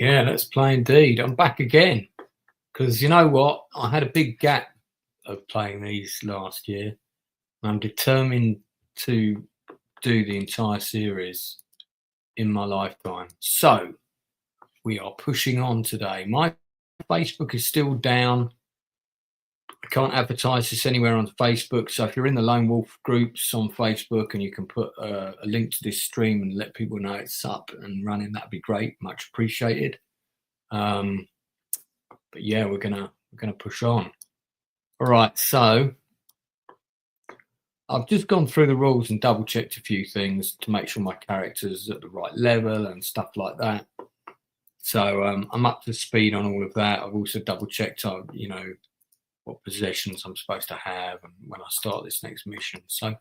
Yeah, let's play indeed. I'm back again because you know what? I had a big gap of playing these last year. I'm determined to do the entire series in my lifetime. So we are pushing on today. My Facebook is still down. I can't advertise this anywhere on Facebook. So if you're in the Lone Wolf groups on Facebook and you can put a link to this stream and let people know it's up and running, that'd be great. Much appreciated. But yeah, we're gonna push on. All right, so I've just gone through the rules and double checked a few things to make sure my character's at the right level and stuff like that. So I'm up to speed on all of that. I've also double checked, you know, what possessions I'm supposed to have and when I start this next mission. So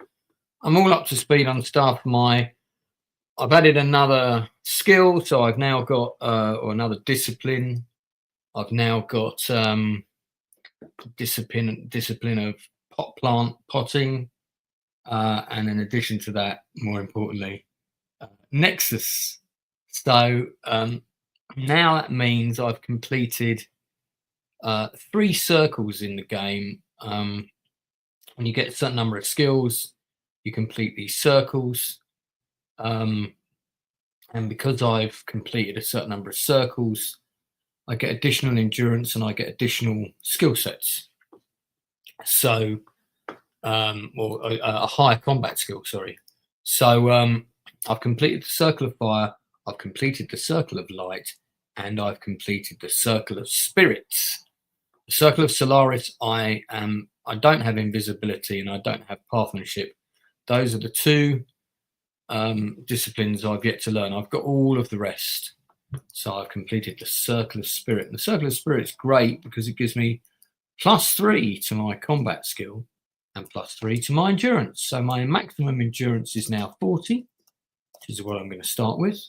I'm all up to speed on stuff. I've added another skill, so I've now got or another discipline. I've now got discipline of pot plant potting, and in addition to that, more importantly, nexus. So now that means I've completed 3 circles in the game. When you get a certain number of skills, you complete these circles, and because I've completed a certain number of circles, I get additional endurance and I get additional skill sets. So, or a higher combat skill, sorry. So I've completed the circle of fire, I've completed the circle of light, and I've completed the circle of spirits. The circle of Solaris, I don't have invisibility and I don't have pathmanship. Those are the 2 disciplines I've yet to learn. I've got all of the rest. So I've completed the circle of spirit. And the circle of spirit is great because it gives me +3 to my combat skill and +3 to my endurance. So my maximum endurance is now 40, which is what I'm going to start with.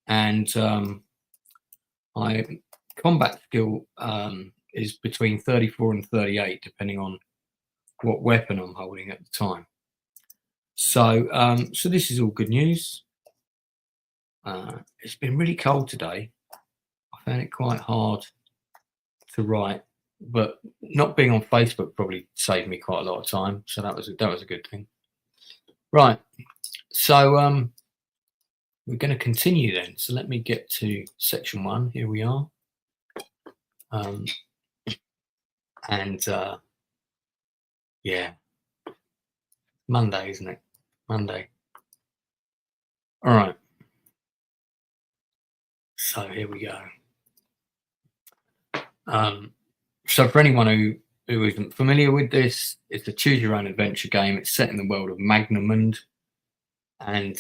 And my combat skill is between 34 and 38, depending on what weapon I'm holding at the time. So, so this is all good news. It's been really cold today. I found it quite hard to write, but not being on Facebook probably saved me quite a lot of time. So that was a good thing. Right. So we're going to continue then. So let me get to section 1. Here we are. Yeah, Monday, isn't it? Monday. All right. So here we go. So for anyone who isn't familiar with this, it's a choose your own adventure game. It's set in the world of Magnamund, and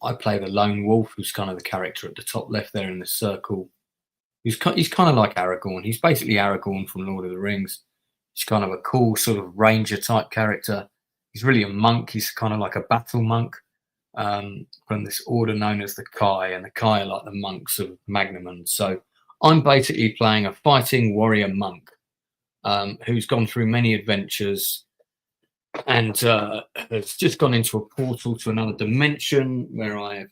I play the lone wolf, who's kind of the character at the top left there in the circle. He's kind of like Aragorn. He's basically Aragorn from Lord of the Rings. He's kind of a cool sort of ranger type character. He's really a monk. He's kind of like a battle monk from this order known as the Kai, and the Kai are like the monks of Magnamund. So I'm basically playing a fighting warrior monk who's gone through many adventures and has just gone into a portal to another dimension where I've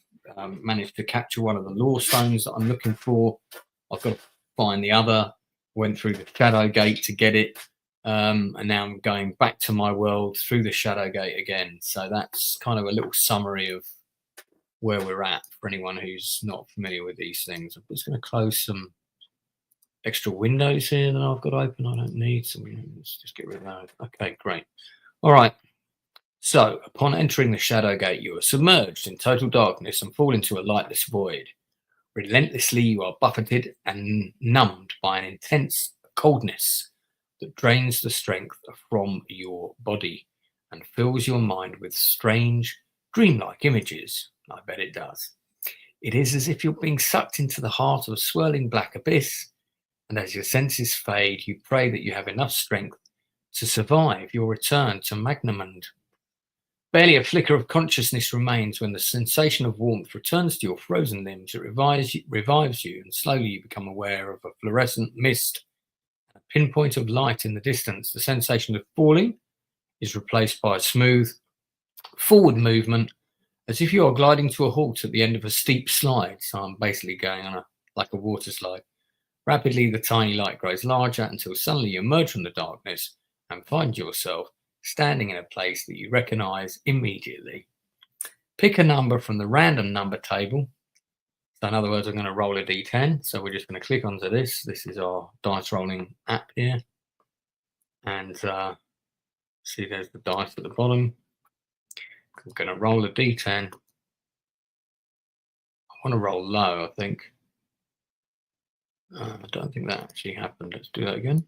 managed to capture one of the lore stones that I'm looking for. I've got to find the other, went through the shadow gate to get it, and now I'm going back to my world through the shadow gate again. So that's kind of a little summary of where we're at for anyone who's not familiar with these things. I'm just going to close some extra windows here that I've got open. I don't need some. Let's just get rid of those. Okay, great. All right. So upon entering the shadow gate, you are submerged in total darkness and fall into a lightless void. Relentlessly, you are buffeted and numbed by an intense coldness that drains the strength from your body and fills your mind with strange, dreamlike images. I bet it does. It is as if you're being sucked into the heart of a swirling black abyss, and as your senses fade, you pray that you have enough strength to survive your return to Magnamund. Barely a flicker of consciousness remains when the sensation of warmth returns to your frozen limbs. It revives you, and slowly you become aware of a fluorescent mist, a pinpoint of light in the distance. The sensation of falling is replaced by a smooth forward movement, as if you are gliding to a halt at the end of a steep slide. So I'm basically going on like a water slide. Rapidly, the tiny light grows larger until suddenly you emerge from the darkness and find yourself standing in a place that you recognize immediately. Pick a number from the random number table. So in other words, I'm going to roll a d10. So we're just going to click onto this. This is our dice rolling app here. And see, there's the dice at the bottom. I'm going to roll a d10. I want to roll low, I think. I don't think that actually happened. Let's do that again.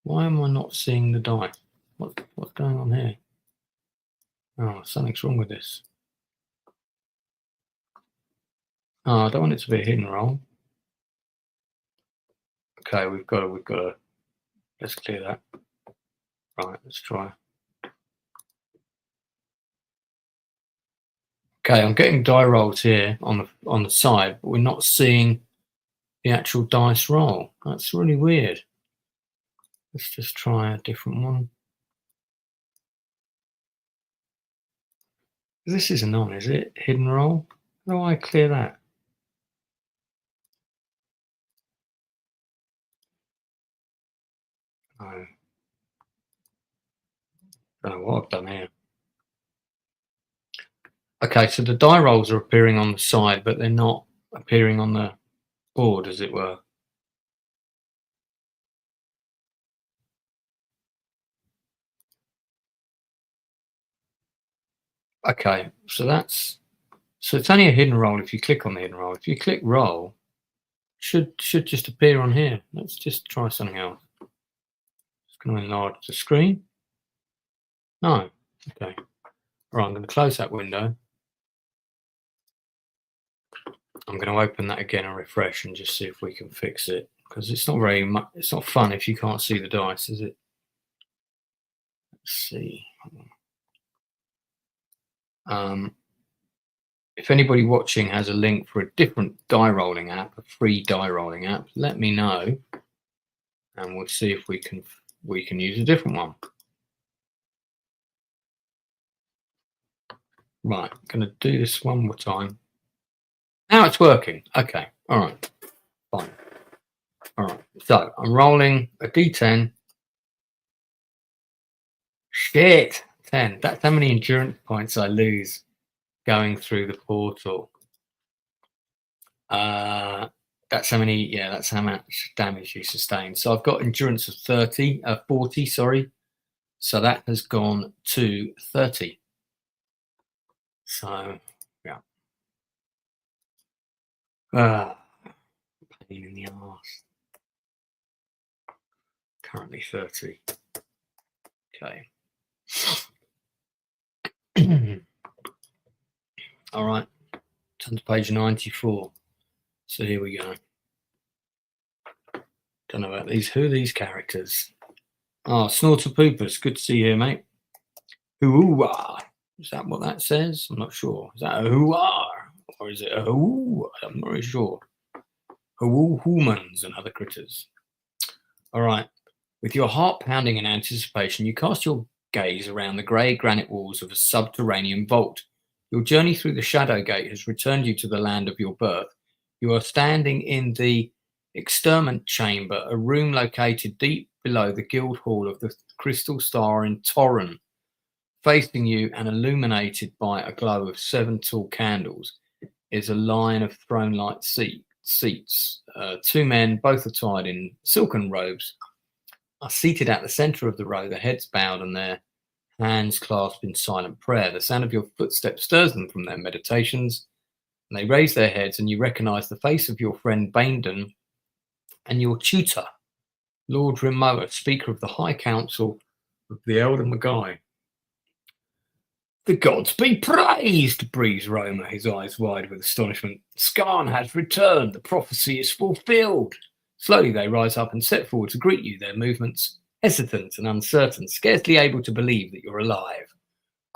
Why am I not seeing the die? What's going on here? Oh, something's wrong with this. Oh, I don't want it to be a hidden roll. Okay, we've got to. Let's clear that. Right, let's try. Okay, I'm getting die rolls here on the side, but we're not seeing the actual dice roll. That's really weird. Let's just try a different one. This isn't on, is it? Hidden roll? How do I clear that? I don't know what I've done here. Okay, so the die rolls are appearing on the side, but they're not appearing on the board, as it were. Okay, so it's only a hidden roll if you click on the hidden roll. If you click roll, should just appear on here. Let's just try something else. Just going to enlarge the screen. No. Okay. All right, I'm going to close that window. I'm going to open that again and refresh and just see if we can fix it, because it's not very much. It's not fun if you can't see the dice, is it? Let's see. If anybody watching has a link for a different die rolling app, a free die rolling app, let me know, and we'll see if we can use a different one. Right, I'm going to do this one more time. Now it's working. Okay, all right, fine. All right, so I'm rolling a d10. Shit, 10. That's how many endurance points I lose going through the portal. That's how many, yeah, that's how much damage you sustain. So I've got endurance of 40, sorry. So that has gone to 30. So, yeah. Pain in the arse. Currently 30. Okay. All right. Turn to page 94. So here we go. Don't know about these. Who are these characters? Oh, Snorter Poopers. Good to see you here, mate. Hoo-ah. Is that what that says? I'm not sure. Is that a hoo-ah? Or is it a hoo? I'm not really sure. Hoo-humans and other critters. All right. With your heart pounding in anticipation, you cast your gaze around the grey granite walls of a subterranean vault. Your journey through the Shadow Gate has returned you to the land of your birth. You are standing in the exterment chamber, a room located deep below the guild hall of the Crystal Star in Torren. Facing you and illuminated by a glow of 7 tall candles is a line of throne-like seats. 2 men, both attired in silken robes, are seated at the centre of the row, their heads bowed and their hands clasped in silent prayer. The sound of your footsteps stirs them from their meditations, and they raise their heads, and you recognise the face of your friend Baindon and your tutor, Lord Rimoa, Speaker of the High Council of the Elder Magai. The gods be praised, breathes Roma, his eyes wide with astonishment. Skarn has returned. The prophecy is fulfilled. Slowly they rise up and step forward to greet you, their movements hesitant and uncertain, scarcely able to believe that you're alive.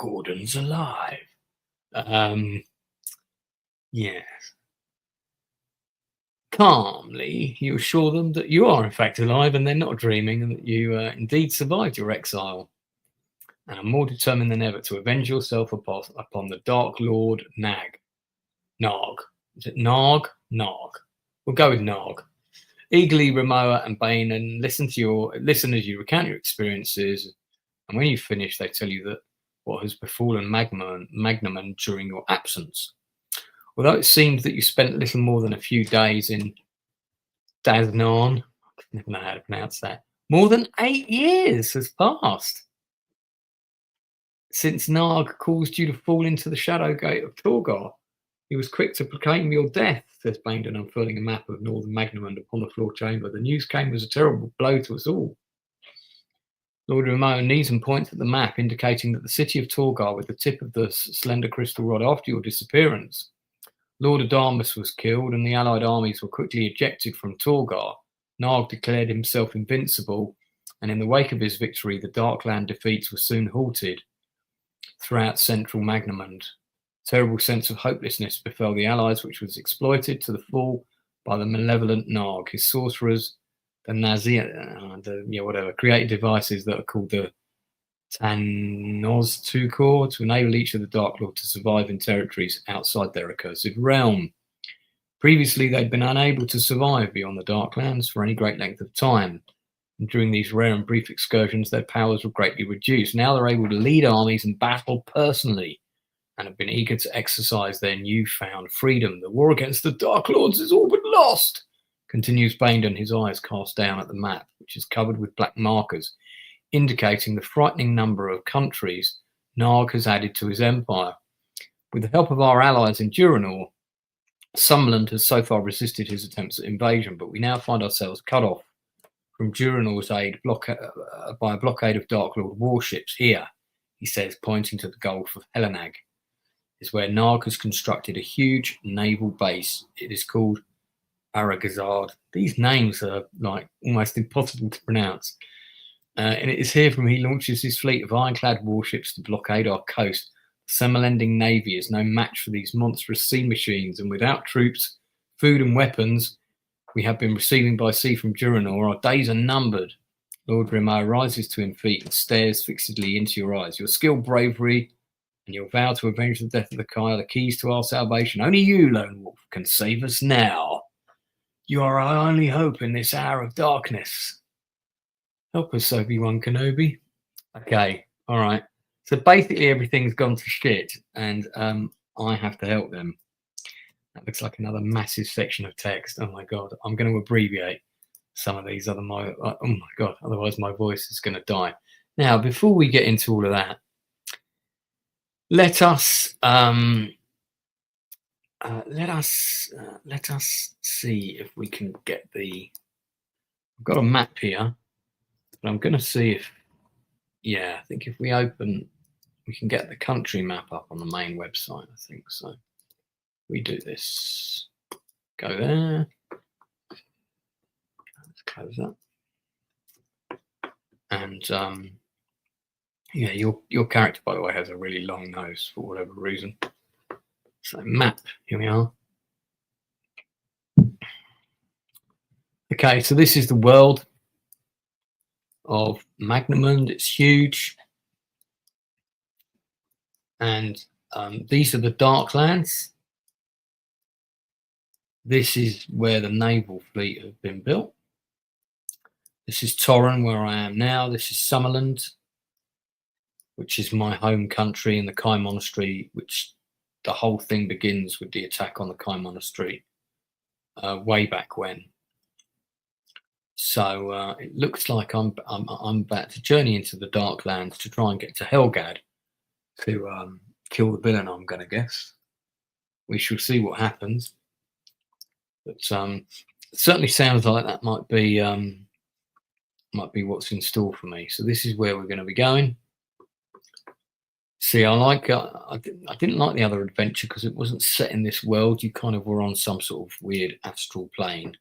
Gordon's alive. Yes. Calmly, you assure them that you are in fact alive and they're not dreaming, and that you indeed survived your exile, and are more determined than ever to avenge yourself upon the Dark Lord Nog. Is it Narg? Narg. We'll go with Narg. Eagerly, Ramoa and Bane, and listen as you recount your experiences. And when you finish, they tell you that what has befallen Magnamund during your absence. Although it seems that you spent little more than a few days in Daznan, I never know how to pronounce that, more than 8 years has passed since Narg caused you to fall into the shadow gate of Torgar. He was quick to proclaim your death, says Baindon, unfurling a map of northern Magnamund upon the floor chamber. The news came as a terrible blow to us all. Lord Ramon knees and points at the map, indicating that the city of Torgar, with the tip of the slender crystal rod after your disappearance, Lord Adamus was killed and the allied armies were quickly ejected from Torgar. Narg declared himself invincible, and in the wake of his victory, the Darkland defeats were soon halted throughout central Magnamund. A terrible sense of hopelessness befell the allies, which was exploited to the full by the malevolent Narg. His sorcerers, the created devices that are called the Tannoz-Tukor to enable each of the Dark Lord to survive in territories outside their accursed realm. Previously, they'd been unable to survive beyond the Darklands for any great length of time. And during these rare and brief excursions, their powers were greatly reduced. Now they're able to lead armies and battle personally, and have been eager to exercise their newfound freedom. The war against the Dark Lords is all but lost, continues Baindon, his eyes cast down at the map, which is covered with black markers, indicating the frightening number of countries Narg has added to his empire. With the help of our allies in Duranor, Summerland has so far resisted his attempts at invasion, but we now find ourselves cut off from Duranor's aid by a blockade of Dark Lord warships. Here, he says, pointing to the Gulf of Helenag, is where Narg has constructed a huge naval base. It is called Aragazard. These names are like almost impossible to pronounce. And it is here from he launches his fleet of ironclad warships to blockade our coast. The Summerlending navy is no match for these monstrous sea machines, and without troops, food and weapons we have been receiving by sea from Duranor, our days are numbered. Lord Rimar rises to his feet and stares fixedly into your eyes. Your skill, bravery, and your vow to avenge the death of the Kai are the keys to our salvation. Only you, Lone Wolf, can save us now. You are our only hope in this hour of darkness. Help us, Obi-Wan Kenobi. Okay, all right. So basically everything's gone to shit, and I have to help them. That looks like another massive section of text. Oh my God, I'm going to abbreviate some of these. Oh my God, otherwise my voice is going to die. Now, before we get into all of that, let us see if we can get the. I've got a map here, but I'm going to see if, I think if we open, we can get the country map up on the main website. I think so. We do this. Go there. Let's close that. And your character, by the way, has a really long nose for whatever reason. So map, here we are. Okay, so this is the world of Magnamund. It's huge. And these are the Darklands. This is where the naval fleet have been built. This is Torren, where I am now. This is Summerland, which is my home country, and the Kai Monastery, which the whole thing begins with the attack on the Kai Monastery way back when. So it looks like I'm about to journey into the Darklands to try and get to Helgad to kill the villain, I'm going to guess. We shall see what happens. But it certainly sounds like that might be what's in store for me. So this is where we're going to be going. See, I didn't like the other adventure because it wasn't set in this world. You kind of were on some sort of weird astral plane.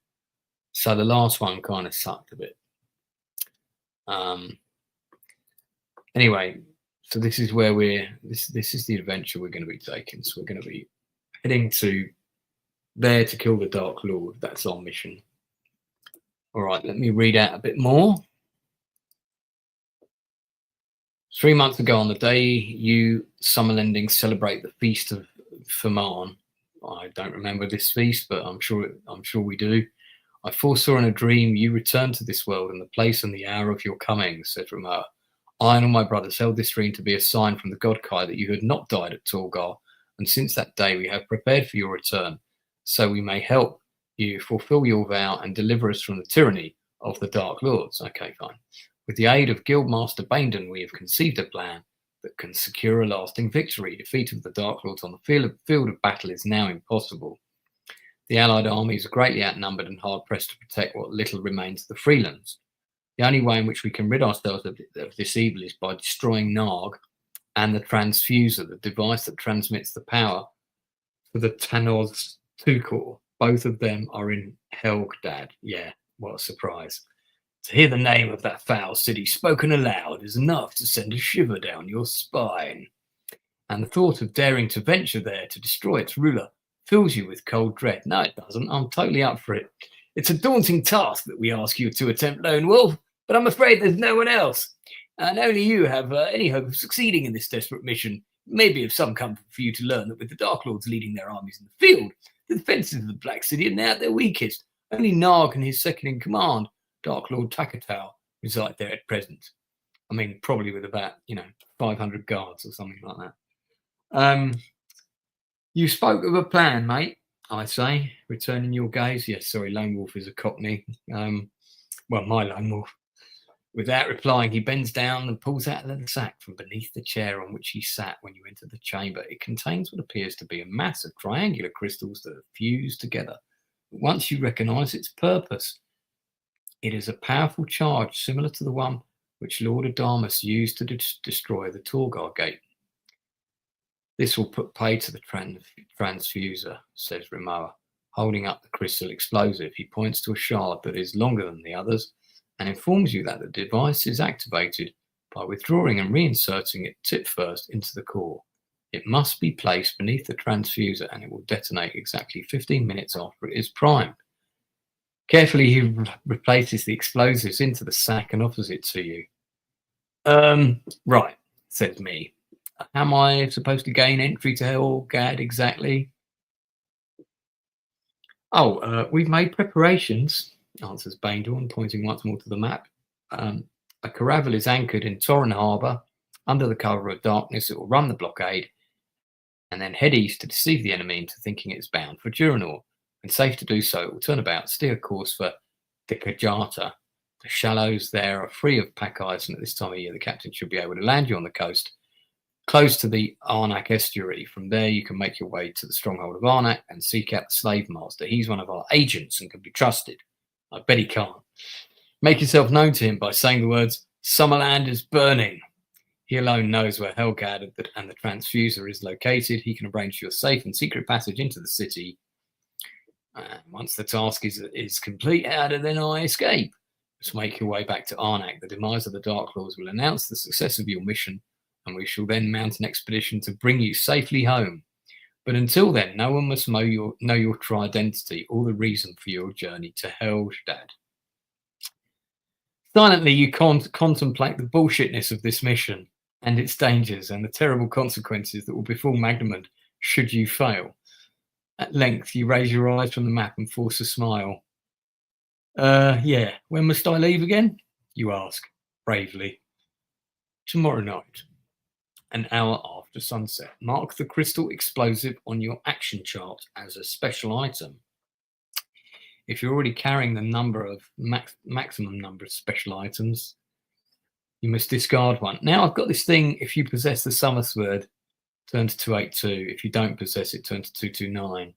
So the last one kind of sucked a bit. Anyway, so this is where this is the adventure we're going to be taking. So we're going to be heading to there to kill the Dark Lord. That's our mission. All right, let me read out a bit more. 3 months ago, on the day you Summerlending celebrate the Feast of Firman, I don't remember this feast, but I'm sure we do. I foresaw in a dream you returned to this world, and the place and the hour of your coming, said Rowe. I and all my brothers held this dream to be a sign from the god Kai that you had not died at Torgar, and since that day we have prepared for your return, so we may help you fulfill your vow and deliver us from the tyranny of the Dark Lords. Okay, fine. With the aid of Guildmaster Baindon, we have conceived a plan that can secure a lasting victory. Defeat of the Dark Lords on the field of battle is now impossible. The allied armies are greatly outnumbered and hard-pressed to protect what little remains of the Freelands. The only way in which we can rid ourselves of this evil is by destroying Narg and the transfuser, the device that transmits the power for the Tanoz Tukor. Both of them are in Helgdad. Yeah, what a surprise. To hear the name of that foul city spoken aloud is enough to send a shiver down your spine. And the thought of daring to venture there to destroy its ruler fills you with cold dread. No, it doesn't. I'm totally up for it. It's a daunting task that we ask you to attempt, Lone Wolf, but I'm afraid there's no one else. And only you have any hope of succeeding in this desperate mission. It may be of some comfort for you to learn that with the Dark Lords leading their armies in the field, the defences of the Black City are now at their weakest. Only Narg and his second in command, Dark Lord Takatow, reside there at present. I mean, probably with about, 500 guards or something like that. You spoke of a plan, mate, I say, returning your gaze. Yes, sorry, Lone Wolf is a Cockney. Well, my Lone Wolf. Without replying, he bends down and pulls out a leather sack from beneath the chair on which he sat when you entered the chamber. It contains what appears to be a mass of triangular crystals that are fused together. But once you recognise its purpose, it is a powerful charge similar to the one which Lord Adamus used to destroy the Torgar Gate. This will put pay to the transfuser, says Rowe, holding up the crystal explosive. He points to a shard that is longer than the others and informs you that the device is activated by withdrawing and reinserting it tip first into the core. It must be placed beneath the transfuser and it will detonate exactly 15 minutes after it is primed. Carefully, he replaces the explosives into the sack and offers it to you. Right, says me. How am I supposed to gain entry to Helgad exactly? Oh, we've made preparations, answers Baindorn, pointing once more to the map. A caravel is anchored in Torren Harbour. Under the cover of darkness, it will run the blockade and then head east to deceive the enemy into thinking it's bound for Duranor. When safe to do so, it will turn about, steer course for Dekajata. The shallows there are free of pack ice, and at this time of year, the captain should be able to land you on the coast, close to the Arnak estuary. From there, you can make your way to the stronghold of Arnak and seek out the slave master. He's one of our agents and can be trusted. I bet he can't. Make yourself known to him by saying the words, "Summerland is burning." He alone knows where Helgad and the transfuser is located. He can arrange for your safe and secret passage into the city. Once the task is complete, how do then I escape? Just make your way back to Arnak. The demise of the Dark Lords will announce the success of your mission, and we shall then mount an expedition to bring you safely home. But until then, no one must know your true identity or the reason for your journey to Helgad. Silently, you contemplate the bullshitness of this mission and its dangers and the terrible consequences that will befall Magnamund should you fail. At length, you raise your eyes from the map and force a smile. Yeah, when must I leave again? You ask, bravely. Tomorrow night, an hour after sunset. Mark the crystal explosive on your action chart as a special item. If you're already carrying the number of maximum number of special items, you must discard one. Now I've got this thing, if you possess the Summer Sword, turn to 282. If you don't possess it, turn to 229.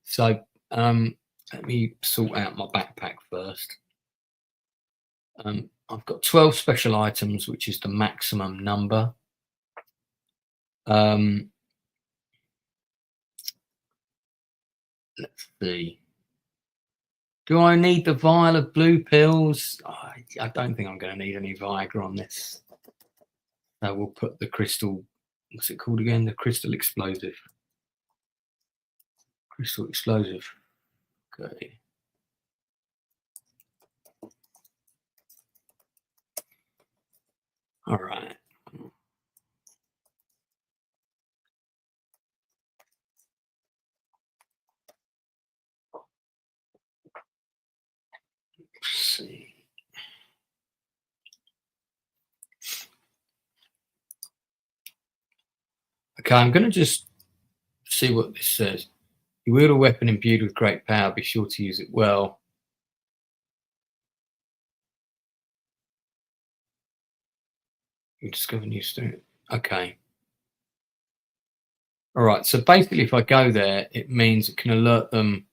So let me sort out my backpack first. I've got 12 special items, which is the maximum number. Let's see. Do I need the vial of blue pills? I don't think I'm going to need any Viagra on this. So we'll put the crystal, what's it called again? The crystal explosive. Crystal explosive. Okay. All right. Okay, I'm going to just see what this says. You wield a weapon imbued with great power. Be sure to use it well. You discover new student. Okay. All right. So basically, if I go there, it means it can alert them.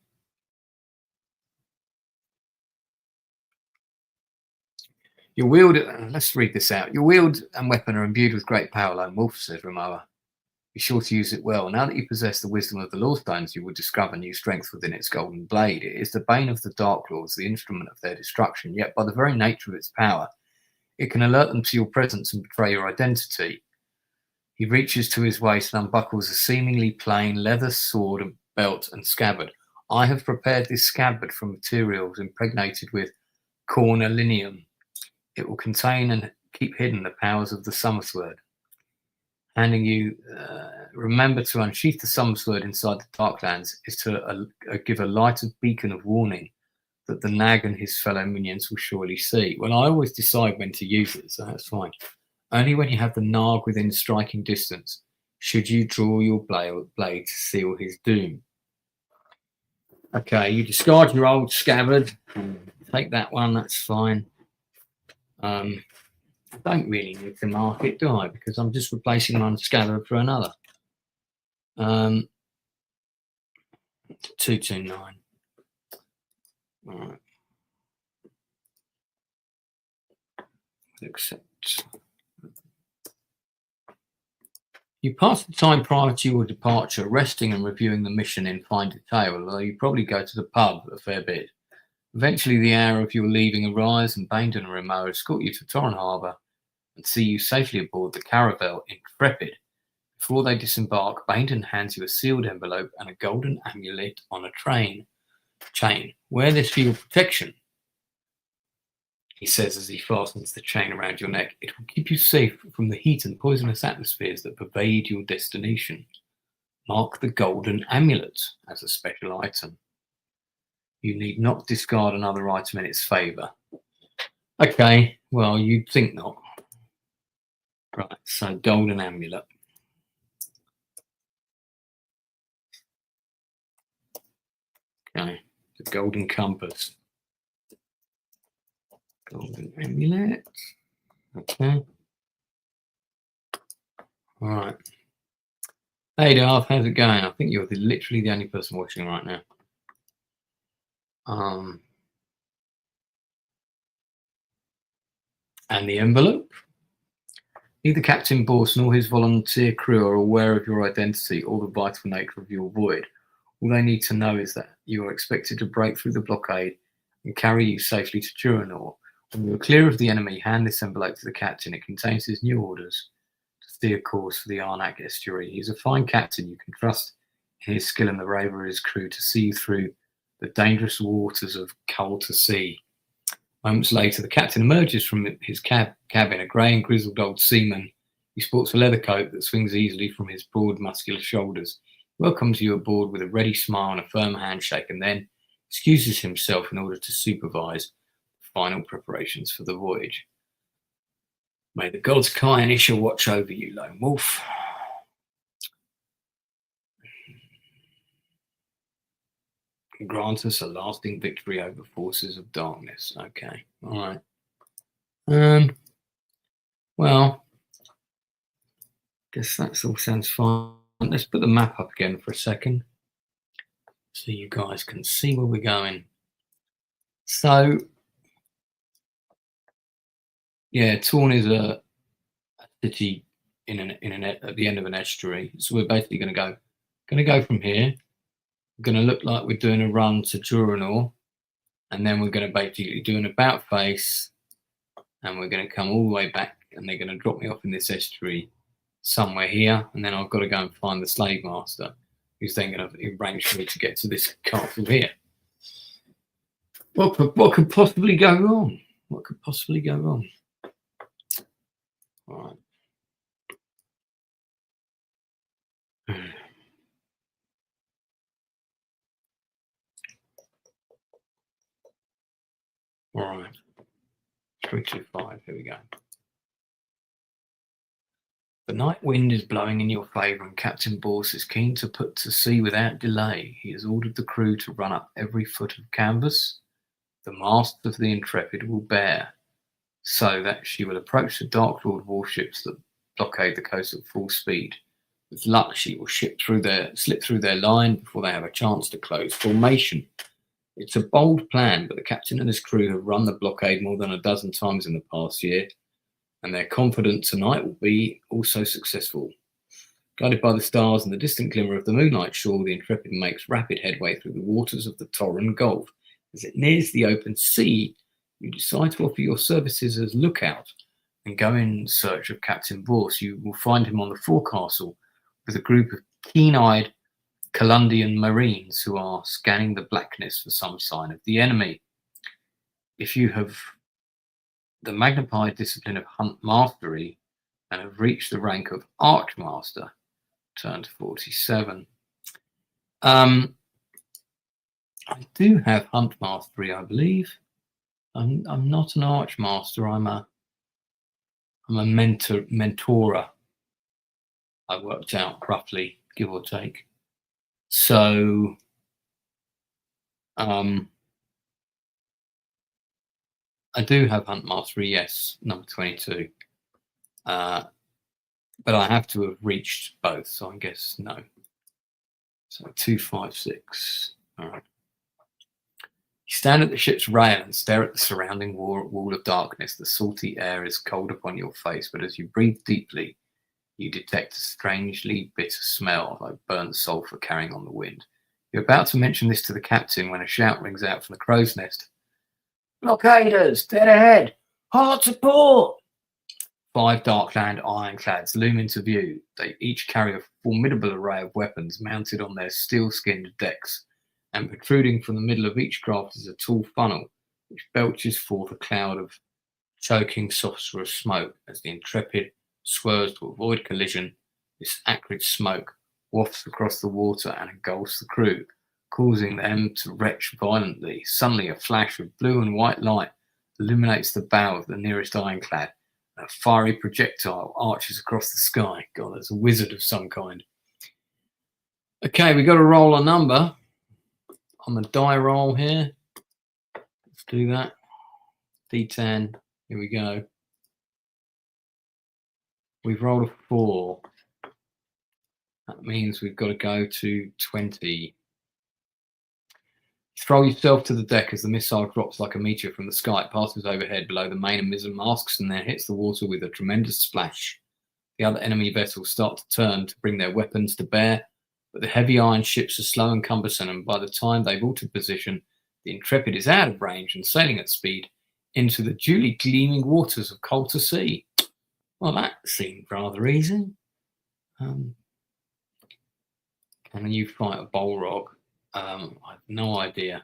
Your wield. Let's read this out. Your wield and weapon are imbued with great power, Lone Wolf, says Ramona. Be sure to use it well. Now that you possess the wisdom of the Law Stones, you will discover new strength within its golden blade. It is the bane of the Dark Lords, the instrument of their destruction. Yet, by the very nature of its power, it can alert them to your presence and betray your identity. He reaches to his waist and unbuckles a seemingly plain leather sword and belt and scabbard. I have prepared this scabbard from materials impregnated with cornelianium. It will contain and keep hidden the powers of the Summersword. Handing you, remember to unsheath the Summersword inside the Darklands is to give a lighted beacon of warning that the Nag and his fellow minions will surely see. Well, I always decide when to use it, so that's fine. Only when you have the Nag within striking distance should you draw your blade to seal his doom. Okay, you discard your old scabbard. Take that one, that's fine. I don't really need to mark it, do I? Because I'm just replacing one scabbard for another. 229. All right. Accept. You pass the time prior to your departure resting and reviewing the mission in fine detail, although you probably go to the pub a fair bit. Eventually, the hour of your leaving arrives, and Bainton and Remo escort you to Torren Harbour and see you safely aboard the caravel Intrepid. Before they disembark, Bainton hands you a sealed envelope and a golden amulet on a chain. Wear this for your protection, he says as he fastens the chain around your neck. It will keep you safe from the heat and poisonous atmospheres that pervade your destination. Mark the golden amulet as a special item. You need not discard another item in its favour. Okay, well, you'd think not. Right, so golden amulet. Okay, the golden compass. Golden amulet. Okay. All right. Hey, Darth, how's it going? I think you're literally the only person watching right now. And the envelope? Neither Captain Borson nor his volunteer crew are aware of your identity or the vital nature of your voyage. All they need to know is that you are expected to break through the blockade and carry you safely to Duranor. When you are clear of the enemy, hand this envelope to the captain. It contains his new orders to steer course for the Arnak estuary. He's a fine captain. You can trust in his skill and the bravery of his crew to see you through the dangerous waters of Coulter Sea. Moments later, the captain emerges from his cabin, a grey and grizzled old seaman. He sports a leather coat that swings easily from his broad, muscular shoulders. He welcomes you aboard with a ready smile and a firm handshake, and then excuses himself in order to supervise the final preparations for the voyage. May the gods Kai and Isha watch over you, Lone Wolf. And grant us a lasting victory over forces of darkness. Okay, all right. Well, guess that all sounds fine. Let's put the map up again for a second so you guys can see where we're going. So, yeah, Torn is a city at the end of an estuary. So we're basically going to go from here. We're going to look like we're doing a run to Duranor, and then we're going to basically do an about face, and we're going to come all the way back, and they're going to drop me off in this estuary somewhere here, and then I've got to go and find the slave master, who's then going to arrange for me to get to this castle here. What could possibly go wrong? What could possibly go wrong? All right. All right. 325. Here we go. The night wind is blowing in your favour, and Captain Borse is keen to put to sea without delay. He has ordered the crew to run up every foot of canvas the mast of the Intrepid will bear, so that she will approach the Dark Lord warships that blockade the coast at full speed. With luck, she will slip through their line before they have a chance to close formation. It's a bold plan, but the captain and his crew have run the blockade more than a dozen times in the past year, and they're confident tonight will be also successful. Guided by the stars and the distant glimmer of the moonlight shore, the Intrepid makes rapid headway through the waters of the Torren Gulf. As it nears the open sea, you decide to offer your services as lookout and go in search of Captain Borse. You will find him on the forecastle with a group of keen-eyed Columbian Marines who are scanning the blackness for some sign of the enemy. If you have the magnified discipline of hunt mastery and have reached the rank of Archmaster, turn to 47. I do have hunt mastery, I believe. I'm not an Archmaster. I'm a mentorer. I worked out roughly, give or take. So, I do have hunt mastery, yes, number 22. But I have to have reached both, so I guess no. So 256. All right. You stand at the ship's rail and stare at the surrounding wall of darkness. The salty air is cold upon your face, but as you breathe deeply, you detect a strangely bitter smell, like burnt sulphur carrying on the wind. You're about to mention this to the captain when a shout rings out from the crow's nest. "Blockaders, dead ahead! Hard to port!" 5 Darkland ironclads loom into view. They each carry a formidable array of weapons mounted on their steel-skinned decks, and protruding from the middle of each craft is a tall funnel, which belches forth a cloud of choking sulphurous smoke. As the Intrepid swerves to avoid collision, this acrid smoke wafts across the water and engulfs the crew, causing them to retch violently. Suddenly, a flash of blue and white light illuminates the bow of the nearest ironclad, and a fiery projectile arches across the sky. God, there's a wizard of some kind. Okay, we got to roll a number on the die roll here. Let's do that. D10. Here we go. We've rolled a 4. That means we've got to go to 20. Throw yourself to the deck as the missile drops like a meteor from the sky. It passes overhead below the main and mizzen masks and then hits the water with a tremendous splash. The other enemy vessels start to turn to bring their weapons to bear, but the heavy iron ships are slow and cumbersome, and by the time they've altered position, the Intrepid is out of range and sailing at speed into the duly gleaming waters of Coulter Sea. Well, that seemed rather easy. Can you fight a Balrog? I have no idea.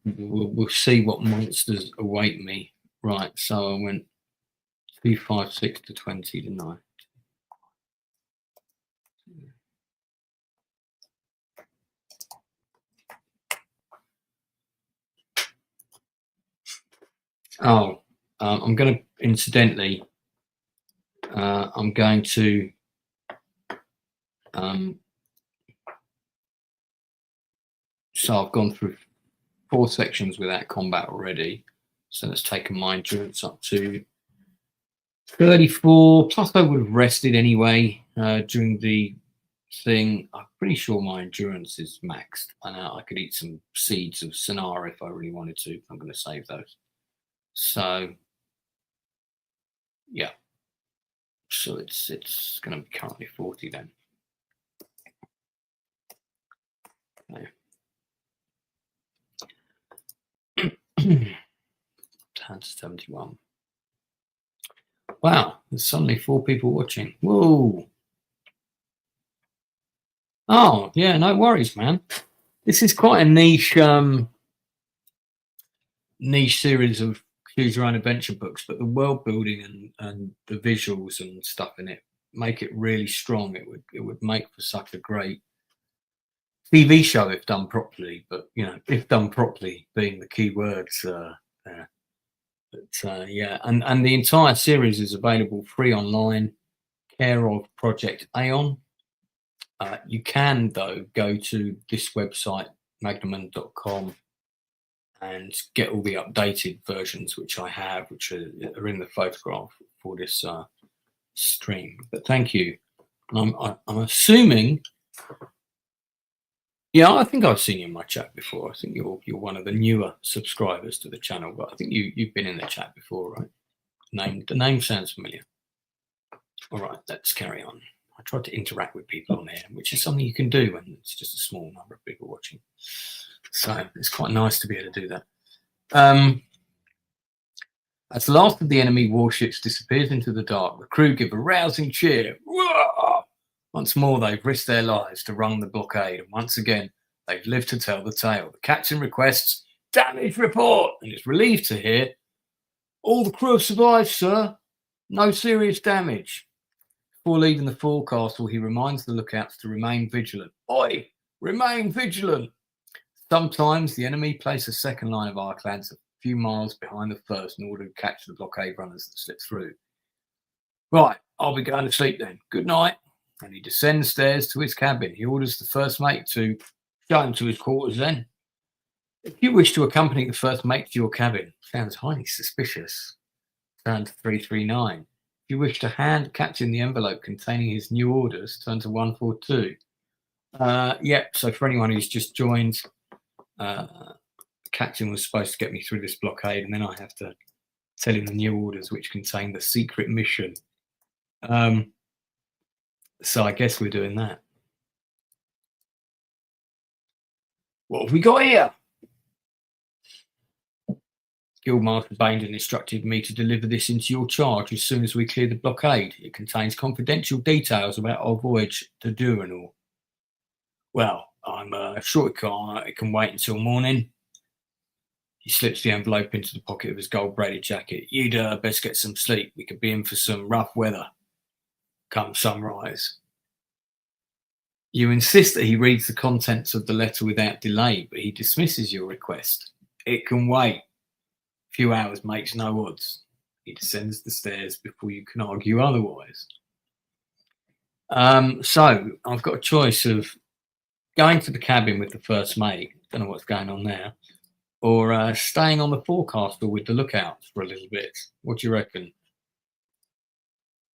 We'll see what monsters await me. Right, so I went 256 to 20, didn't I? Oh, I'm going to, incidentally, I'm going to so I've gone through 4 sections without combat already. So let's take my endurance up to 34. Plus I would have rested anyway during the thing. I'm pretty sure my endurance is maxed. I know I could eat some seeds of Sonara if I really wanted to. I'm going to save those. So yeah. So it's going to be currently 40 then. Okay. 10 to 71. Wow, there's suddenly 4 people watching. Whoa. Oh, yeah, no worries, man. This is quite a niche series of choose your own adventure books, but the world building and the visuals and stuff in it make it really strong. It would make for such a great TV show if done properly, but you know, if done properly being the key words there. But yeah, and the entire series is available free online, care of Project Aeon. You can, though, go to this website, magnamund.com, and get all the updated versions, which I have, which are in the photograph for this stream. But thank you. I'm assuming, yeah, I think I've seen you in my chat before. I think you're one of the newer subscribers to the channel, but I think you've been in the chat before, right? The name sounds familiar. All right, let's carry on. I tried to interact with people on here, which is something you can do when it's just a small number of people watching. So it's quite nice to be able to do that. As the last of the enemy warships disappears into the dark, the crew give a rousing cheer. Whoa! Once more, they've risked their lives to run the blockade, and once again, they've lived to tell the tale. The captain requests damage report, and is relieved to hear, all the crew have survived, sir. No serious damage. Before leaving the forecastle, he reminds the lookouts to remain vigilant. Oi! Remain vigilant! Sometimes the enemy place a second line of ironclads a few miles behind the first in order to catch the blockade runners that slip through. Right, I'll be going to sleep then. Good night. And he descends stairs to his cabin. He orders the first mate to go him to his quarters then. If you wish to accompany the first mate to your cabin, sounds highly suspicious. Turn to 339. If you wish to hand Captain the envelope containing his new orders, turn to 142. Yep, so for anyone who's just joined, Captain was supposed to get me through this blockade, and then I have to tell him the new orders, which contain the secret mission. So I guess we're doing that. What have we got here? Guildmaster Baindon instructed me to deliver this into your charge as soon as we clear the blockade. It contains confidential details about our voyage to Duranor. Well, I'm sure it can wait until morning. He slips the envelope into the pocket of his gold-braided jacket. You'd best get some sleep. We could be in for some rough weather come sunrise. You insist that he reads the contents of the letter without delay, but he dismisses your request. It can wait. A few hours makes no odds. He descends the stairs before you can argue otherwise. So I've got a choice of going to the cabin with the first mate. Don't know what's going on there. Or staying on the forecastle with the lookouts for a little bit. What do you reckon?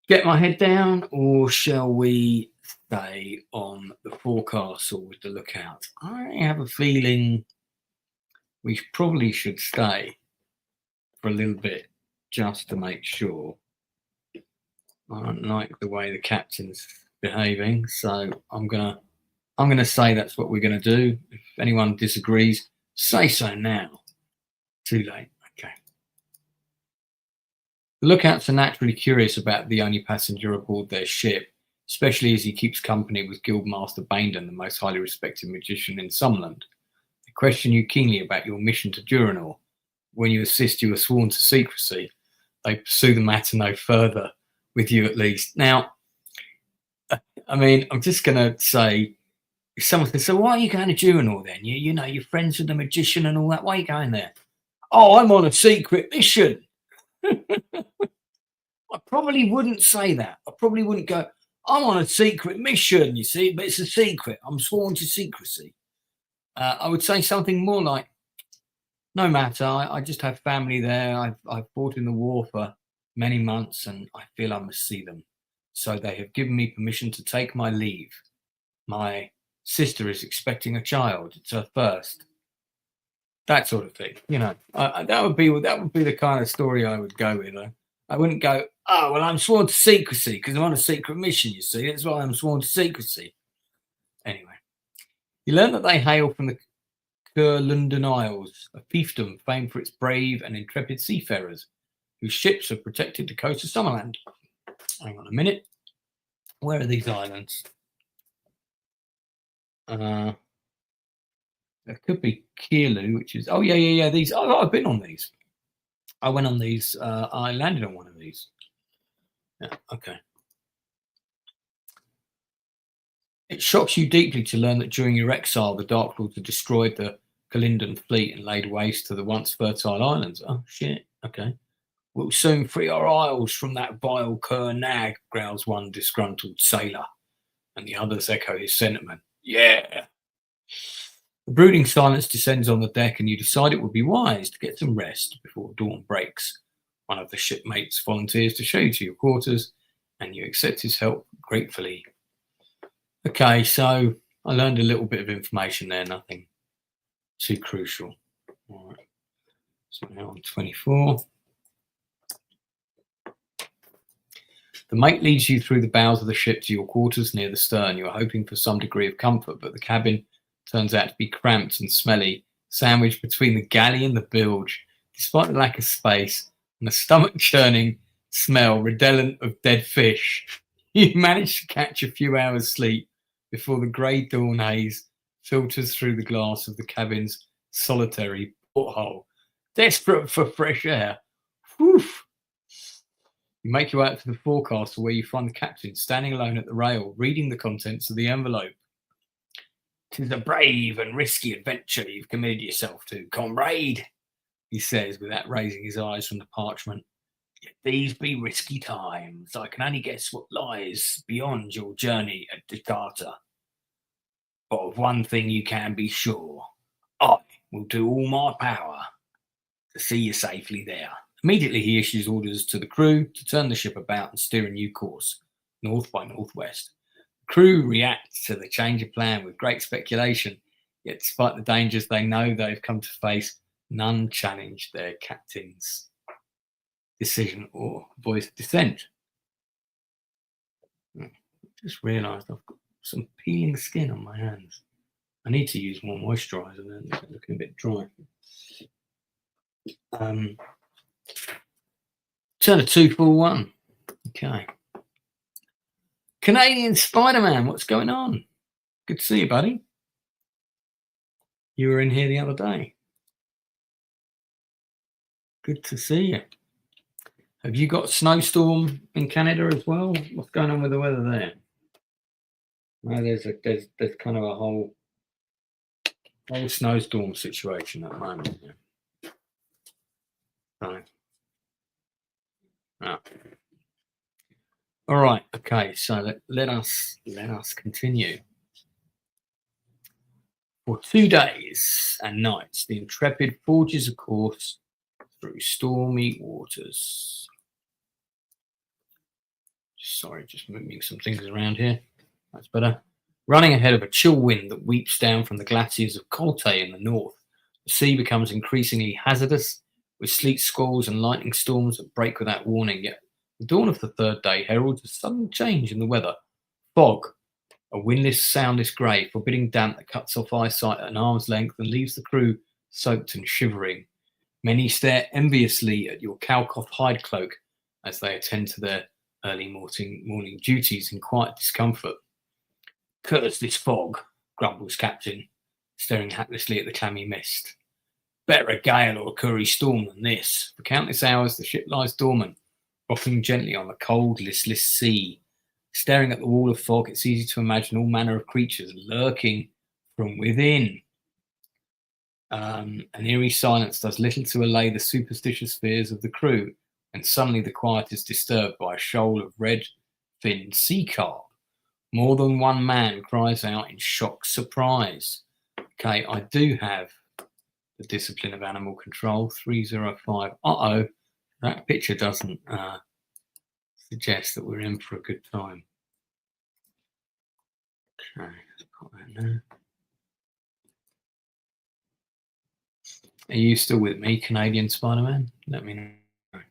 Get my head down, or shall we stay on the forecastle with the lookout? I have a feeling we probably should stay for a little bit just to make sure. I don't like the way the captain's behaving, so I'm gonna say that's what we're gonna do. If anyone disagrees, say so now. Too late. Okay. The lookouts are naturally curious about the only passenger aboard their ship, especially as he keeps company with Guildmaster Baindon, the most highly respected magician in Summerland. They question you keenly about your mission to Duranor. When you assist, you are sworn to secrecy. They pursue the matter no further, with you at least. Now, I mean, I'm just going to say, if someone says, so why are you going to Duranor then? You know, you're friends with the magician and all that. Why are you going there? Oh, I'm on a secret mission. I probably wouldn't say that. I probably wouldn't go, I'm on a secret mission, you see, but it's a secret. I'm sworn to secrecy. I would say something more like, no matter, I just have family there. I've fought in the war for many months and I feel I must see them. So they have given me permission to take my leave. My sister is expecting a child. It's her first. That sort of thing. You know, that would be the kind of story I would go with. I wouldn't go, oh, well, I'm sworn to secrecy because I'm on a secret mission, you see. That's why I'm sworn to secrecy. Anyway, you learn that they hail from the London Isles, a fiefdom famed for its brave and intrepid seafarers, whose ships have protected the coast of Summerland. Hang on a minute. Where are these islands? There could be Keelu, which is... Oh, yeah. These... Oh, I've been on these. I went on these. I landed on one of these. Yeah, okay. It shocks you deeply to learn that during your exile, the Dark Lords had destroyed the Kalindon fleet and laid waste to the once fertile islands. Oh, shit. Okay. We'll soon free our isles from that vile cur nag, growls one disgruntled sailor, and the others echo his sentiment. Yeah. The brooding silence descends on the deck, and you decide it would be wise to get some rest before dawn breaks. One of the shipmates volunteers to show you to your quarters, and you accept his help gratefully. Okay, so I learned a little bit of information there, nothing too crucial. All right. So now on 24. The mate leads you through the bows of the ship to your quarters near the stern. You are hoping for some degree of comfort, but the cabin turns out to be cramped and smelly, sandwiched between the galley and the bilge. Despite the lack of space and the stomach-churning smell redolent of dead fish, you manage to catch a few hours' sleep before the grey dawn haze filters through the glass of the cabin's solitary porthole. Desperate for fresh air. Whew. You make your way up to the forecastle, where you find the captain standing alone at the rail, reading the contents of the envelope. "'Tis a brave and risky adventure you've committed yourself to, comrade," he says, without raising his eyes from the parchment. "Yet these be risky times. I can only guess what lies beyond your journey at Jakarta. But of one thing you can be sure. I will do all my power to see you safely there." Immediately he issues orders to the crew to turn the ship about and steer a new course, north by northwest. The crew react to the change of plan with great speculation, yet despite the dangers they know they've come to face, none challenge their captain's decision or voice of dissent. I just realised I've got some peeling skin on my hands. I need to use more moisturiser, then they're looking a bit dry. Turn to 241. Okay. Canadian Spider-Man, what's going on? Good to see you, buddy. You were in here the other day. Good to see you. Have you got a snowstorm in Canada as well? What's going on with the weather there? No, there's kind of a whole snowstorm situation at the moment. Yeah. Right. Oh. All right. Okay. So let us continue. For 2 days and nights, the Intrepid forges a course through stormy waters. Sorry, just moving some things around here. That's better. Running ahead of a chill wind that weeps down from the glaciers of Copley in the north, the sea becomes increasingly hazardous, with sleet squalls and lightning storms that break without warning. Yet the dawn of the third day heralds a sudden change in the weather. Fog, a windless, soundless grey, forbidding damp that cuts off eyesight at an arm's length and leaves the crew soaked and shivering. Many stare enviously at your Calcoff hide cloak as they attend to their early morning duties in quiet discomfort. "Curse this fog," grumbles Captain, staring haplessly at the clammy mist. "Better a gale or a curry storm than this." For countless hours the ship lies dormant, rocking gently on the cold, listless sea. Staring at the wall of fog, it's easy to imagine all manner of creatures lurking from within. An eerie silence does little to allay the superstitious fears of the crew, and suddenly the quiet is disturbed by a shoal of red-finned sea carp. More than one man cries out in shocked surprise. Okay, I do have the discipline of animal control, 305. That picture doesn't suggest that we're in for a good time. Okay, let's put that there. Are you still with me, Canadian Spider-Man? Let me know.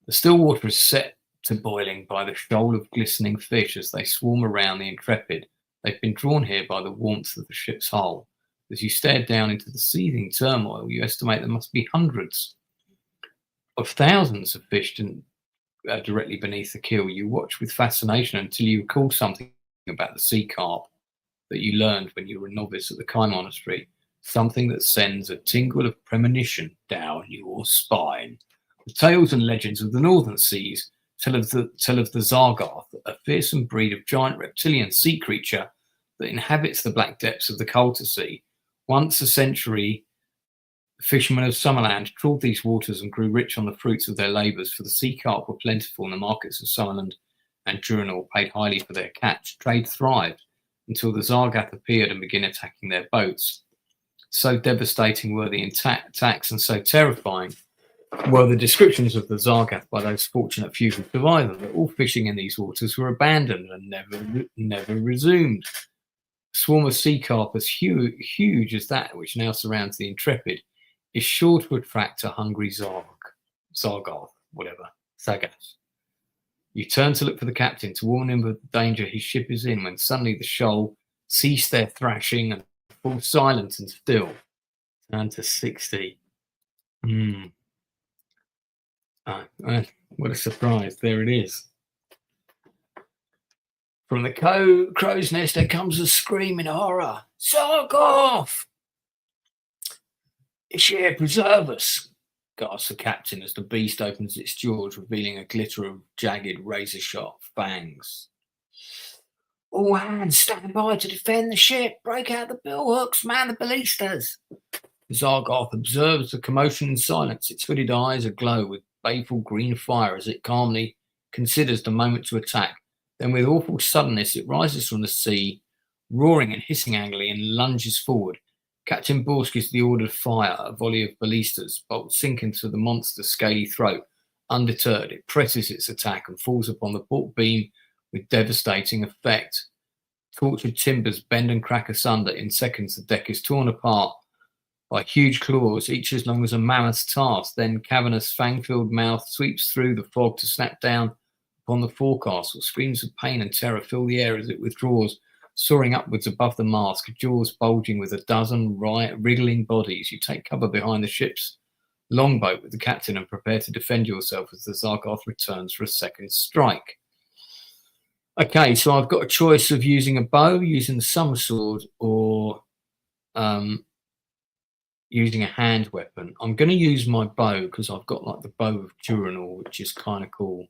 The still water is set to boiling by the shoal of glistening fish as they swarm around the Intrepid. They've been drawn here by the warmth of the ship's hull. As you stare down into the seething turmoil, you estimate there must be hundreds of thousands of fish directly beneath the keel. You watch with fascination until you recall something about the sea carp that you learned when you were a novice at the Kai Monastery, something that sends a tingle of premonition down your spine. The tales and legends of the northern seas tell of the Zargarth, a fearsome breed of giant reptilian sea creature that inhabits the black depths of the Coulter Sea. Once a century The fishermen of Summerland trawled these waters and grew rich on the fruits of their labours, for the sea carp were plentiful in the markets of Summerland, and Donal paid highly for their catch. Trade thrived until the Zargath appeared and began attacking their boats. So devastating were the attacks and so terrifying were the descriptions of the Zargath by those fortunate few who survived them, that all fishing in these waters were abandoned and never resumed. A swarm of sea carp as huge as that which now surrounds the Intrepid is sure to attract a hungry Zargath, Zagath. You turn to look for the captain to warn him of the danger his ship is in, when suddenly the shoal cease their thrashing and fall silent and still. Turn to 60. What a surprise. There it is. From the crow's nest there comes a scream in horror. Zargath! It's here, preserve us, gasps the captain as the beast opens its jaws, revealing a glitter of jagged, razor-sharp fangs. All hands stand by to defend the ship. Break out the billhooks, man the ballistas. Zargath observes the commotion in silence, its hooded eyes aglow with baleful green fire as it calmly considers the moment to attack. Then with awful suddenness it rises from the sea, roaring and hissing angrily, and lunges forward. Captain Borsk gives the order to fire. A volley of ballistas bolts sink into the monster's scaly throat. Undeterred, it presses its attack and falls upon the port beam with devastating effect. Tortured timbers bend and crack asunder. In seconds, the deck is torn apart by huge claws, each as long as a mammoth's task. Then cavernous, fang-filled mouth sweeps through the fog to snap down upon the forecastle. Screams of pain and terror fill the air as it withdraws, soaring upwards above the mast, jaws bulging with a dozen wriggling bodies. You take cover behind the ship's longboat with the captain and prepare to defend yourself as the Zargath returns for a second strike. Okay, so I've got a choice of using a bow, using the summer sword, or using a hand weapon. I'm going to use my bow because I've got like the bow of Donal, which is kind of cool.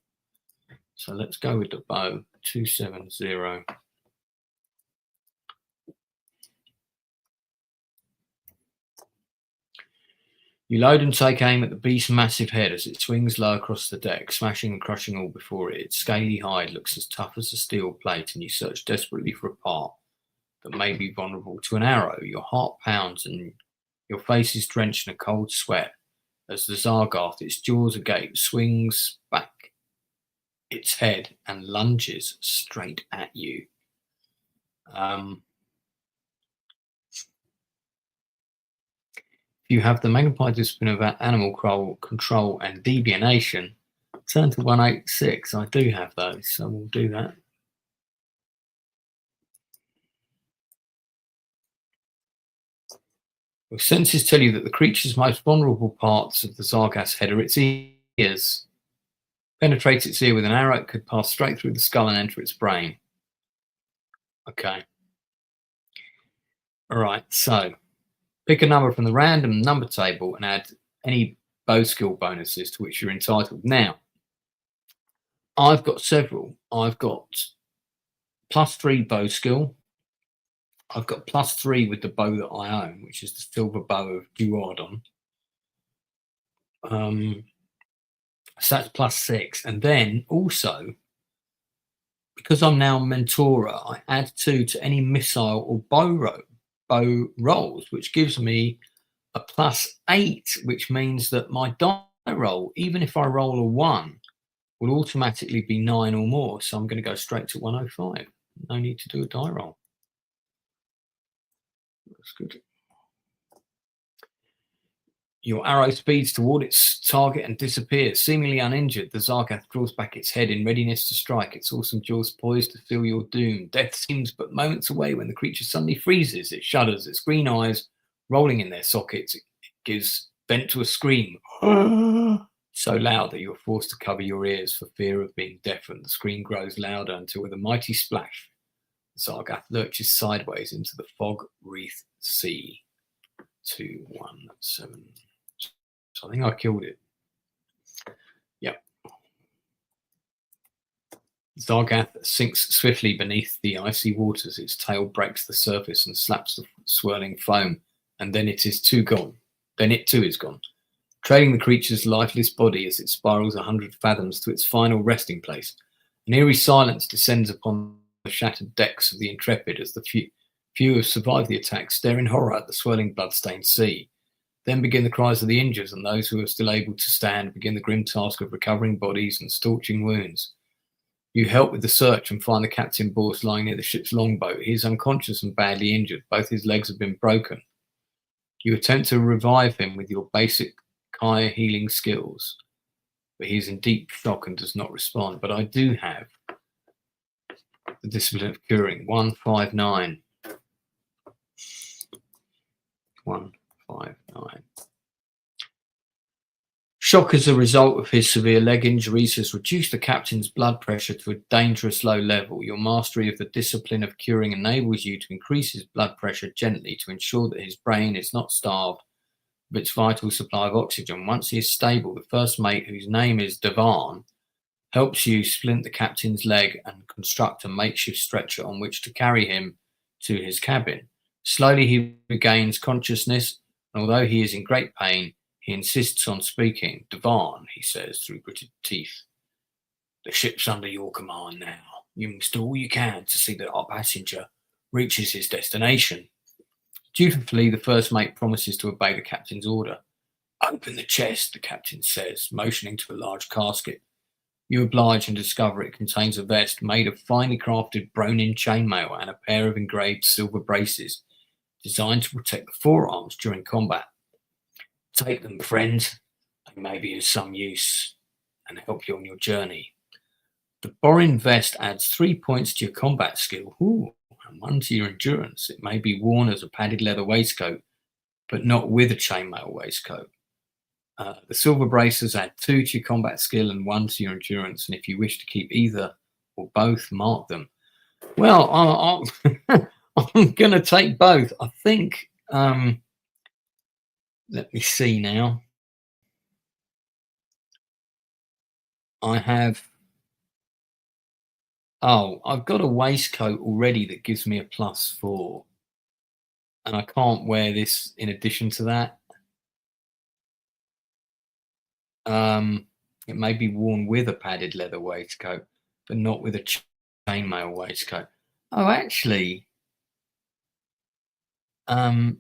So let's go with the bow. 270. You load and take aim at the beast's massive head as it swings low across the deck, smashing and crushing all before it. Its scaly hide looks as tough as a steel plate, and you search desperately for a part that may be vulnerable to an arrow. Your heart pounds and your face is drenched in a cold sweat as the Zargath, its jaws agape, swings back its head and lunges straight at you. If you have the magnified discipline of animal control and devianation, turn to 186. I do have those, so we'll do that. Your senses tell you that the creature's most vulnerable parts of the Zargath's head are its ears. Penetrate its ear with an arrow, it could pass straight through the skull and enter its brain. Okay. All right, so pick a number from the random number table and add any bow skill bonuses to which you're entitled. Now, I've got several. I've got +3 bow skill. I've got +3 with the bow that I own, which is the silver bow of Duardon. So that's +6. And then also, because I'm now Mentora, I add 2 to any missile or bow rolls, which gives me a +8, which means that my die roll, even if I roll a 1, will automatically be 9 or more. So I'm going to go straight to 105. No need to do a die roll. That's good. Your arrow speeds toward its target and disappears. Seemingly uninjured, the Zargath draws back its head in readiness to strike, its awesome jaws poised to seal your doom. Death seems but moments away when the creature suddenly freezes. It shudders, its green eyes rolling in their sockets. It gives vent to a scream so loud that you're forced to cover your ears for fear of being deafened. The scream grows louder until with a mighty splash, the Zargath lurches sideways into the fog-wreathed sea. 217. So I think I killed it. Yep. Zargath sinks swiftly beneath the icy waters. Its tail breaks the surface and slaps the swirling foam, and then it is too gone. then it too is gone, trailing the creature's lifeless body as it spirals 100 fathoms to its final resting place. An eerie silence descends upon the shattered decks of the Intrepid as the few who have survived the attack stare in horror at the swirling blood-stained sea. Then begin the cries of the injured, and those who are still able to stand begin the grim task of recovering bodies and staunching wounds. You help with the search and find the captain Borst lying near the ship's longboat. He is unconscious and badly injured. Both his legs have been broken. You attempt to revive him with your basic Kaya healing skills, but he is in deep shock and does not respond. But I do have the discipline of curing. 159. 159. Shock as a result of his severe leg injuries has reduced the captain's blood pressure to a dangerous low level. Your mastery of the discipline of curing enables you to increase his blood pressure gently to ensure that his brain is not starved of its vital supply of oxygen. Once he is stable, the first mate, whose name is Devan, helps you splint the captain's leg and construct a makeshift stretcher on which to carry him to his cabin. Slowly he regains consciousness, and although he is in great pain, he insists on speaking. Devan, he says through gritted teeth, the ship's under your command now. You must do all you can to see that our passenger reaches his destination. Dutifully, the first mate promises to obey the captain's order. Open the chest, the captain says, motioning to a large casket. You oblige and discover it contains a vest made of finely crafted Bronin chainmail and a pair of engraved silver braces designed to protect the forearms during combat. Take them, friend. They may be of some use and help you on your journey. The Borin vest adds 3 points to your combat skill, and 1 to your endurance. It may be worn as a padded leather waistcoat, but not with a chainmail waistcoat. The silver braces add 2 to your combat skill and 1 to your endurance, and if you wish to keep either or both, mark them. Well, I'm going to take both. I think, let me see now. I have, I've got a waistcoat already that gives me a +4. And I can't wear this in addition to that. It may be worn with a padded leather waistcoat, but not with a chainmail waistcoat. Oh, actually, let me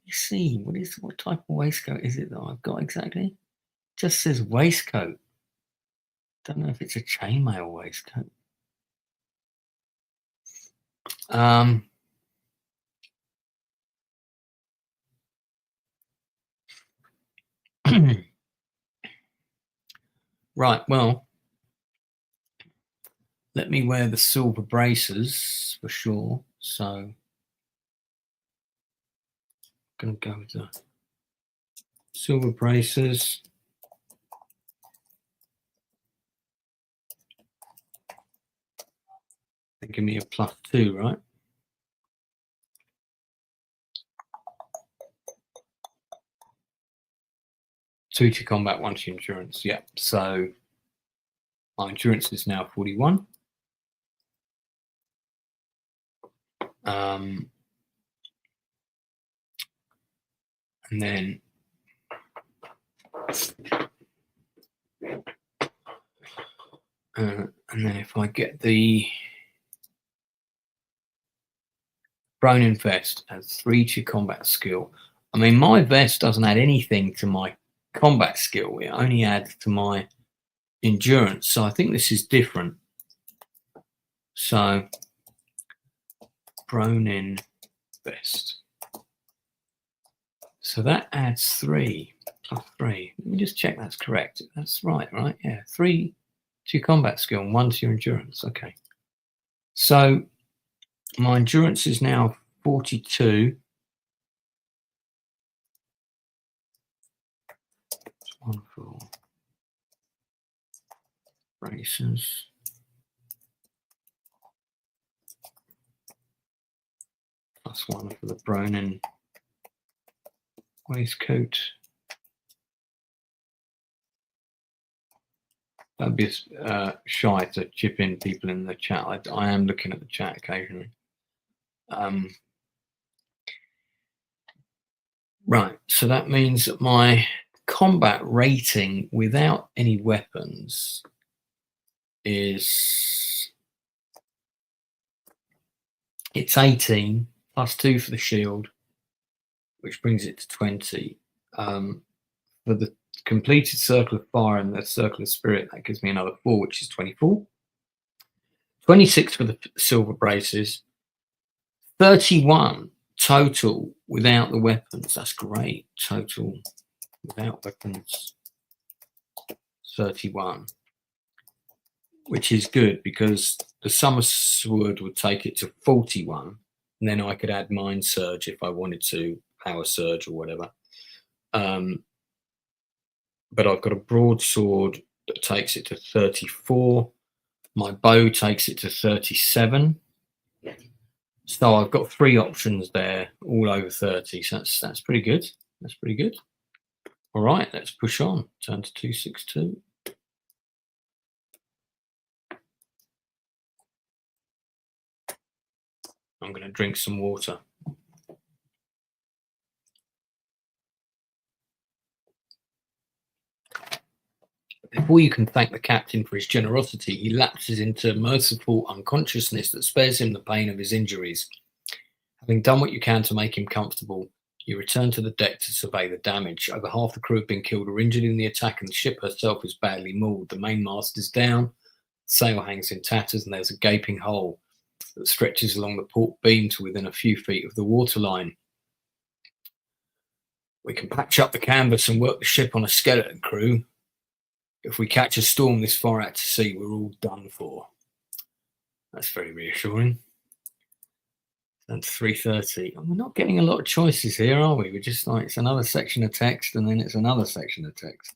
see. What type of waistcoat is it that I've got exactly? It just says waistcoat. Don't know if it's a chainmail waistcoat. Right, well, let me wear the silver braces for sure. So I'm going to go with the silver braces. They give me a +2, right? Two to combat, 1 to endurance. Yep. So my endurance is now 41. And then if I get the Bronin vest adds 3 to combat skill. I mean, my vest doesn't add anything to my combat skill. It only adds to my endurance. So I think this is different. So Bronin vest. So that adds 3 +3. Let me just check that's correct. That's right? Yeah, 3 to your combat skill and 1 to your endurance. Okay. So my endurance is now 42. One for braces. +1 for the Bronin waistcoat. That'd be shy to chip in people in the chat. I am looking at the chat occasionally. Right, so that means that my combat rating without any weapons is, it's 18 plus 2 for the shield, which brings it to 20. For the completed circle of fire and the circle of spirit, that gives me another 4, which is 24. 26 for the silver braces. 31 total without the weapons. That's great. Total without weapons, 31, which is good because the summer sword would take it to 41, and then I could add mind surge if I wanted to, power surge or whatever. But I've got a broadsword that takes it to 34. My bow takes it to 37. So I've got 3 options there, all over 30. So that's pretty good. That's pretty good. All right, let's push on. Turn to 262. I'm going to drink some water. Before you can thank the captain for his generosity, he lapses into merciful unconsciousness that spares him the pain of his injuries. Having done what you can to make him comfortable, you return to the deck to survey the damage. Over half the crew have been killed or injured in the attack, and the ship herself is badly mauled. The mainmast is down, the sail hangs in tatters, and there's a gaping hole that stretches along the port beam to within a few feet of the waterline. We can patch up the canvas and work the ship on a skeleton crew. If we catch a storm this far out to sea, we're all done for. That's very reassuring. And 3:30. We're not getting a lot of choices here, are we? We're just like, it's another section of text and then it's another section of text.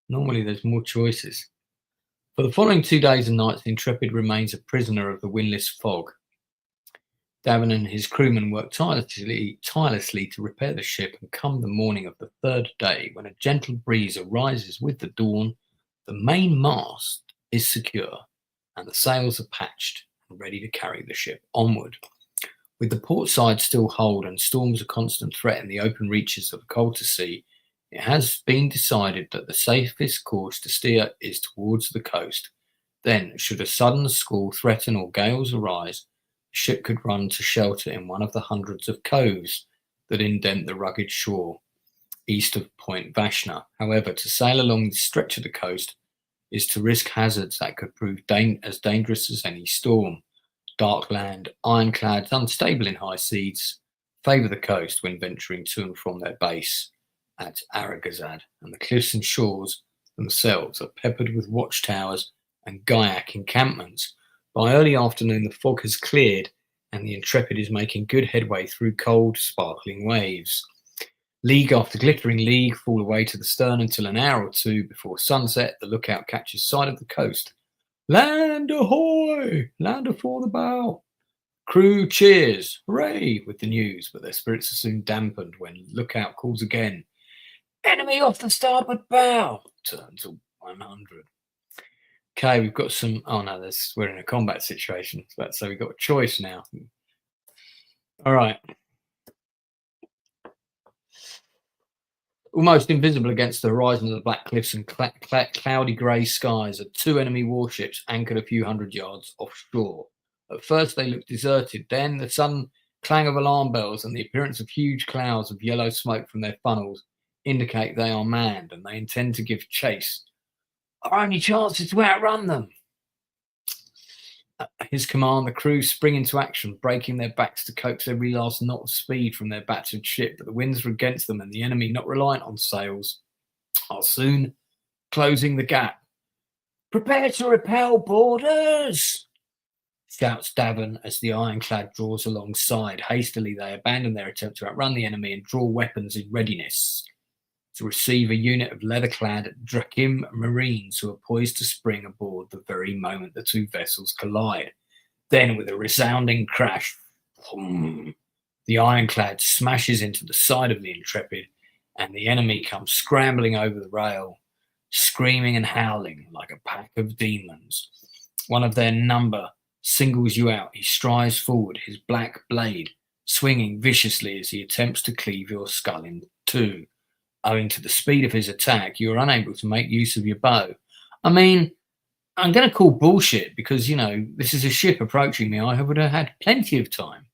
Normally there's more choices. For the following 2 days and nights, the Intrepid remains a prisoner of the windless fog. Davin and his crewmen work tirelessly to repair the ship, and come the morning of the 3rd day, when a gentle breeze arises with the dawn, the main mast is secure and the sails are patched and ready to carry the ship onward. With the port side still holed and storms a constant threat in the open reaches of the Coulter Sea, it has been decided that the safest course to steer is towards the coast. Then, should a sudden squall threaten or gales arise, the ship could run to shelter in one of the hundreds of coves that indent the rugged shore east of Point Vashna. However, to sail along this stretch of the coast is to risk hazards that could prove as dangerous as any storm. Dark land, ironclads, unstable in high seas, favour the coast when venturing to and from their base at Aragazad, and the cliffs and shores themselves are peppered with watchtowers and Gaiac encampments. By early afternoon, the fog has cleared, and the Intrepid is making good headway through cold, sparkling waves. League after glittering league fall away to the stern until an hour or two before sunset, the lookout catches sight of the coast. Land ahoy! Land afore the bow! Crew cheers, hooray, with the news, but their spirits are soon dampened when lookout calls again. Enemy off the starboard bow! Turn to 100. Okay, we've got some. Oh no, we're in a combat situation, so we've got a choice now. All right. Almost invisible against the horizon of the black cliffs and cloudy grey skies are 2 enemy warships anchored a few hundred yards offshore. At first they look deserted, then the sudden clang of alarm bells and the appearance of huge clouds of yellow smoke from their funnels indicate they are manned and they intend to give chase. Our only chance is to outrun them. At his command, the crew spring into action, breaking their backs to coax every last knot of speed from their battered ship, but the winds are against them, and the enemy, not reliant on sails, are soon closing the gap. Prepare to repel, boarders! Shouts Davin as the ironclad draws alongside. Hastily, they abandon their attempt to outrun the enemy and draw weapons in readiness to receive a unit of leather-clad Drakim Marines who are poised to spring aboard the very moment the 2 vessels collide. Then, with a resounding crash, the ironclad smashes into the side of the Intrepid, and the enemy comes scrambling over the rail, screaming and howling like a pack of demons. One of their number singles you out. He strides forward, his black blade swinging viciously as he attempts to cleave your skull in two. Owing to the speed of his attack, you are unable to make use of your bow. I mean, I'm going to call bullshit because, this is a ship approaching me. I would have had plenty of time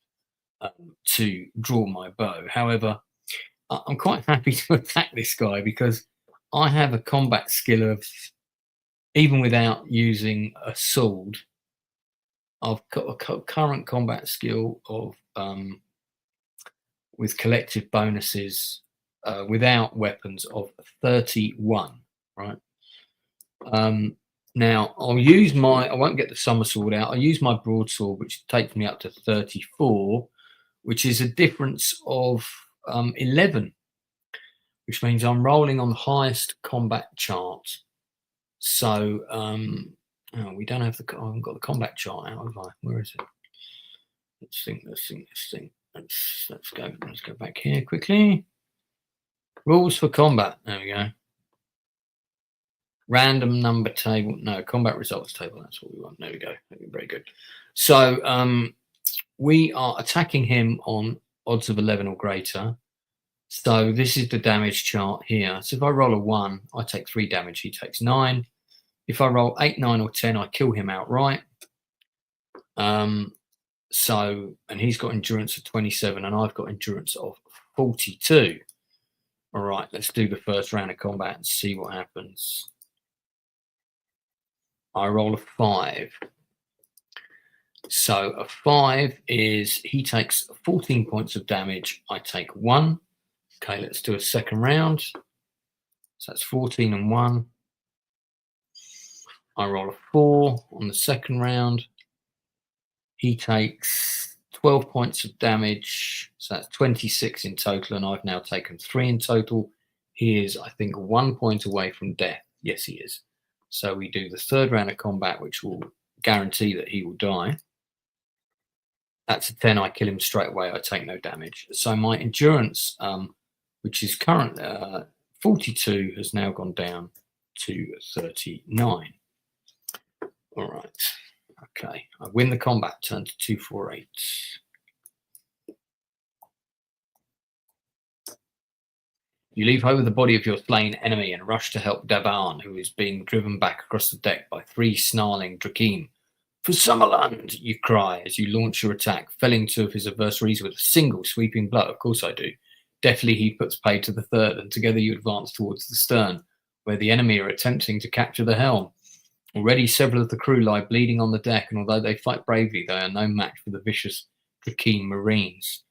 to draw my bow. However, I'm quite happy to attack this guy because I have a combat skill of, even without using a sword, I've got a current combat skill of, with collective bonuses, without weapons, of 31, right? Now, I won't get the summer sword out. I'll use my broadsword, which takes me up to 34, which is a difference of 11, which means I'm rolling on the highest combat chart. So, we don't have I haven't got the combat chart out, have I? Where is it? Let's think. Let's go back here quickly. Rules for combat. There we go. Random number table. No, combat results table. That's what we want. There we go. Very good. So we are attacking him on odds of 11 or greater. So this is the damage chart here. So if I roll a 1, I take 3 damage. He takes 9. If I roll 8, 9, or 10, I kill him outright. And he's got endurance of 27, and I've got endurance of 42. All right, let's do the first round of combat and see what happens. I roll a 5. So a 5 is he takes 14 points of damage. I take 1. Okay, let's do a second round. So that's 14 and 1. I roll a 4 on the second round. He takes 12 points of damage. So that's 26 in total, and I've now taken 3 in total. He is, I think, 1 point away from death. Yes, he is. So we do the third round of combat, which will guarantee that he will die. That's a 10. I kill him straight away. I take no damage. So my endurance, which is currently 42, has now gone down to 39. All right. Okay. I win the combat, turn to 248. You leap over the body of your slain enemy and rush to help Daban, who is being driven back across the deck by 3 snarling Drakeem. For Summerland, you cry as you launch your attack, felling 2 of his adversaries with a single sweeping blow. Of course I do. Deftly he puts paid to the third, and together you advance towards the stern, where the enemy are attempting to capture the helm. Already several of the crew lie bleeding on the deck, and although they fight bravely, they are no match for the vicious Drakeem Marines.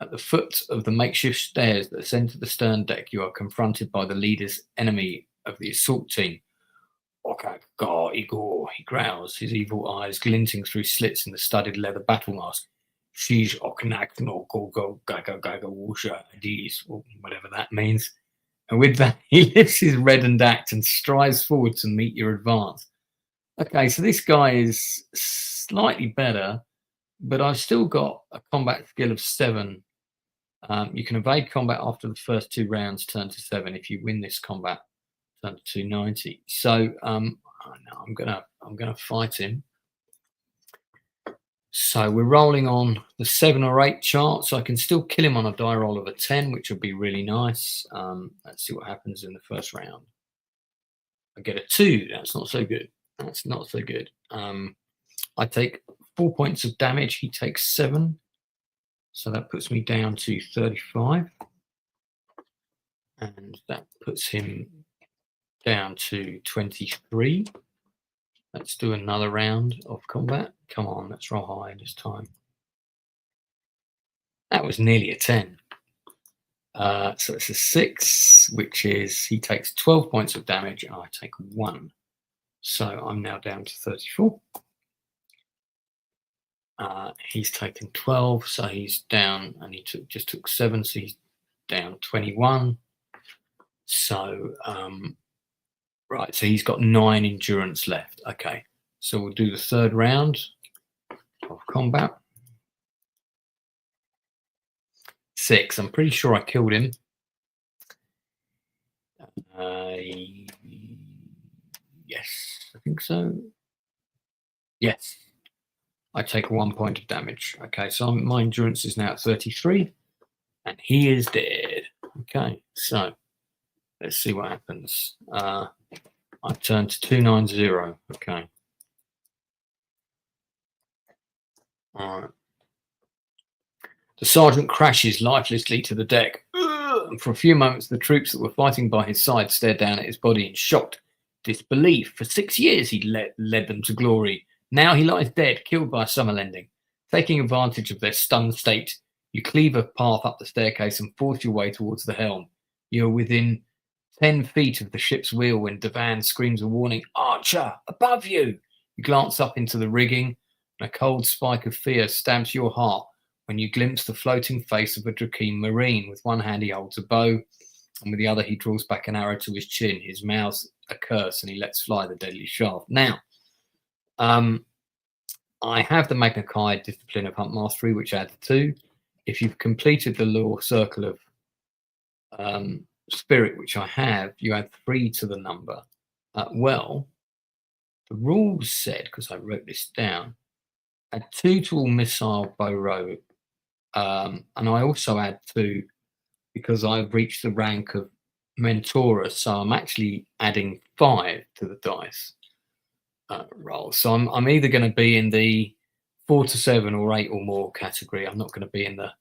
At the foot of the makeshift stairs that ascend to the stern deck, you are confronted by the leader's enemy of the assault team. Okaka Igor, he growls, his evil eyes glinting through slits in the studded leather battle mask. Sheesh Oknak no Gogo Gaga Gaga Wusha Adis, whatever that means. And with that, he lifts his reddened axe and strides forward to meet your advance. Okay, so this guy is slightly better, but I've still got a combat skill of 7. You can evade combat after the first 2 rounds, turn to 7. If you win this combat, turn to 290. So I'm gonna fight him. So we're rolling on the 7 or 8 chart, so I can still kill him on a die roll of a 10, which would be really nice. Let's see what happens in the first round. I get a 2. That's not so good. That's not so good. I take 4 points of damage. He takes 7. So that puts me down to 35. And that puts him down to 23. Let's do another round of combat. Come on, let's roll high this time. That was nearly a 10. So it's a 6, which is he takes 12 points of damage and I take 1. So I'm now down to 34. He's taken 12, so he's down, and he just took 7, so he's down 21. So right, so he's got 9 endurance left. Okay, so we'll do the third round of combat. 6. I'm pretty sure I killed him. Yes, I think so. Yes, I take 1 point of damage. Okay, so my endurance is now at 33, and he is dead. Okay, so let's see what happens. I turn to 290. Okay. All right. The sergeant crashes lifelessly to the deck. And for a few moments, the troops that were fighting by his side stared down at his body in shocked disbelief. For 6 years, he led them to glory. Now he lies dead, killed by a summer lending. Taking advantage of their stunned state, you cleave a path up the staircase and force your way towards the helm. You're within 10 feet of the ship's wheel when Devan screams a warning, "Archer, above you!" You glance up into the rigging, and a cold spike of fear stamps your heart when you glimpse the floating face of a Drakeem Marine. With one hand he holds a bow, and with the other he draws back an arrow to his chin, his mouth a curse, and he lets fly the deadly shaft. Now, I have the Magna Chi Discipline of Hunt Mastery, which adds 2. If you've completed the Law Circle of Spirit, which I have, you add 3 to the number. Well, the rules said, because I wrote this down, add 2 to all missile bow row, and I also add 2 because I've reached the rank of Mentora, so I'm actually adding 5 to the dice roll. So I'm either going to be in the 4 to 7 or 8 or more category. I'm not going to be in the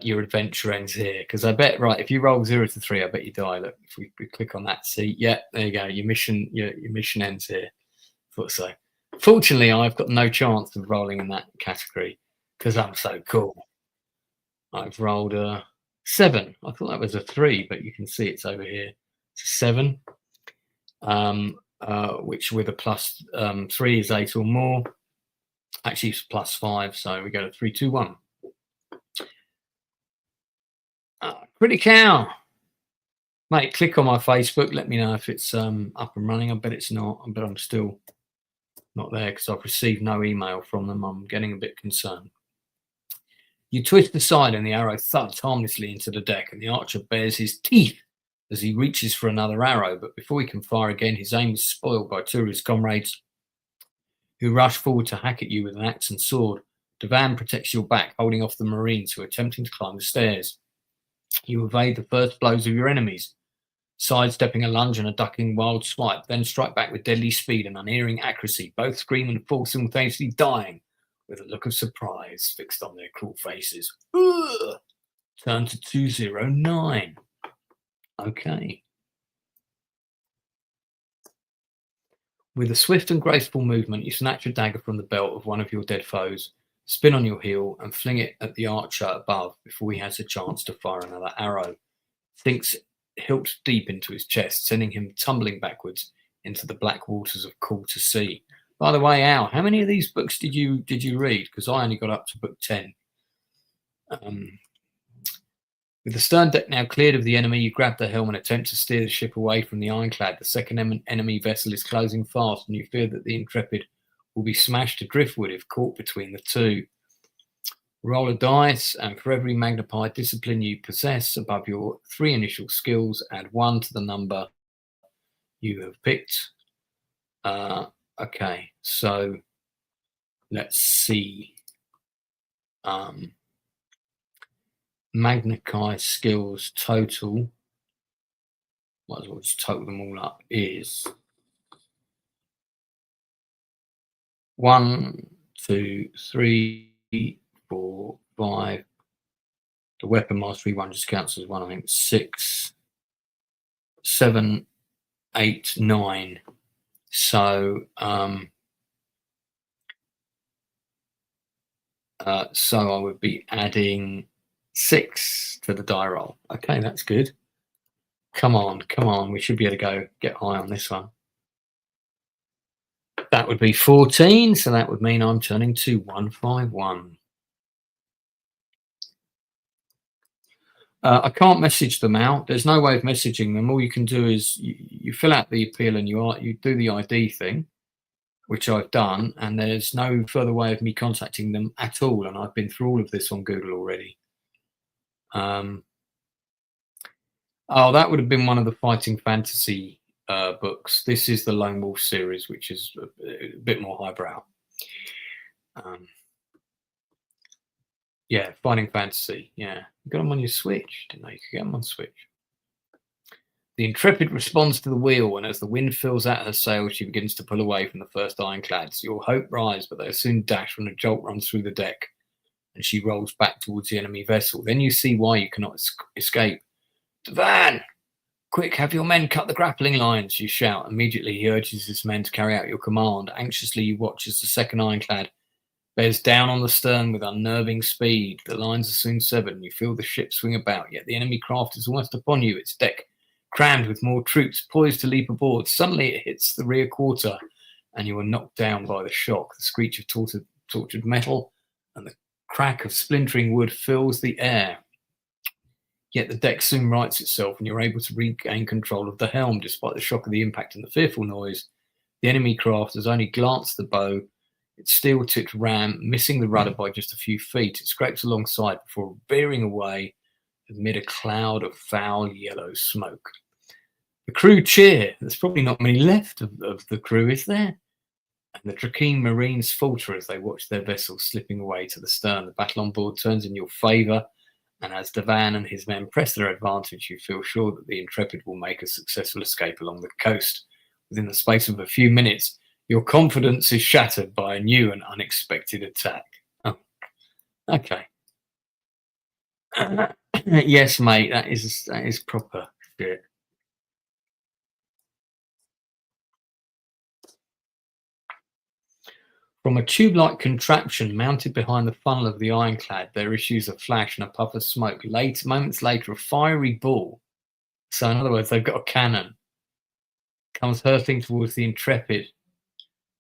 your adventure ends here, because I bet, right, if you roll 0 to 3, I bet you die. Look, if we click on that, see, yeah, there you go. Your mission ends here. Thought so. Fortunately, I've got no chance of rolling in that category because I'm so cool. I've rolled a 7. I thought that was a 3, but you can see it's over here. It's a 7, which with a plus 3 is 8 or more. Actually, it's plus 5, so we go to 3, 2, 1. Pretty cow. Mate, click on my Facebook. Let me know if it's up and running. I bet it's not. I bet I'm still not there because I've received no email from them. I'm getting a bit concerned. You twist aside and the arrow thuds harmlessly into the deck, and the archer bares his teeth as he reaches for another arrow. But before he can fire again, his aim is spoiled by 2 of his comrades who rush forward to hack at you with an axe and sword. Devan protects your back, holding off the Marines who are attempting to climb the stairs. You evade the first blows of your enemies, sidestepping a lunge and a ducking wild swipe, then strike back with deadly speed and unerring accuracy. Both scream and fall, simultaneously dying, with a look of surprise fixed on their cruel faces. Ugh! Turn to 209. Okay. With a swift and graceful movement, you snatch a dagger from the belt of one of your dead foes, spin on your heel, and fling it at the archer above before he has a chance to fire another arrow. Sinks hilt deep into his chest, sending him tumbling backwards into the black waters of Call to Sea. By the way, Al, how many of these books did you read? Because I only got up to book 10. With the stern deck now cleared of the enemy, you grab the helm and attempt to steer the ship away from the ironclad. The second enemy vessel is closing fast, and you fear that the Intrepid will be smashed to driftwood if caught between the two. Roll a dice, and for every Magna Chi discipline you possess above your 3 initial skills, add 1 to the number you have picked. Okay, so let's see. Magna Chi skills total, might as well just total them all up, is 1, 2, 3, 4, 5. The weapon mastery one just counts as 1, I think. 6, 7, 8, 9. So so I would be adding 6 to the die roll. Okay, that's good. Come on. We should be able to get high on this one. That would be 14, so that would mean I'm turning to 151. I can't message them out. There's no way of messaging them. All you can do is you fill out the appeal and you do the ID thing, which I've done, and there's no further way of me contacting them at all. And I've been through all of this on Google already. Oh, that would have been one of the Fighting Fantasy books. This is the Lone Wolf series, which is a bit more highbrow. Yeah, Finding Fantasy. Yeah, you got them on your Switch. Didn't know you could get them on Switch. The Intrepid responds to the wheel, and as the wind fills out her sails, she begins to pull away from the first ironclads. Your hope rise, but they are soon dashed when a jolt runs through the deck, and she rolls back towards the enemy vessel. Then you see why you cannot escape. Devan! Quick, have your men cut the grappling lines, you shout. Immediately he urges his men to carry out your command. Anxiously you watch as the second ironclad bears down on the stern with unnerving speed. The lines are soon severed, and you feel the ship swing about, yet the enemy craft is almost upon you, its deck crammed with more troops, poised to leap aboard. Suddenly it hits the rear quarter, and you are knocked down by the shock. The screech of tortured metal and the crack of splintering wood fills the air. Yet the deck soon rights itself, and you're able to regain control of the helm, despite the shock of the impact and the fearful noise. The enemy craft has only glanced the bow, its steel-tipped ram missing the rudder by just a few feet. It scrapes alongside before veering away amid a cloud of foul yellow smoke. The crew cheer. There's probably not many left of the crew, is there? And the Drakean Marines falter as they watch their vessel slipping away to the stern. The battle on board turns in your favour, and as Devan and his men press their advantage, you feel sure that the Intrepid will make a successful escape along the coast. Within the space of a few minutes, your confidence is shattered by a new and unexpected attack. Oh, okay. Yes, mate, that is proper shit. From a tube-like contraption mounted behind the funnel of the ironclad, there issues a flash and a puff of smoke. Moments later, a fiery ball, so in other words, they've got a cannon, comes hurtling towards the Intrepid.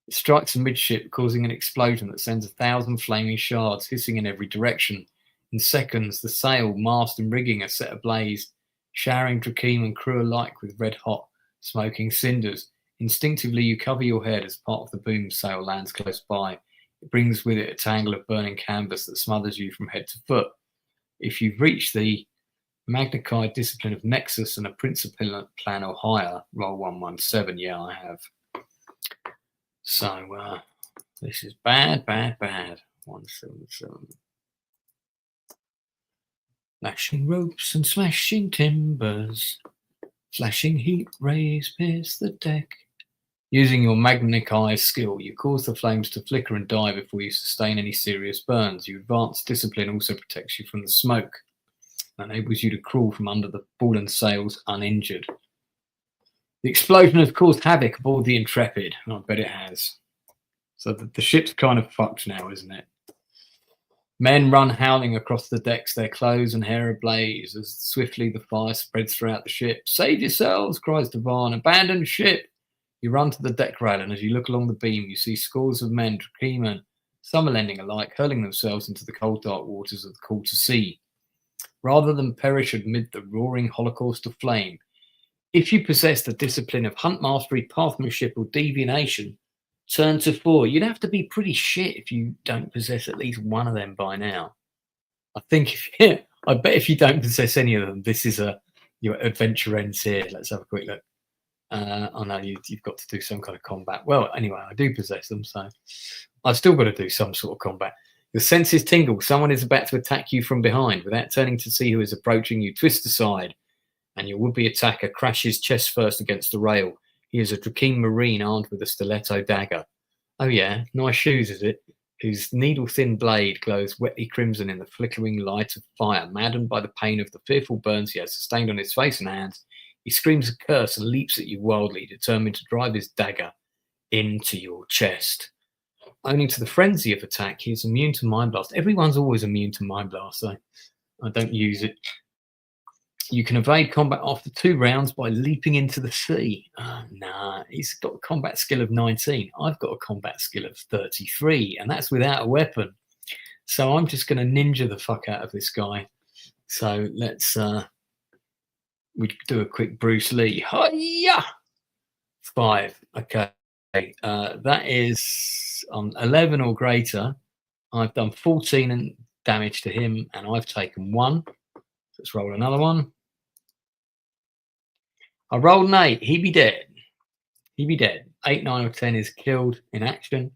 It strikes amidship, causing an explosion that sends 1,000 flaming shards hissing in every direction. In seconds, the sail, mast, and rigging are set ablaze, showering Drakean and crew alike with red-hot, smoking cinders. Instinctively, you cover your head as part of the boom sail lands close by. It brings with it a tangle of burning canvas that smothers you from head to foot. If you've reached the Magna Chi discipline of Nexus and a principal plan or higher, roll 117. Yeah, I have. So, this is bad. 177. Lashing ropes and smashing timbers. Flashing heat rays pierce the deck. Using your Magna Chi skill, you cause the flames to flicker and die before you sustain any serious burns. Your advanced discipline also protects you from the smoke and enables you to crawl from under the fallen sails uninjured. The explosion has caused havoc aboard the Intrepid. I bet it has. So the ship's kind of fucked now, isn't it? Men run howling across the decks, their clothes and hair ablaze as swiftly the fire spreads throughout the ship. Save yourselves, cries Devan. Abandon ship. You run to the deck rail, and as you look along the beam, you see scores of men, Drakean, summer-lending alike, hurling themselves into the cold, dark waters of the call to sea. Rather than perish amid the roaring holocaust of flame, if you possess the discipline of hunt mastery, pathmanship, or divination, turn to 4. You'd have to be pretty shit if you don't possess at least one of them by now. I bet if you don't possess any of them, this is your adventure ends here. Let's have a quick look. I know you've got to do some kind of combat. Well, anyway, I do possess them, so I've still got to do some sort of combat. Your senses tingle. Someone is about to attack you from behind. Without turning to see who is approaching, you twist aside, and your would-be attacker crashes chest first against the rail. He is a Drakean Marine armed with a stiletto dagger. Oh yeah, nice shoes, is it? Whose needle-thin blade glows wetly crimson in the flickering light of fire. Maddened by the pain of the fearful burns he has sustained on his face and hands, he screams a curse and leaps at you wildly, determined to drive his dagger into your chest. Owing to the frenzy of attack, he is immune to Mind Blast. Everyone's always immune to Mind Blast, so I don't use it. You can evade combat after 2 rounds by leaping into the sea. Nah, he's got a combat skill of 19. I've got a combat skill of 33, and that's without a weapon. So I'm just going to ninja the fuck out of this guy. So let's we do a quick Bruce Lee. Hiya! 5. Okay. That is on 11 or greater. I've done 14 damage to him, and I've taken 1. Let's roll another one. I rolled an 8. He be dead. 8, 9, or 10 is killed in action.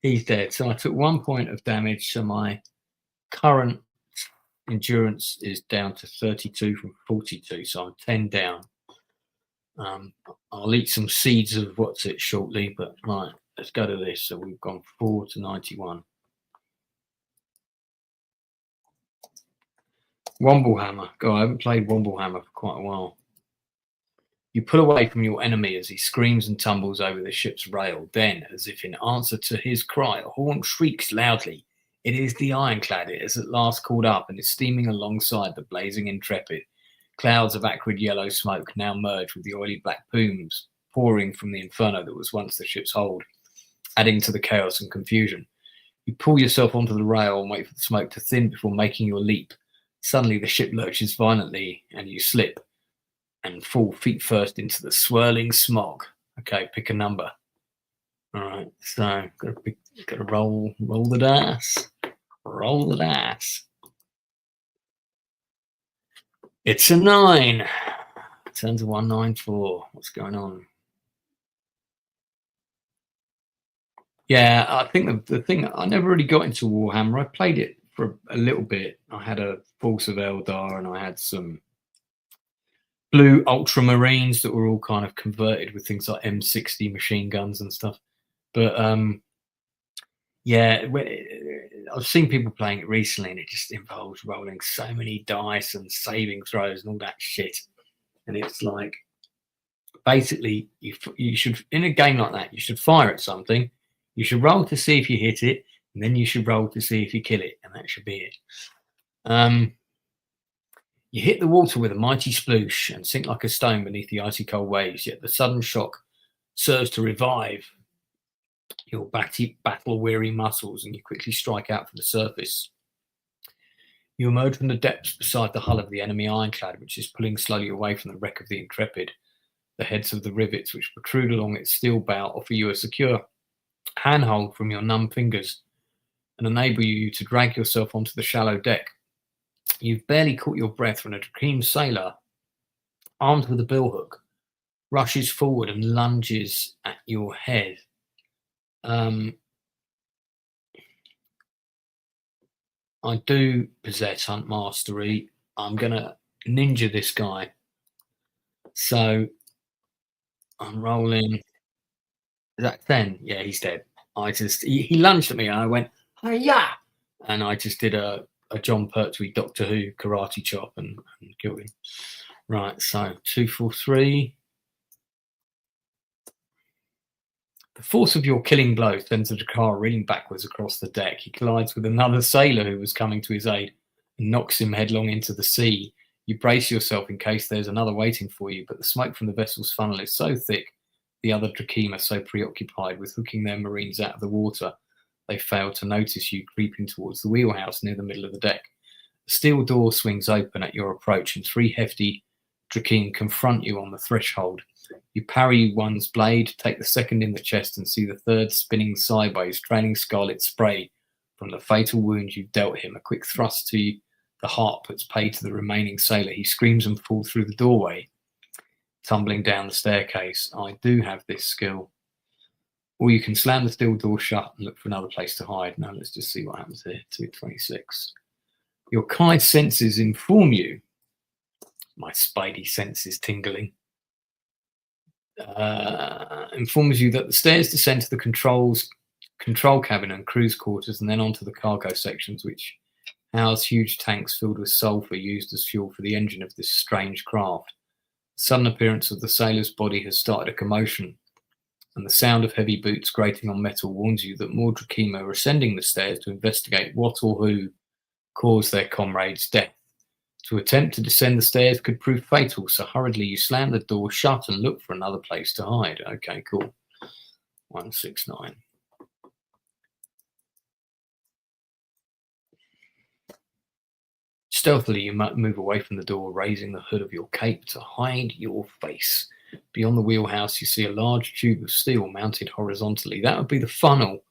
He's dead. So I took 1 point of damage. So my current endurance is down to 32 from 42. So I'm 10 down. I'll eat some seeds of what's it shortly, but right, let's go to this. So we've gone 4 to 91. Womble Hammer. God, I haven't played Womble Hammer for quite a while. You pull away from your enemy as he screams and tumbles over the ship's rail. Then, as if in answer to his cry, a horn shrieks loudly. It is the ironclad. It is at last caught up and is steaming alongside the blazing Intrepid. Clouds of acrid yellow smoke now merge with the oily black plumes pouring from the inferno that was once the ship's hold, adding to the chaos and confusion. You pull yourself onto the rail and wait for the smoke to thin before making your leap. Suddenly the ship lurches violently and you slip and fall feet first into the swirling smog. Okay, pick a number. All right, so gotta roll the dice. Roll the dice. It's a 9. Turns to 194. What's going on? Yeah, I think the thing, I never really got into Warhammer. I played it for a little bit. I had a Force of Eldar and I had some blue ultramarines that were all kind of converted with things like M60 machine guns and stuff. But yeah, I've seen people playing it recently and it just involves rolling so many dice and saving throws and all that shit. And it's like, basically, you should, in a game like that, you should fire at something, you should roll to see if you hit it, and then you should roll to see if you kill it, and that should be it. You hit the water with a mighty sploosh and sink like a stone beneath the icy cold waves, yet the sudden shock serves to revive your battle-weary muscles, and you quickly strike out for the surface. You emerge from the depths beside the hull of the enemy ironclad, which is pulling slowly away from the wreck of the Intrepid. The heads of the rivets which protrude along its steel bow offer you a secure handhold from your numb fingers and enable you to drag yourself onto the shallow deck. You've barely caught your breath when a Drakeem sailor, armed with a billhook, rushes forward and lunges at your head. I do possess Hunt Mastery. I'm going to ninja this guy. So I'm rolling. Is that 10? Yeah, he's dead. He lunged at me and I went, hi-ya! And I just did a John Pertwee Doctor Who karate chop and killed him. Right, so 2, 4, 3. The force of your killing blow sends the Drakkar reeling backwards across the deck. He collides with another sailor who was coming to his aid and knocks him headlong into the sea. You brace yourself in case there's another waiting for you, but the smoke from the vessel's funnel is so thick, the other Drakeem are so preoccupied with hooking their marines out of the water, they fail to notice you creeping towards the wheelhouse near the middle of the deck. The steel door swings open at your approach, and 3 hefty Drakeem confront you on the threshold. You parry one's blade, take the second in the chest, and see the third spinning sideways, trailing scarlet spray from the fatal wound you've dealt him. A quick thrust to the heart puts pay to the remaining sailor. He screams and falls through the doorway, tumbling down the staircase. I do have this skill. Or you can slam the steel door shut and look for another place to hide. Now let's just see what happens here. 226. Your kite senses inform you. My spidey sense is tingling. Informs you that the stairs descend to the control cabin and cruise quarters, and then onto the cargo sections, which house huge tanks filled with sulfur used as fuel for the engine of this strange craft. The sudden appearance of the sailor's body has started a commotion, and the sound of heavy boots grating on metal warns you that more Drakeem are ascending the stairs to investigate what or who caused their comrade's death. To attempt to descend the stairs could prove fatal, so hurriedly you slam the door shut and look for another place to hide. Okay, cool. 169. Stealthily, you move away from the door, raising the hood of your cape to hide your face. Beyond the wheelhouse, you see a large tube of steel mounted horizontally. That would be the funnel.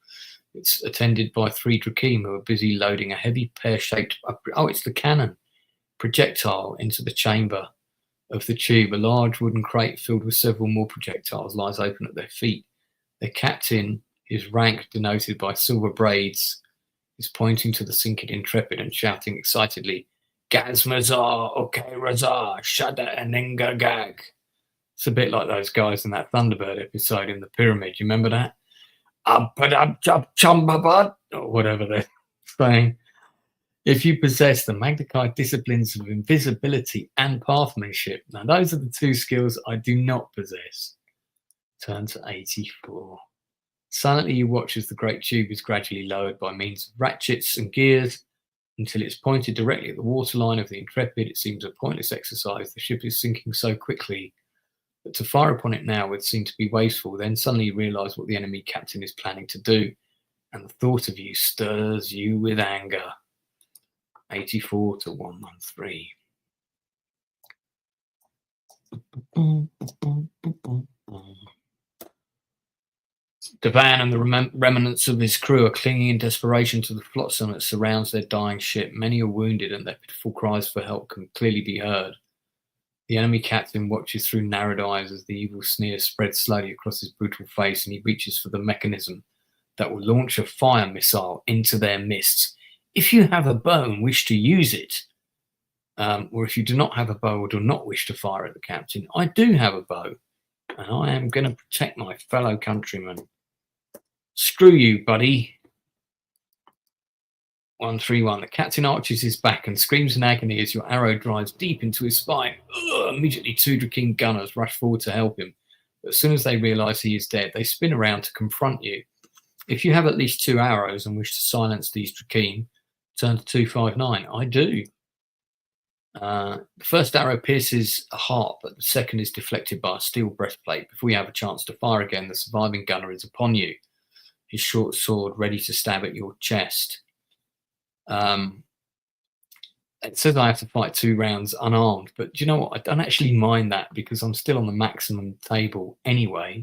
It's attended by 3 Drakeem who are busy loading a heavy pear-shaped... Oh, it's the cannon. Projectile into the chamber of the tube. A large wooden crate filled with several more projectiles lies open at their feet. Their captain His rank, denoted by silver braids, is pointing to the sinking Intrepid and shouting excitedly, Gazmazar, okay, Razar, Shada and Engagag. It's a bit like those guys in that Thunderbird episode in the Pyramid. You remember that? Or whatever they're saying. If you possess the Magnified disciplines of invisibility and pathmanship, now those are the two skills I do not possess. Turn to 84. Silently you watch as the great tube is gradually lowered by means of ratchets and gears until it's pointed directly at the waterline of the Intrepid. It seems a pointless exercise. The ship is sinking so quickly that to fire upon it now would seem to be wasteful. Then suddenly you realise what the enemy captain is planning to do, and the thought of you stirs you with anger. 84 to 113. Devan and the remnants of his crew are clinging in desperation to the flotsam that surrounds their dying ship. Many are wounded, and their pitiful cries for help can clearly be heard. The enemy captain watches through narrowed eyes as the evil sneer spreads slowly across his brutal face, and he reaches for the mechanism that will launch a fire missile into their midst. If you have a bow and wish to use it, or if you do not have a bow or do not wish to fire at the captain, I do have a bow, and I am going to protect my fellow countrymen. Screw you, buddy. 131. The captain arches his back and screams in agony as your arrow drives deep into his spine. Immediately, two Drakean gunners rush forward to help him. But as soon as they realise he is dead, they spin around to confront you. If you have at least 2 arrows and wish to silence these Drakean, turn to 259. I do. The first arrow pierces a heart, but the second is deflected by a steel breastplate. Before you have a chance to fire again, the surviving gunner is upon you, his short sword ready to stab at your chest. It says I have to fight 2 rounds unarmed, but do you know what? I don't actually mind that because I'm still on the maximum table anyway.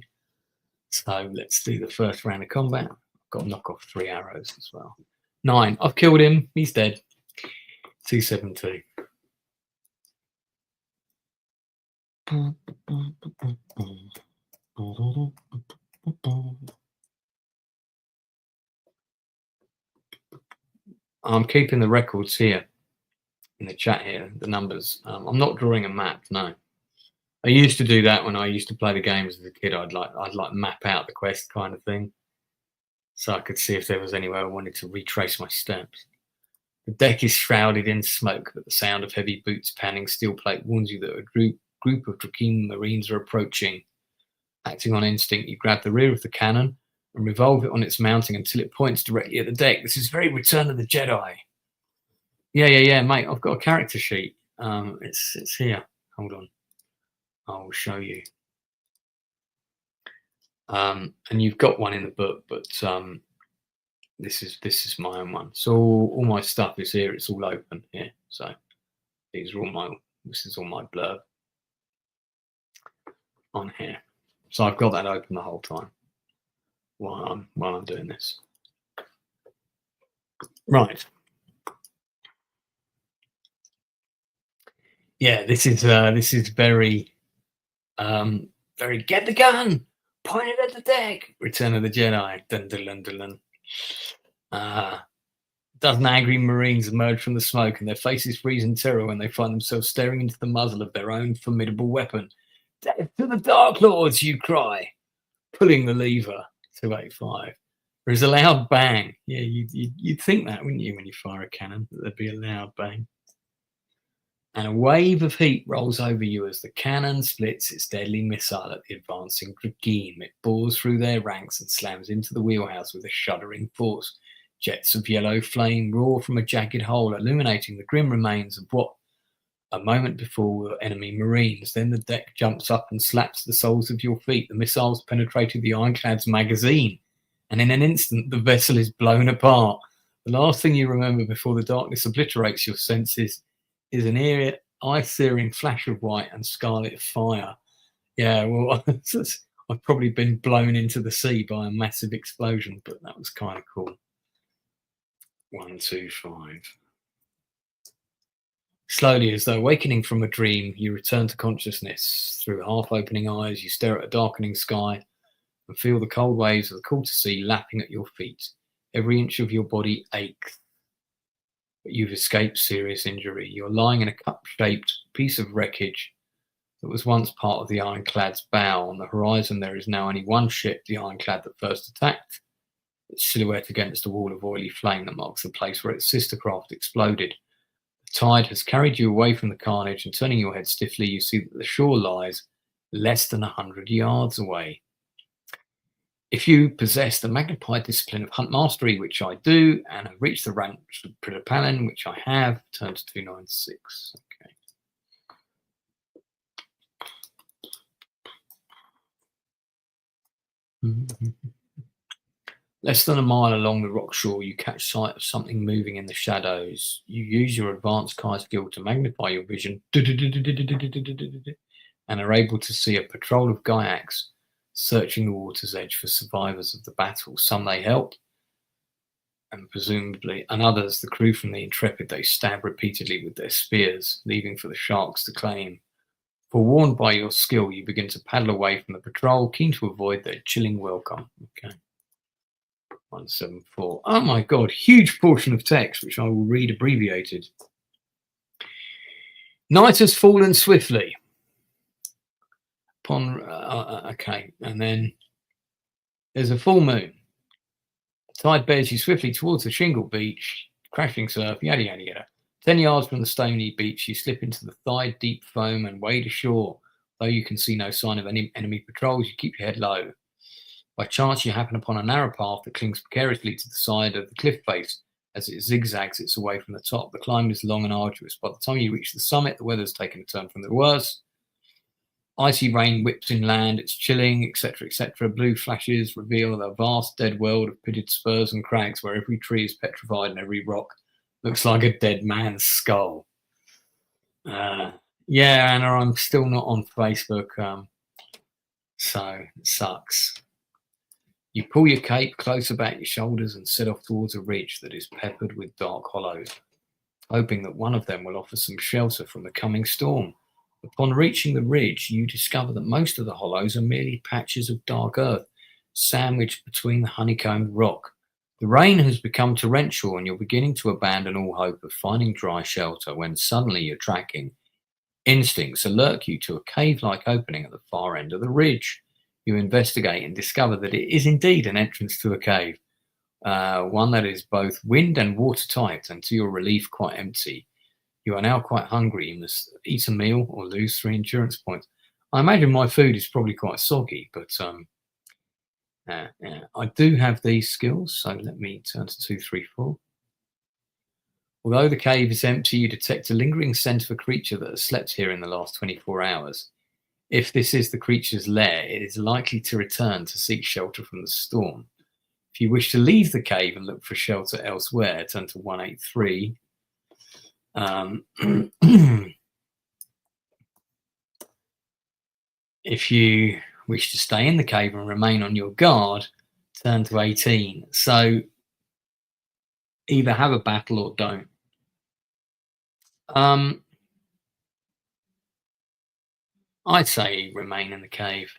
So let's do the first round of combat. I've got to knock off 3 arrows as well. 9. I've killed him. He's dead. 272. I'm keeping the records here in the chat here, the numbers. I'm not drawing a map, no. I used to do that when I used to play the games as a kid. I'd like map out the quest kind of thing, so I could see if there was anywhere I wanted to retrace my steps. The deck is shrouded in smoke, but the sound of heavy boots pounding steel plate warns you that a group of Drakean Marines are approaching. Acting on instinct, you grab the rear of the cannon and revolve it on its mounting until it points directly at the deck. This is very Return of the Jedi. Yeah, mate. I've got a character sheet. It's here. Hold on. I'll show you. And you've got one in the book, but this is my own one. So all my stuff is here. It's all open here. So this is all my blurb on here. So I've got that open the whole time while I'm doing this. Right. Yeah, this is very get the gun, point it at the deck. Return of the Jedi. Dun, dun, dun, dun, dun. Dozen angry Marines emerge from the smoke, and their faces freeze in terror when they find themselves staring into the muzzle of their own formidable weapon. Death to the Dark Lords, you cry, pulling the lever. 285. There is a loud bang. Yeah, you'd think that, wouldn't you, when you fire a cannon, that there'd be a loud bang. And a wave of heat rolls over you as the cannon splits its deadly missile at the advancing Drakean. It bores through their ranks and slams into the wheelhouse with a shuddering force. Jets of yellow flame roar from a jagged hole, illuminating the grim remains of what a moment before were enemy Marines. Then the deck jumps up and slaps the soles of your feet. The missiles penetrated the ironclad's magazine, and in an instant the vessel is blown apart. The last thing you remember before the darkness obliterates your senses is an eerie, eye-searing flash of white and scarlet fire. Yeah, well, I've probably been blown into the sea by a massive explosion, but that was kind of cool. 125. Slowly, as though awakening from a dream, you return to consciousness. Through half-opening eyes, you stare at a darkening sky and feel the cold waves of the cool to sea lapping at your feet. Every inch of your body aches, but you've escaped serious injury. You're lying in a cup-shaped piece of wreckage that was once part of the ironclad's bow. On the horizon, there is now only one ship, the ironclad that first attacked, its silhouette against a wall of oily flame that marks the place where its sister craft exploded. The tide has carried you away from the carnage, and turning your head stiffly, you see that the shore lies less than 100 yards away. If you possess the magnified discipline of hunt mastery, which I do, and have reached the rank of Pritapalin, which I have, turn to 296. Okay. Less than a mile along the rock shore, you catch sight of something moving in the shadows. You use your advanced Kai skill to magnify your vision and are able to see a patrol of Gaiacs searching the water's edge for survivors of the battle. Some they help, and presumably, and others, the crew from the Intrepid, they stab repeatedly with their spears, leaving for the sharks to claim. Forewarned by your skill, you begin to paddle away from the patrol, keen to avoid their chilling welcome. Okay. 174. Oh my God, huge portion of text, which I will read abbreviated. Night has fallen swiftly. Okay, and then there's a full moon. The tide bears you swiftly towards the shingle beach, crashing surf, yada yada yada. 10 yards from the stony beach, you slip into the thigh-deep foam and wade ashore. Though you can see no sign of any enemy patrols, you keep your head low. By chance, you happen upon a narrow path that clings precariously to the side of the cliff face as it zigzags its way from the top. The climb is long and arduous. By the time you reach the summit, the weather's taken a turn from the worse. Icy rain whips inland, it's chilling, etc., etc. Blue flashes reveal a vast dead world of pitted spurs and crags where every tree is petrified and every rock looks like a dead man's skull. Yeah, Anna, I'm still not on Facebook, so it sucks. You pull your cape close about your shoulders and set off towards a ridge that is peppered with dark hollows, hoping that one of them will offer some shelter from the coming storm. Upon reaching the ridge, you discover that most of the hollows are merely patches of dark earth, sandwiched between the honeycombed rock. The rain has become torrential, and you're beginning to abandon all hope of finding dry shelter when suddenly your tracking instincts alert you to a cave-like opening at the far end of the ridge. You investigate and discover that it is indeed an entrance to a cave, one that is both wind and watertight, and to your relief quite empty. You are now quite hungry. You must eat a meal or lose 3 endurance points. I imagine my food is probably quite soggy, but I do have these skills, so let me turn to 234. Although the cave is empty, you detect a lingering scent of a creature that has slept here in the last 24 hours. If this is the creature's lair, it is likely to return to seek shelter from the storm. If you wish to leave the cave and look for shelter elsewhere, turn to 183. If you wish to stay in the cave and remain on your guard, turn to 18. So either have a battle or don't. I'd say remain in the cave.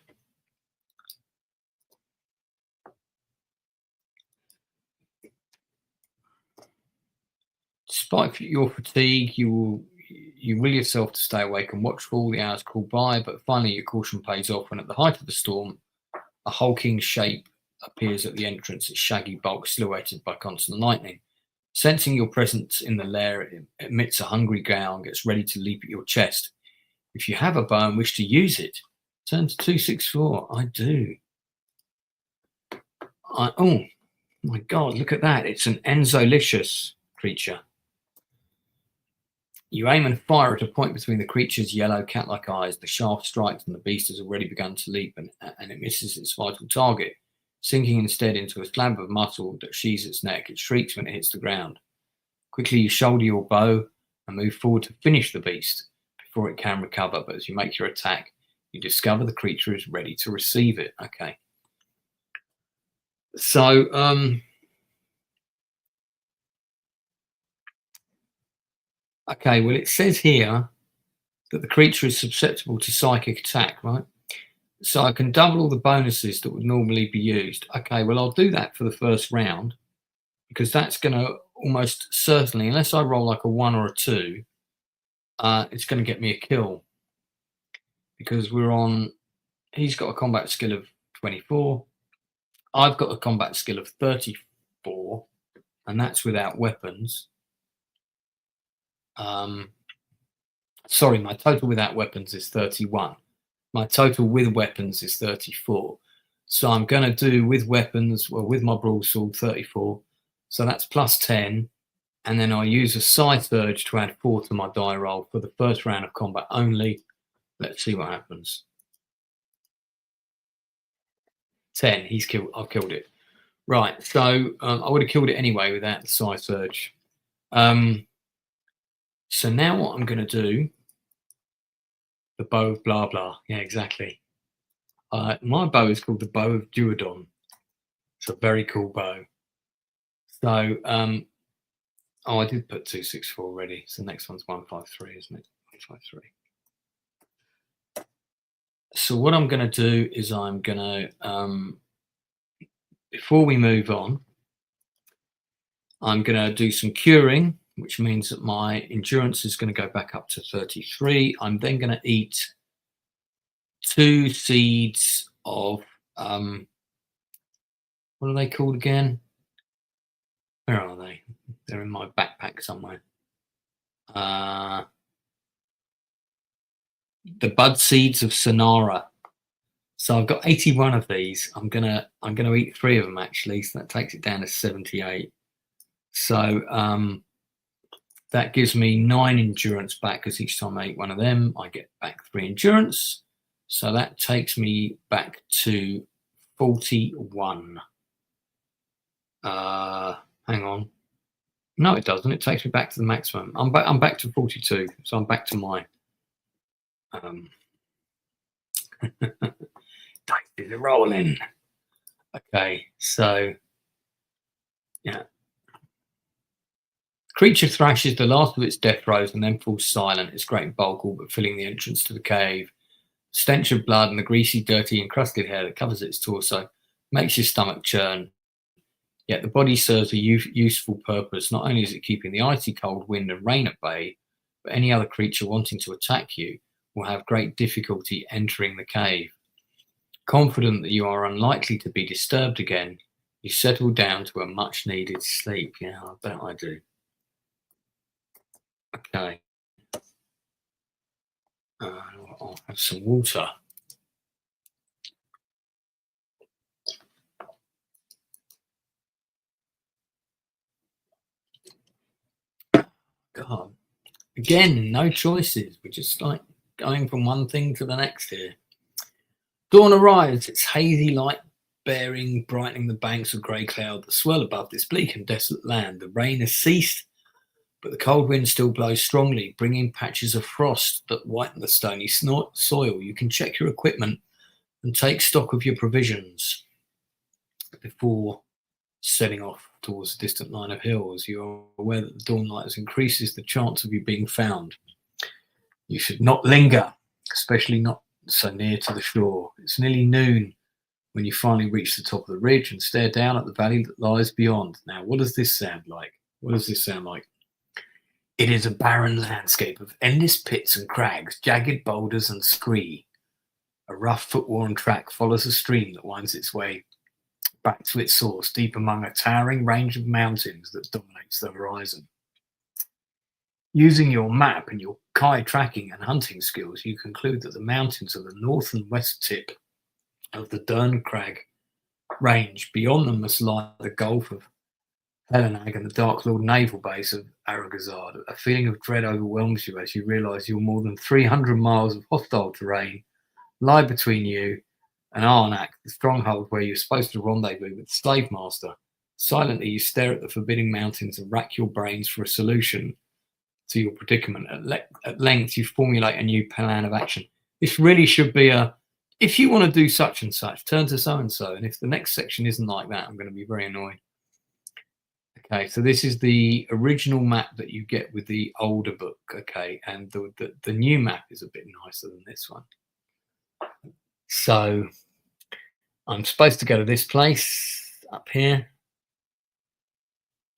Despite your fatigue, you will yourself to stay awake and watch for all the hours crawl by, but finally your caution pays off when at the height of the storm, a hulking shape appears at the entrance, its shaggy bulk silhouetted by constant lightning. Sensing your presence in the lair, it emits a hungry growl and gets ready to leap at your chest. If you have a bow and wish to use it, turn to 264. I do. Oh my God, look at that. It's an enzolicious creature. You aim and fire at a point between the creature's yellow cat-like eyes. The shaft strikes and the beast has already begun to leap, and it misses its vital target, sinking instead into a slab of muscle that sheathes its neck. It shrieks when it hits the ground. Quickly you shoulder your bow and move forward to finish the beast before it can recover, but as you make your attack, you discover the creature is ready to receive it. Okay. So, okay, well, it says here that the creature is susceptible to psychic attack, right? So I can double all the bonuses that would normally be used. Okay, well, I'll do that for the first round, because that's going to almost certainly, unless I roll like a 1 or a 2, it's going to get me a kill, because he's got a combat skill of 24. I've got a combat skill of 34, and that's without weapons. Sorry, my total without weapons is 31. My total with weapons is 34. So I'm going to do with weapons, well, with my broadsword, 34. So that's plus 10. And then I'll use a side surge to add 4 to my die roll for the first round of combat only. Let's see what happens. 10. I've killed it. Right. So I would have killed it anyway without the side surge. So now what I'm going to do, the bow of blah blah. Yeah, exactly. My bow is called the bow of Duodon. It's a very cool bow. So, oh, I did put 264 already. So the next one's 153, isn't it? 153. So what I'm going to do is I'm going to, before we move on, I'm going to do some curing, which means that my endurance is going to go back up to 33. I'm then going to eat 2 seeds of, what are they called again? Where are they? They're in my backpack somewhere. The bud seeds of Sonara. So I've got 81 of these. I'm gonna eat 3 of them actually, so that takes it down to 78. So that gives me 9 endurance back, because each time I eat one of them, I get back 3 endurance. So that takes me back to 41. Hang on. No, it doesn't. It takes me back to the maximum. I'm back to 42. So I'm back to my dice is rolling. Okay, so yeah. Creature thrashes the last of its death throes and then falls silent, its great bulk all but filling the entrance to the cave. Stench of blood and the greasy, dirty, encrusted hair that covers its torso makes your stomach churn. Yet the body serves a useful purpose. Not only is it keeping the icy cold wind and rain at bay, but any other creature wanting to attack you will have great difficulty entering the cave. Confident that you are unlikely to be disturbed again, you settle down to a much-needed sleep. Yeah, I bet I do. Okay. I'll have some water. God. Again, no choices. We're just like going from one thing to the next here. Dawn arrives, its hazy light brightening the banks of grey cloud that swirl above this bleak and desolate land. The rain has ceased, but the cold wind still blows strongly, bringing patches of frost that whiten the stony soil. You can check your equipment and take stock of your provisions before setting off towards a distant line of hills. You are aware that the dawn light increases the chance of you being found. You should not linger, especially not so near to the shore. It's nearly noon when you finally reach the top of the ridge and stare down at the valley that lies beyond. Now, what does this sound like? What does this sound like? It is a barren landscape of endless pits and crags, jagged boulders and scree. A rough, foot-worn track follows a stream that winds its way back to its source, deep among a towering range of mountains that dominates the horizon. Using your map and your Kai tracking and hunting skills, you conclude that the mountains are the north and west tip of the Dern Crag range. Beyond them must lie the Gulf of Helenag and the Dark Lord naval base of Aragazard. A feeling of dread overwhelms you as you realise you're more than 300 miles of hostile terrain lie between you and Arnak, the stronghold where you're supposed to rendezvous with the slave master. Silently, you stare at the forbidding mountains and rack your brains for a solution to your predicament. At length, you formulate a new plan of action. This really should be if you want to do such and such, turn to so-and-so. And if the next section isn't like that, I'm going to be very annoyed. Okay, so this is the original map that you get with the older book. Okay, and the new map is a bit nicer than this one. So I'm supposed to go to this place up here,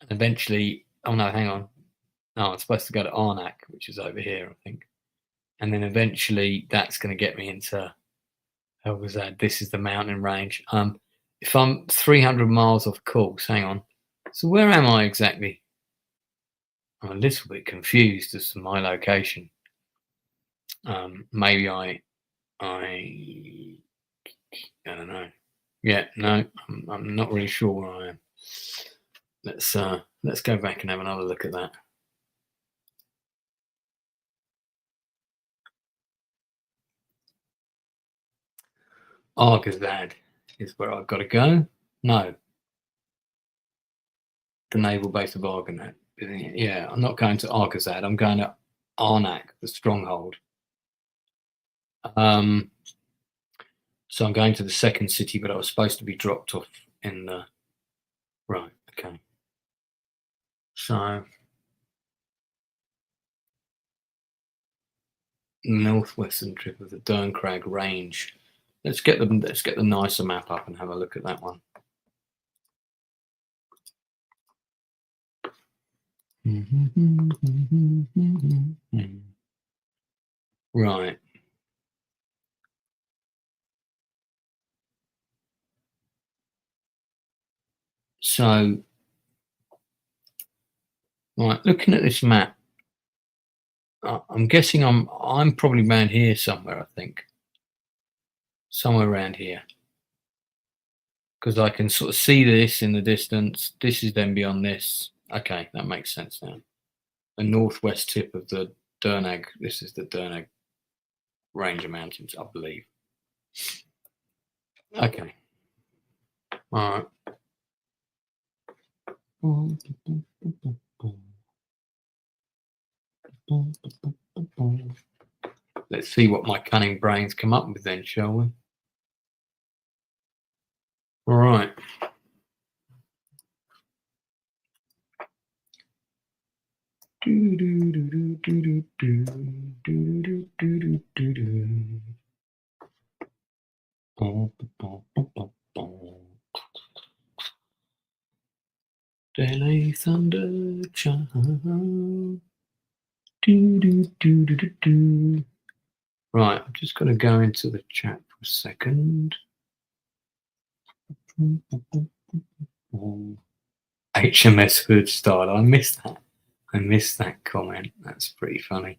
and eventually, oh no, hang on. No, I'm supposed to go to Arnak, which is over here, I think. And then eventually that's going to get me into, how was that? This is the mountain range. If I'm 300 miles off course, hang on. So where am I exactly? I'm a little bit confused as to my location. Maybe I don't know. Yeah, no, I'm not really sure where I am. Let's go back and have another look at that. Argazad is where I've got to go. No, the naval base of Argonaut. Yeah, I'm not going to Argazad. I'm going to Arnak, the stronghold. So I'm going to the second city, but I was supposed to be dropped off in the... Right, okay. So northwestern tip of the Derncrag Range. Let's get the nicer map up and have a look at that one. Right. So, right, looking at this map, I'm guessing I'm probably around here somewhere. I think somewhere around here, because I can sort of see this in the distance. This is then beyond this. Okay, that makes sense now. The northwest tip of the Dernag. This is the Dernag range of mountains, I believe. Okay. All right. Let's see what my cunning brains come up with then, shall we? All right. Delay thunder child. Right, I'm just going to go into the chat for a second. HMS Hood style. I missed that. I missed that comment. That's pretty funny.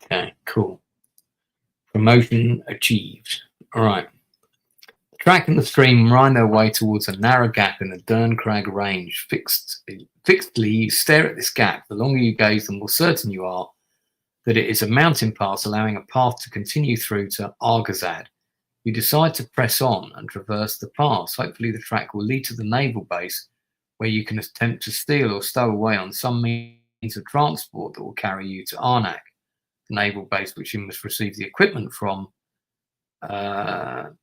Okay, cool. Promotion achieved. All right. The track and the stream wind their way towards a narrow gap in the Derncrag Range. Fixedly, you stare at this gap. The longer you gaze, the more certain you are that it is a mountain pass allowing a path to continue through to Argazad. You decide to press on and traverse the pass. Hopefully the track will lead to the naval base, where you can attempt to steal or stow away on some means of transport that will carry you to Arnak, the naval base which you must receive the equipment from. The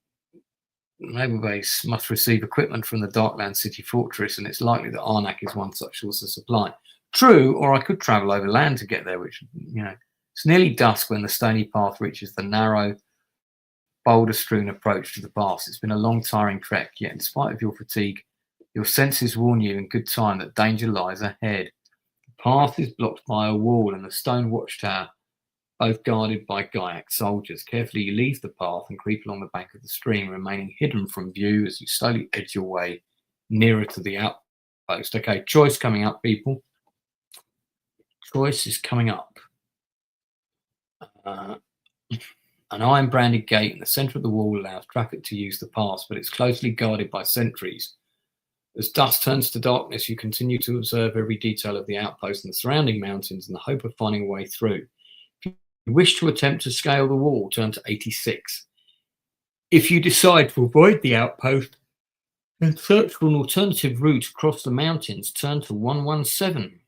naval base must receive equipment from the Darkland City Fortress, and it's likely that Arnak is one such source of supply. True, or I could travel over land to get there, which, you know, it's nearly dusk when the stony path reaches the narrow, boulder-strewn approach to the pass. It's been a long, tiring trek, yet in spite of your fatigue, your senses warn you in good time that danger lies ahead. The path is blocked by a wall and a stone watchtower, both guarded by Gaiac soldiers. Carefully, you leave the path and creep along the bank of the stream, remaining hidden from view as you slowly edge your way nearer to the outpost. Okay, choice coming up, people. Choice is coming up. An iron branded gate in the centre of the wall allows traffic to use the pass, but it's closely guarded by sentries. As dusk turns to darkness, you continue to observe every detail of the outpost and the surrounding mountains in the hope of finding a way through. If you wish to attempt to scale the wall, turn to 86. If you decide to avoid the outpost and search for an alternative route across the mountains, turn to 117.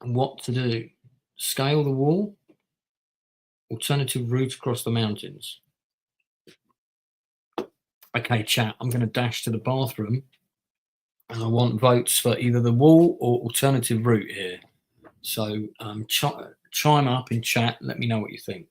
What to do? Scale the wall? Alternative route across the mountains. Okay, chat, I'm going to dash to the bathroom. And I want votes for either the wall or alternative route here. So chime up in chat. Let me know what you think.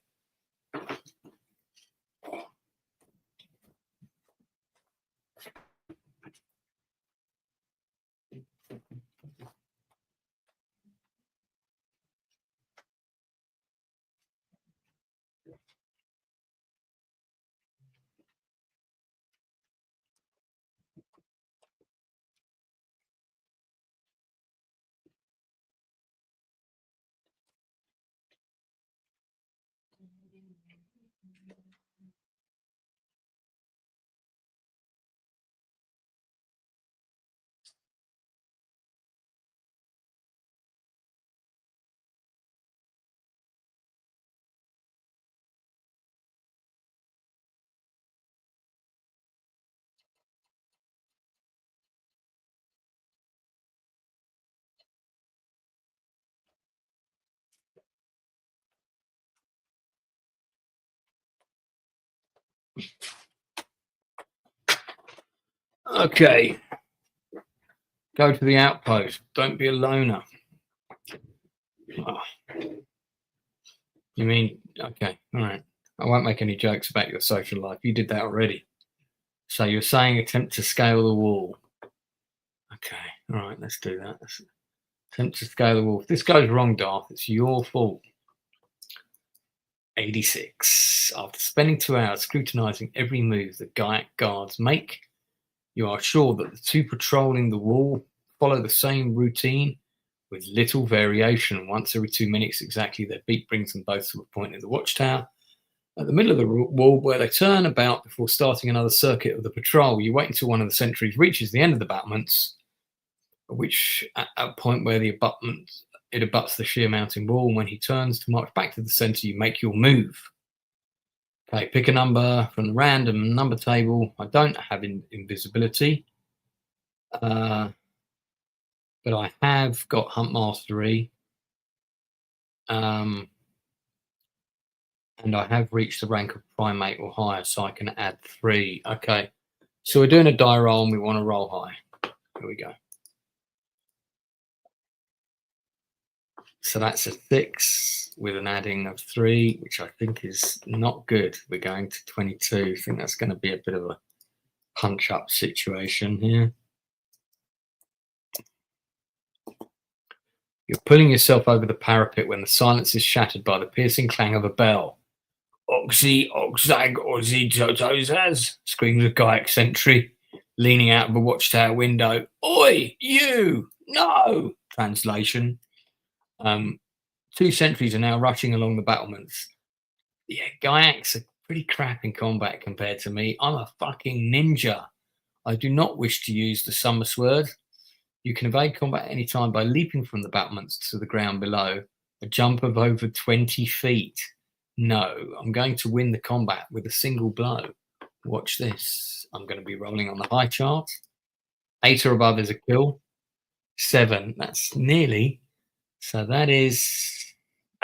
Okay. Go to the outpost. Don't be a loner. Oh. You mean, okay, all right. I won't make any jokes about your social life. You did that already. So you're saying attempt to scale the wall. Okay, all right, let's do that. Attempt to scale the wall. If this goes wrong, Darth, it's your fault. 86. After spending 2 hours scrutinizing every move the Gaiac guards make, you are sure that the two patrolling the wall follow the same routine with little variation. Once every 2 minutes exactly, their beat brings them both to a point in the watchtower at the middle of the wall where they turn about before starting another circuit of the patrol. You wait until one of the sentries reaches the end of the battlements, which at a point where the abutment it abuts the sheer mountain wall, and when he turns to march back to the center, you make your move. Okay, pick a number from the random number table. I don't have invisibility, but I have got hunt mastery, and I have reached the rank of primate or higher, so I can add 3. Okay, so we're doing a die roll, and we want to roll high. Here we go. So that's a 6 with an adding of 3, which I think is not good. We're going to 22. I think that's going to be a bit of a punch-up situation here. You're pulling yourself over the parapet when the silence is shattered by the piercing clang of a bell. Oxy, Oxag, Ozzy, Totozaz, screams a Gaiac sentry, leaning out of a watchtower window. Oi, you! No! Translation. 2 sentries are now rushing along the battlements. Yeah, Gaiacs are pretty crap in combat compared to me. I'm a fucking ninja. I do not wish to use the summer sword. You can evade combat any time by leaping from the battlements to the ground below, a jump of over 20 feet. No, I'm going to win the combat with a single blow. Watch this. I'm going to be rolling on the high chart. 8 or above is a kill. 7, that's nearly. So that is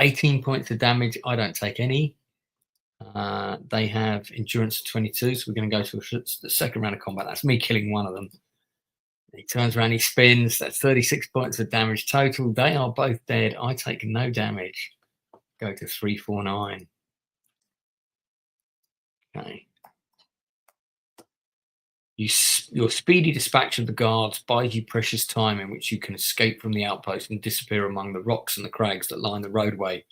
18 points of damage. I don't take any. They have endurance of 22, so we're going to go to the second round of combat. That's me killing one of them. He turns around, he spins. That's 36 points of damage total. They are both dead. I take no damage. Go to 349. Okay. Your speedy dispatch of the guards buys you precious time in which you can escape from the outpost and disappear among the rocks and the crags that line the roadway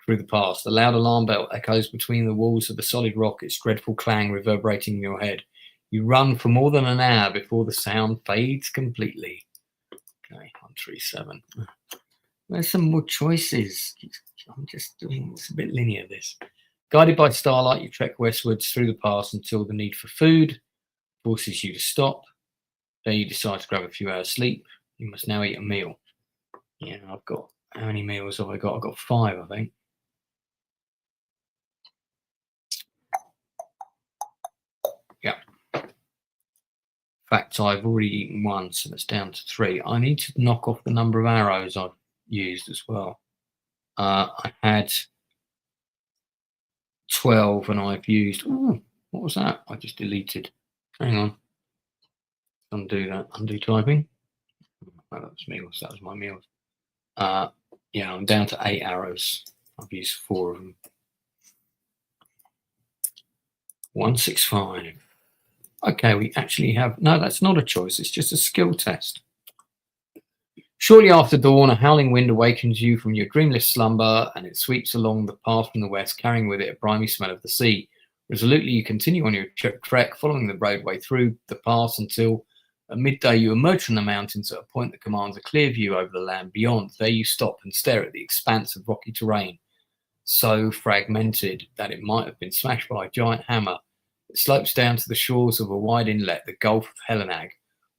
through the pass. The loud alarm bell echoes between the walls of the solid rock, its dreadful clang reverberating in your head. You run for more than an hour before the sound fades completely. Okay, 137. There's some more choices. I'm just doing it's a bit linear, this. Guided by starlight, you trek westwards through the pass until the need for food forces you to stop. There you decide to grab a few hours sleep. You must now eat a meal. Yeah, I've got, how many meals have I got? I've got 5, I think. Yeah. In fact, I've already eaten 1, so that's down to 3. I need to knock off the number of arrows I've used as well. I had 12 and I've used, what was that? I just deleted Hang on. Undo that. Undo typing. Oh, that was meals. That was my meals. Yeah, I'm down to 8 arrows. I've used 4 of them. 165. Okay, we actually have... No, that's not a choice. It's just a skill test. Shortly after dawn, a howling wind awakens you from your dreamless slumber, and it sweeps along the path from the west, carrying with it a briny smell of the sea. Resolutely, you continue on your trek, following the roadway through the pass until at midday you emerge from the mountains at a point that commands a clear view over the land beyond. There you stop and stare at the expanse of rocky terrain, so fragmented that it might have been smashed by a giant hammer. It slopes down to the shores of a wide inlet, the Gulf of Hellenag,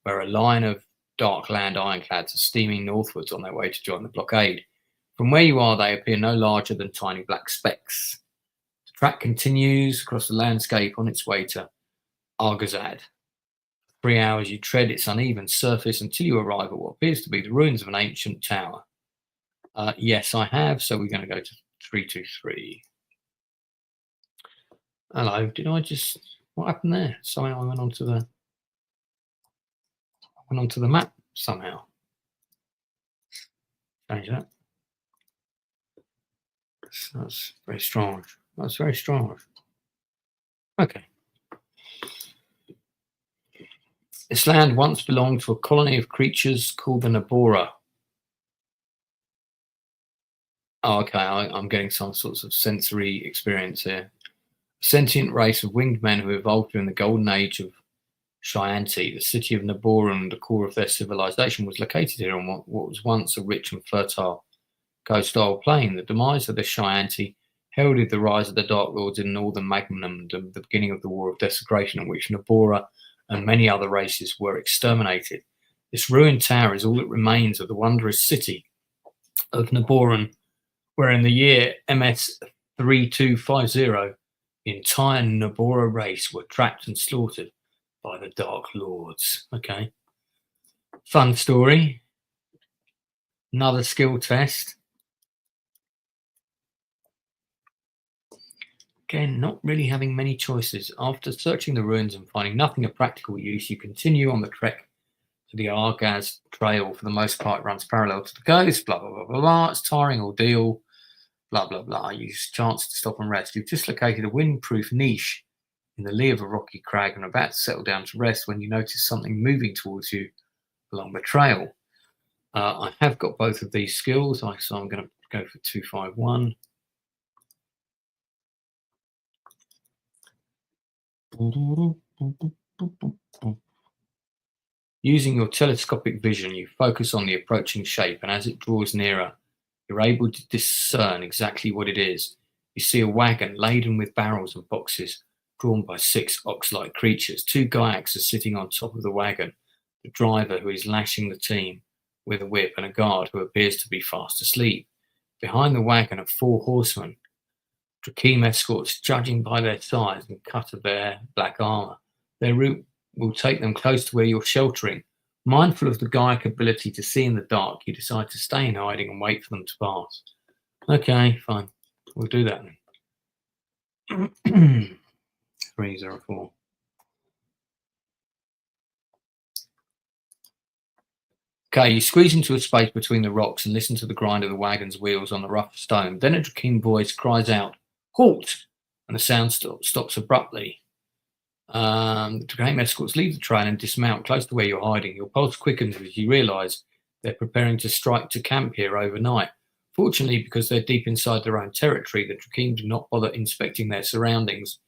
where a line of dark land ironclads are steaming northwards on their way to join the blockade. From where you are, they appear no larger than tiny black specks. The track continues across the landscape on its way to Argazad. 3 hours you tread its uneven surface until you arrive at what appears to be the ruins of an ancient tower. Yes, I have, so we're going to go to 323. Hello, did I just... What happened there? Somehow I went onto the map somehow. Change that. That's very strong. That's very strong. Okay. This land once belonged to a colony of creatures called the Nabora. Oh, okay, I'm getting some sorts of sensory experience here. A sentient race of winged men who evolved during the golden age of Chianti. The city of Naboran, the core of their civilization, was located here on what was once a rich and fertile coastal plain. The demise of the Chianti heralded the rise of the Dark Lords in northern Magnum and the beginning of the War of Desecration, in which Nabora and many other races were exterminated. This ruined tower is all that remains of the wondrous city of Naboran, where in the year MS 3250, the entire Nabora race were trapped and slaughtered by the Dark Lords. Okay. Fun story. Another skill test. Again, not really having many choices. After searching the ruins and finding nothing of practical use, you continue on the trek to the Argaz trail. For the most part, it runs parallel to the coast, blah, blah, blah, blah, blah. It's a tiring ordeal, blah, blah, blah. You use a chance to stop and rest. You've just located a windproof niche in the lee of a rocky crag and are about to settle down to rest when you notice something moving towards you along the trail. I have got both of these skills, so I'm going to go for 251. Using your telescopic vision, you focus on the approaching shape, and as it draws nearer, you're able to discern exactly what it is. You see a wagon laden with barrels and boxes, drawn by 6 ox-like creatures. 2 Gaiacs are sitting on top of the wagon, the driver who is lashing the team with a whip, and a guard who appears to be fast asleep. Behind the wagon are 4 horsemen, Drakeem escorts, judging by their size and cut of their black armor. Their route will take them close to where you're sheltering. Mindful of the Gaiac ability to see in the dark, you decide to stay in hiding and wait for them to pass. Okay, fine. We'll do that then. 304. Okay, you squeeze into a space between the rocks and listen to the grind of the wagon's wheels on the rough stone. Then a Drakeem voice cries out, "Halt!" and the sound stops abruptly. The Drakeem escorts leave the trail and dismount close to where you're hiding. Your pulse quickens as you realise they're preparing to strike to camp here overnight. Fortunately, because they're deep inside their own territory, the Drakeem do not bother inspecting their surroundings,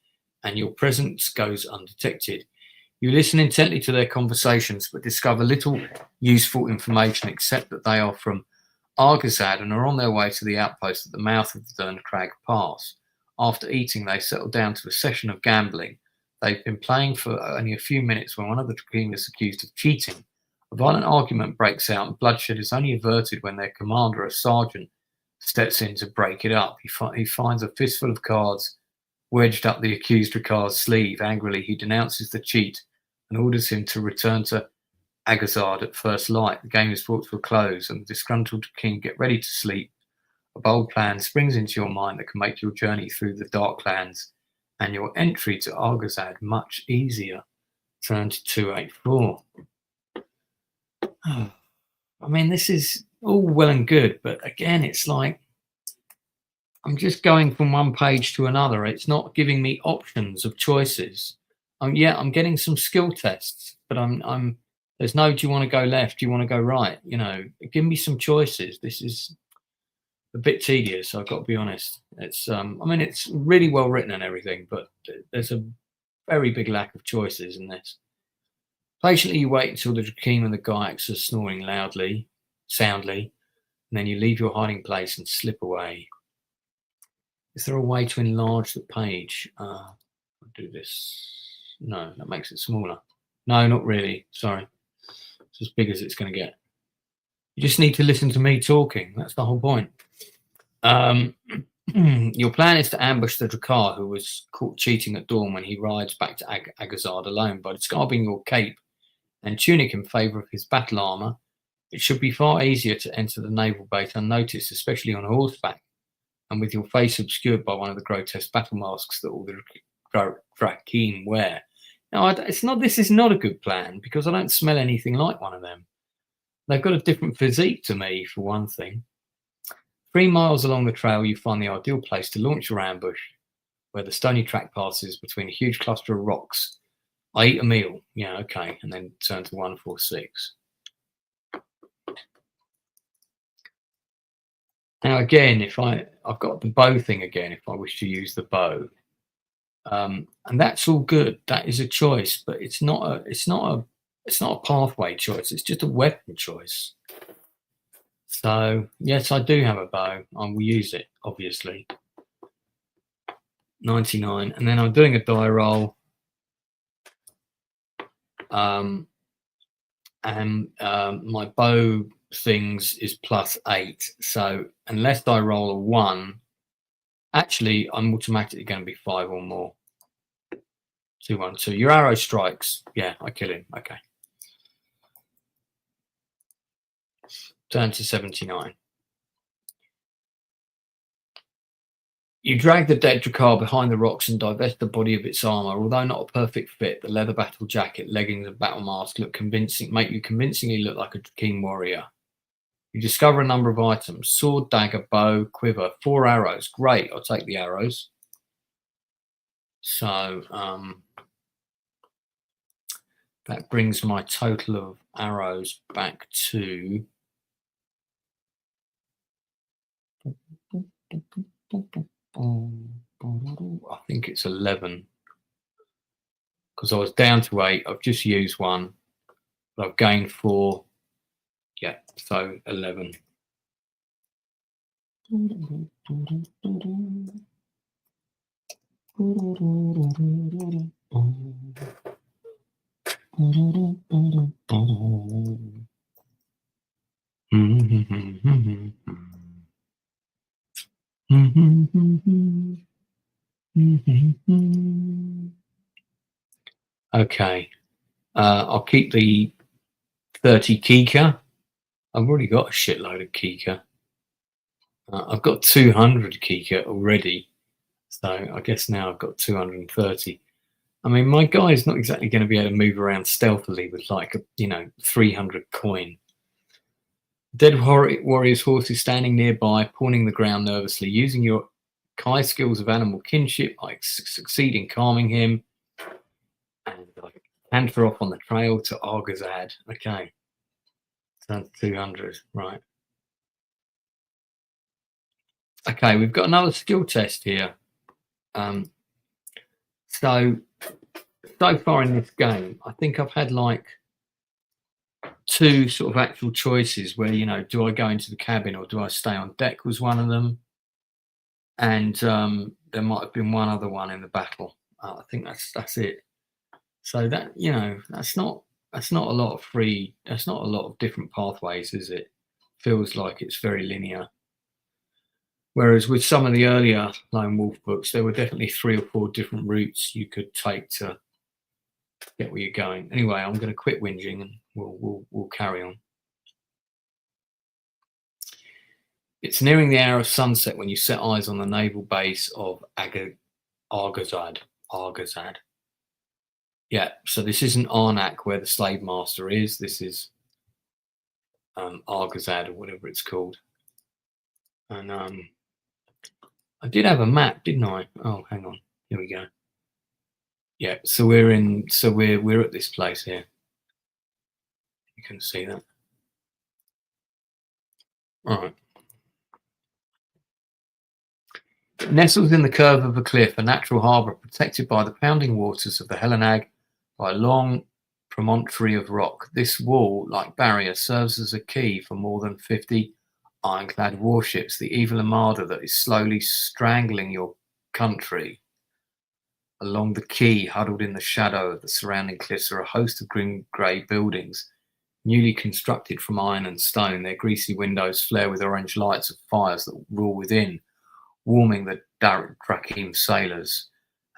and your presence goes undetected. You listen intently to their conversations, but discover little useful information except that they are from Argazad and are on their way to the outpost at the mouth of the Dern Crag Pass. After eating, they settle down to a session of gambling. They've been playing for only a few minutes when one of the Drakeem is accused of cheating. A violent argument breaks out, and bloodshed is only averted when their commander, a sergeant, steps in to break it up. He finds a fistful of cards wedged up the accused Ricard's sleeve. Angrily, he denounces the cheat and orders him to return to Agazard at first light. The game is brought to a close, and the disgruntled king get ready to sleep. A bold plan springs into your mind that can make your journey through the Darklands and your entry to Argazad much easier. Turn to 284. I mean, this is all well and good, but again, it's like I'm just going from one page to another. It's not giving me options of choices. Yeah, I'm getting some skill tests, but I'm there's no, do you want to go left? Do you want to go right? You know, give me some choices. This is a bit tedious, I've got to be honest. It's I mean, it's really well written and everything, but there's a very big lack of choices in this. Patiently you wait until the Drakeem and the Gaiacs are snoring soundly, and then you leave your hiding place and slip away. Is there a way to enlarge the page? I'll do this. No, that makes it smaller. No, not really. Sorry. It's as big as it's going to get. You just need to listen to me talking. That's the whole point. Your plan is to ambush the Drakkar, who was caught cheating at dawn when he rides back to Agazard alone. By discarding your cape and tunic in favour of his battle armour, it should be far easier to enter the naval base unnoticed, especially on horseback, and with your face obscured by one of the grotesque battle masks that all the Drakeem wear. Now, this is not a good plan, because I don't smell anything like one of them. They've got a different physique to me, for one thing. 3 miles along the trail, you find the ideal place to launch your ambush, where the stony track passes between a huge cluster of rocks. I eat a meal. Yeah, okay. And then turn to 146. Now, again, I've got the bow thing again, if I wish to use the bow. And that's all good. That is a choice, but it's not a pathway choice. It's just a weapon choice. So yes, I do have a bow. I will use it, obviously. 99, and then I'm doing a die roll. And my bow things is +8. So unless I roll a 1, actually I'm automatically going to be 5 or more. 212. Your arrow strikes. Yeah, I kill him. Okay. Turn to 79. You drag the dead Drakkar behind the rocks and divest the body of its armour. Although not a perfect fit, the leather battle jacket, leggings, and battle mask make you convincingly look like a Drakeem warrior. You discover a number of items: sword, dagger, bow, quiver, 4 arrows. Great, I'll take the arrows. So that brings my total of arrows back to I think it's 11, because I was down to 8. I've just used 1, but I've gained 4. Yeah, so 11. Okay, I'll keep the 30 Kika. I've already got a shitload of Kika. I've got 200 Kika already, so I guess now I've got 230. I mean, my guy is not exactly going to be able to move around stealthily with like a 300 coin. Dead warrior's horse is standing nearby, pawing the ground nervously. Using your Kai skills of animal kinship, I succeed in calming him, and I canter off on the trail to Argazad. Okay, turn to 200, right? Okay, we've got another skill test here. So far in this game, I think I've had like 2 sort of actual choices where, do I go into the cabin or do I stay on deck was one of them. And there might have been one other one in the battle. I think that's it. So that, that's not a lot of different pathways, is it? Feels like it's very linear. Whereas with some of the earlier Lone Wolf books, there were definitely 3 or 4 different routes you could take to get where you're going. Anyway, I'm going to quit whinging and we'll carry on. It's nearing the hour of sunset when you set eyes on the naval base of Argazad. Yeah, so this isn't Arnak where the slave master is. This is Argazad or whatever it's called. And I did have a map, didn't I? Oh, hang on. Here we go. Yeah, so we're at this place here. You can see that. All right. Nestled in the curve of a cliff, a natural harbour protected by the pounding waters of the Helenag by a long promontory of rock. This wall, like barrier, serves as a key for more than 50 ironclad warships, the evil armada that is slowly strangling your country. Along the quay, huddled in the shadow of the surrounding cliffs, are a host of grey buildings, newly constructed from iron and stone. Their greasy windows flare with orange lights of fires that roar within, warming the Drakim sailors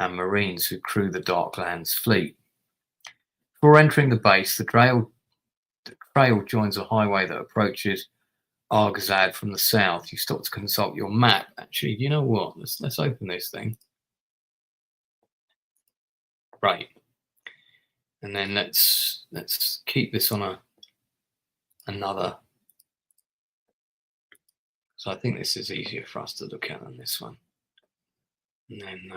and marines who crew the Darklands fleet. Before entering the base, the trail joins a highway that approaches Argazad from the south. You stop to consult your map. Actually, you know what? Let's open this thing. Right. And then let's keep this on another. So I think this is easier for us to look at than this one. And then,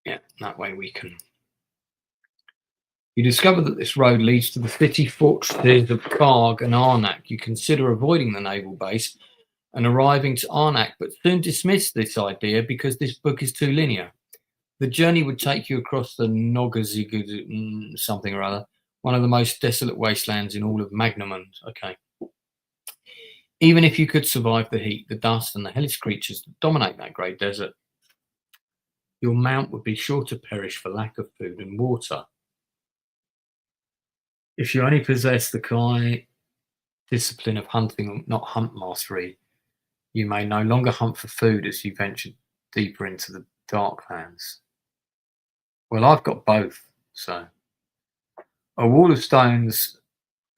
yeah, that way we can. You discover that this road leads to the city fortresses of Karg and Arnak. You consider avoiding the naval base and arriving to Arnak, but soon dismiss this idea because this book is too linear. The journey would take you across the Nogazig something or other, one of the most desolate wastelands in all of Magnamund. Okay. Even if you could survive the heat, the dust, and the hellish creatures that dominate that grey desert, your mount would be sure to perish for lack of food and water. If you only possess the Kai discipline of hunting, not hunt mastery, you may no longer hunt for food as you venture deeper into the Darklands. Well, I've got both, so. A wall of stones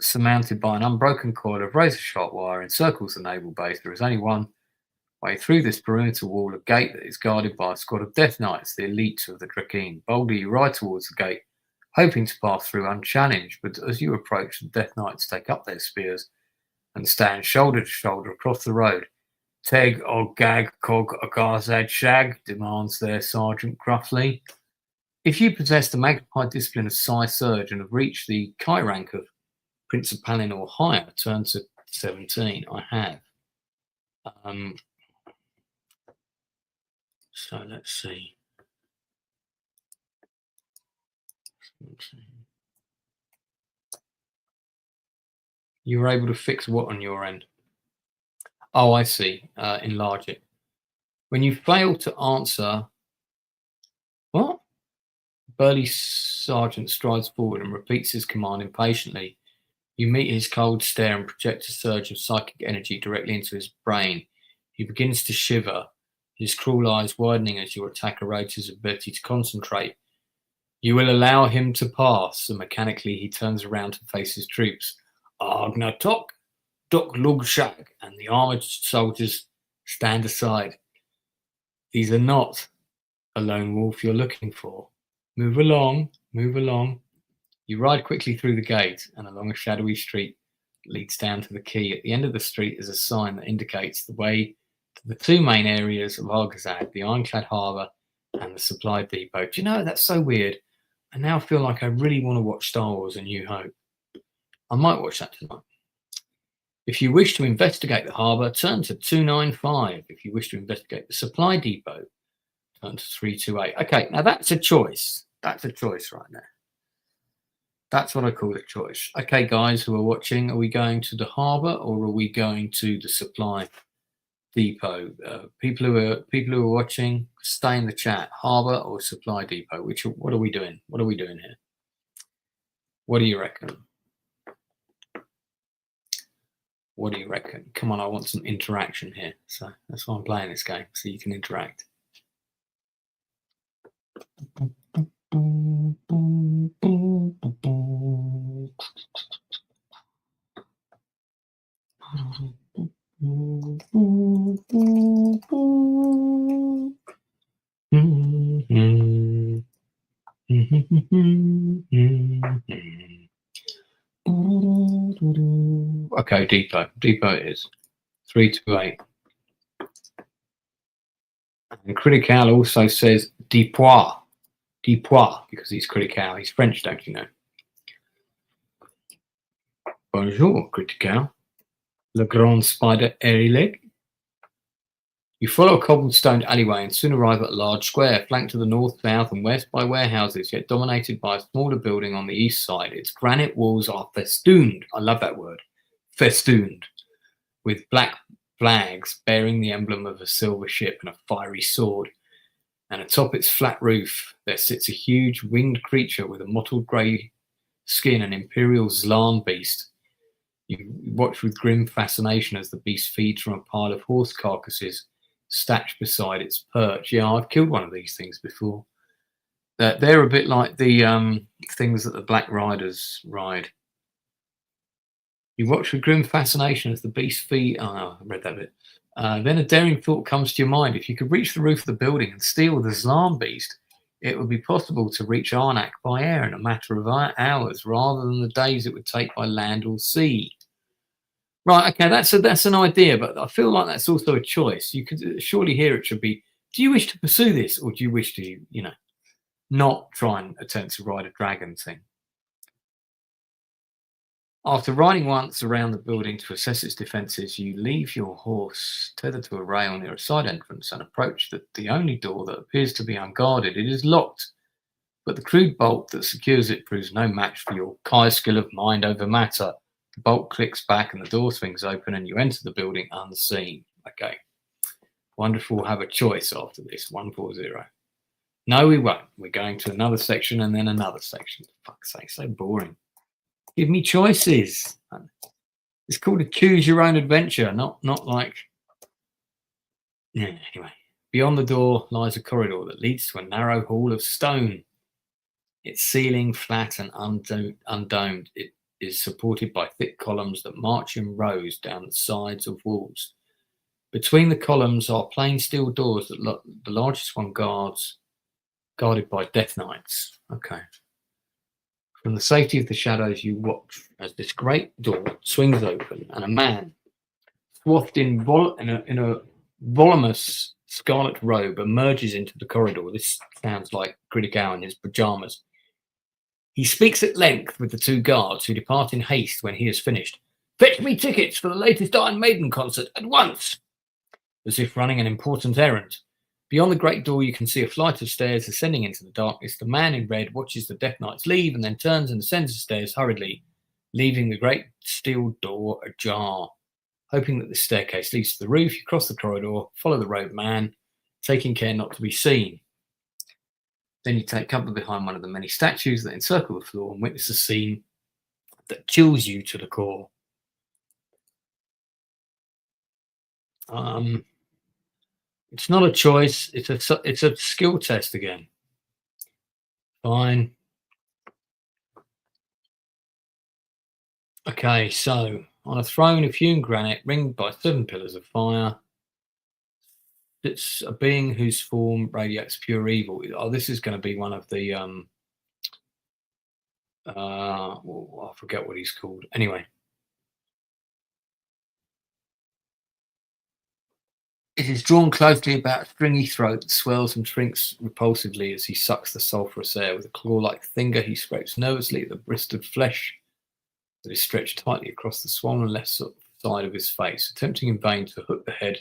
surmounted by an unbroken coil of razor-sharp wire encircles the naval base. There is only one way through this perimeter wall, a gate that is guarded by a squad of Death Knights, the elite of the Drakim. Boldly you ride towards the gate, hoping to pass through unchallenged, but as you approach, the Death Knights take up their spears and stand shoulder to shoulder across the road. Teg og gag cog agazad shag, demands their sergeant gruffly. If you possess the magnified discipline of Psi Surge and have reached the Kai rank of Principalin or higher, turn to 17. I have. So let's see. You were able to fix what on your end? Oh, I see. Enlarge it. When you fail to answer, what? Burly sergeant strides forward and repeats his command impatiently. You meet his cold stare and project a surge of psychic energy directly into his brain. He begins to shiver, his cruel eyes widening as your attacker rates his ability to concentrate. You will allow him to pass, and mechanically he turns around to face his troops. Agna Tok, Dok Logue Shag, and the armoured soldiers stand aside. These are not a lone wolf you're looking for. Move along, move along. You ride quickly through the gate and along a shadowy street that leads down to the quay. At the end of the street is a sign that indicates the way to the two main areas of Argazad, the ironclad harbour and the supply depot. Do you know, that's so weird. I now feel like I really want to watch Star Wars: A New Hope. I might watch that tonight. If you wish to investigate the harbour, turn to 295. If you wish to investigate the supply depot, turn to 328. Okay, now that's a choice. That's a choice right there. That's what I call a choice. Okay, guys who are watching, are we going to the harbour or are we going to the supply depot? People who are watching, stay in the chat. Harbour or supply depot? What are we doing? What are we doing here? What do you reckon? What do you reckon? Come on, I want some interaction here. So that's why I'm playing this game, so you can interact. depot. Depot it is. 328. And Critical also says Depois. Depois, because he's Critical. He's French, don't you know? Bonjour, Critical. Le grand spider airy-leg. You follow a cobblestone alleyway and soon arrive at a large square, flanked to the north, south, and west by warehouses, yet dominated by a smaller building on the east side. Its granite walls are festooned. I love that word. Festooned. With black flags bearing the emblem of a silver ship and a fiery sword. And atop its flat roof, there sits a huge winged creature with a mottled grey skin, an imperial Zlan beast. You watch with grim fascination as the beast feeds from a pile of horse carcasses stacked beside its perch. Yeah, I've killed one of these things before. They're a bit like the things that the Black Riders ride. You watch with grim fascination as the beast feed. Oh, I read that bit. Then a daring thought comes to your mind. If you could reach the roof of the building and steal the Zlan beast, it would be possible to reach Arnak by air in a matter of hours, rather than the days it would take by land or sea. Right, okay, that's an idea, but I feel like that's also a choice. You could surely here it should be, do you wish to pursue this, or do you wish to, not try and attempt to ride a dragon thing? After riding once around the building to assess its defences, you leave your horse tethered to a rail near a side entrance and approach the only door that appears to be unguarded. It is locked, but the crude bolt that secures it proves no match for your Kai skill of mind over matter. The bolt clicks back and the door swings open and you enter the building unseen. Okay. Wonder if we'll have a choice after this. 140. No, we won't. We're going to another section and then another section. For fuck's sake, so boring. Give me choices. It's called a choose your own adventure, not like... Yeah, anyway. Beyond the door lies a corridor that leads to a narrow hall of stone. Its ceiling flat and undomed. It is supported by thick columns that march in rows down the sides of walls. Between the columns are plain steel doors that the largest one guarded by death knights. Okay. From the safety of the shadows, you watch as this great door swings open and a man, swathed in a voluminous scarlet robe, emerges into the corridor. This sounds like Critical in his pajamas. He speaks at length with the two guards, who depart in haste when he has finished. Fetch me tickets for the latest Iron Maiden concert at once! As if running an important errand. Beyond the great door, you can see a flight of stairs ascending into the darkness. The man in red watches the Death Knights leave and then turns and ascends the stairs hurriedly, leaving the great steel door ajar. Hoping that the staircase leads to the roof, you cross the corridor, follow the robed man, taking care not to be seen. Then you take cover behind one of the many statues that encircle the floor and witness a scene that chills you to the core. It's not a choice. It's a skill test again. Fine. Okay, so on a throne of hewn granite ringed by 7 pillars of fire, it's a being whose form radiates pure evil. Oh, this is going to be one of the I forget what he's called. Anyway. It is drawn closely about a stringy throat that swells and shrinks repulsively as he sucks the sulphurous air. With a claw-like finger, he scrapes nervously at the blistered flesh that is stretched tightly across the swollen left side of his face, attempting in vain to hook the head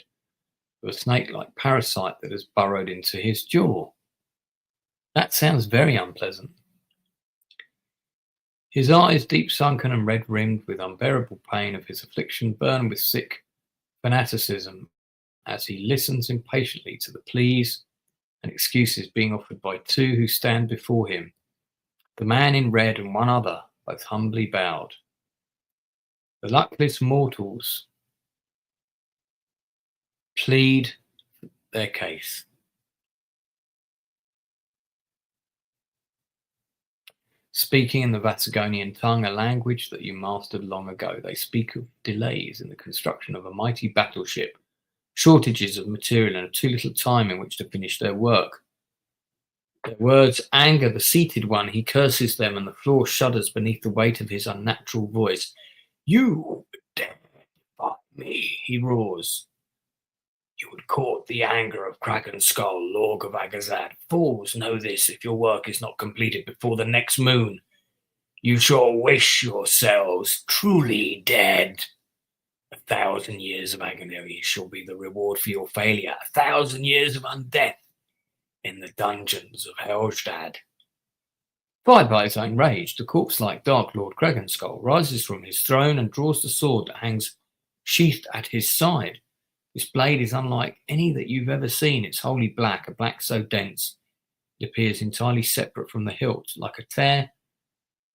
of a snake-like parasite that has burrowed into his jaw. That sounds very unpleasant. His eyes, deep sunken and red-rimmed with unbearable pain of his affliction, burn with sick fanaticism as he listens impatiently to the pleas and excuses being offered by 2 who stand before him, the man in red and one other, both humbly bowed. The luckless mortals plead their case. Speaking in the Vatagonian tongue, a language that you mastered long ago, they speak of delays in the construction of a mighty battleship, shortages of material, and too little time in which to finish their work. Their words anger the seated one. He curses them, and the floor shudders beneath the weight of his unnatural voice. You dare Me, he roars. You would court the anger of Kraken Skull, Logue of Agazad. Fools, know this, if your work is not completed before the next moon, you shall wish yourselves truly dead. 1,000 years of agony shall be the reward for your failure. 1,000 years of undeath in the dungeons of Helstad. Fired by his own rage, the corpse-like Dark Lord Kragenskull rises from his throne and draws the sword that hangs sheathed at his side. This blade is unlike any that you've ever seen. It's wholly black, a black so dense it appears entirely separate from the hilt, like a tear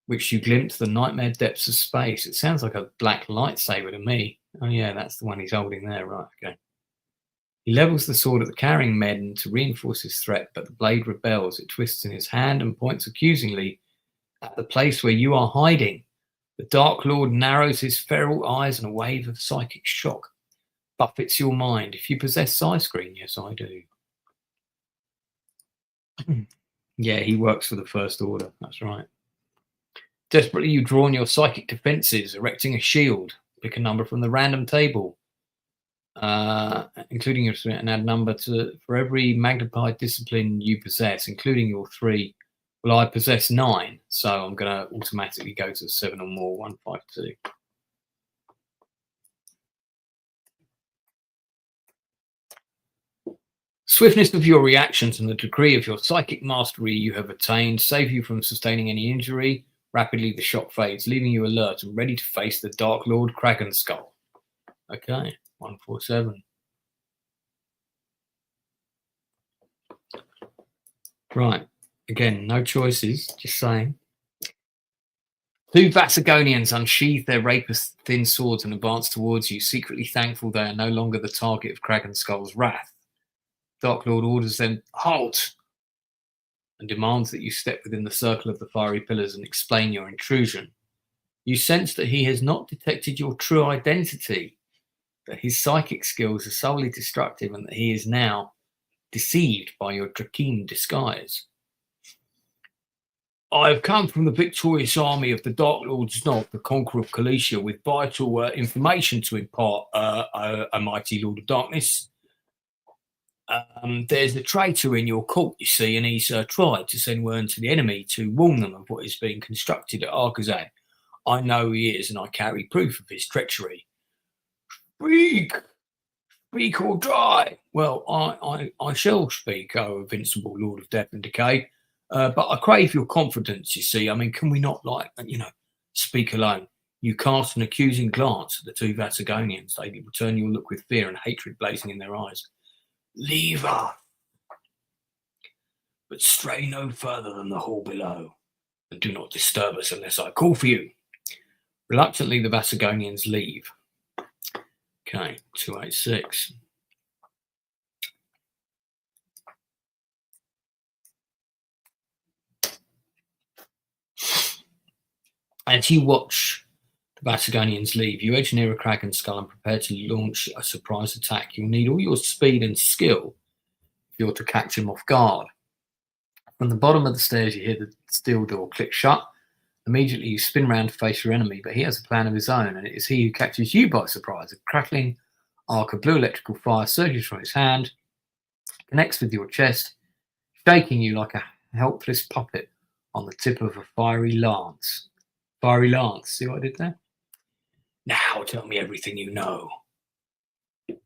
which you glimpse the nightmare depths of space. It sounds like a black lightsaber to me. Oh yeah, that's the one he's holding there, right, okay. He levels the sword at the carrying men to reinforce his threat, but the blade rebels. It twists in his hand and points accusingly at the place where you are hiding. The Dark Lord narrows his feral eyes and a wave of psychic shock buffets your mind. If you possess Psyscreen, yes, I do. Yeah, he works for the First Order, that's right. Desperately, you draw on your psychic defenses, erecting a shield. Pick a number from the random table, including your and add number for every magnified discipline you possess, including your 3. Well, I possess 9, so I'm going to automatically go to 7 or more. 152. Swiftness of your reactions and the degree of your psychic mastery you have attained save you from sustaining any injury. Rapidly, the shock fades, leaving you alert and ready to face the Dark Lord Kragenskull. Okay, 147. Right, again, no choices, just saying. 2 Vasagonians unsheathe their rapist thin swords and advance towards you, secretly thankful they are no longer the target of Kragenskull's wrath. Dark Lord orders them, halt, and demands that you step within the circle of the fiery pillars and explain your intrusion. You sense that he has not detected your true identity, that his psychic skills are solely destructive, and that he is now deceived by your Drakeen disguise. I have come from the victorious army of the Dark Lord Snog, the conqueror of Calicia, with vital information to impart, a mighty Lord of Darkness. There's a traitor in your court, you see, and he's tried to send word to the enemy to warn them of what is being constructed at Argazad. I know who he is, and I carry proof of his treachery. Speak or die. Well, I shall speak, oh invincible Lord of Death and Decay. But I crave your confidence, you see. I mean, can we not, speak alone? You cast an accusing glance at the 2 Vasagonians. They return your look with fear and hatred blazing in their eyes. Leave us, but stray no further than the hall below, and do not disturb us unless I call for you. Reluctantly, the Vasagonians leave. Okay, 286. As you watch the Vasagonians leave, you edge near a Kragenskull and prepare to launch a surprise attack. You'll need all your speed and skill if you're to catch him off guard. From the bottom of the stairs, you hear the steel door click shut. Immediately, you spin round to face your enemy, but he has a plan of his own, and it is he who catches you by surprise. A crackling arc of blue electrical fire surges from his hand, connects with your chest, shaking you like a helpless puppet on the tip of a fiery lance. Fiery lance, see what I did there? Now tell me everything you know. It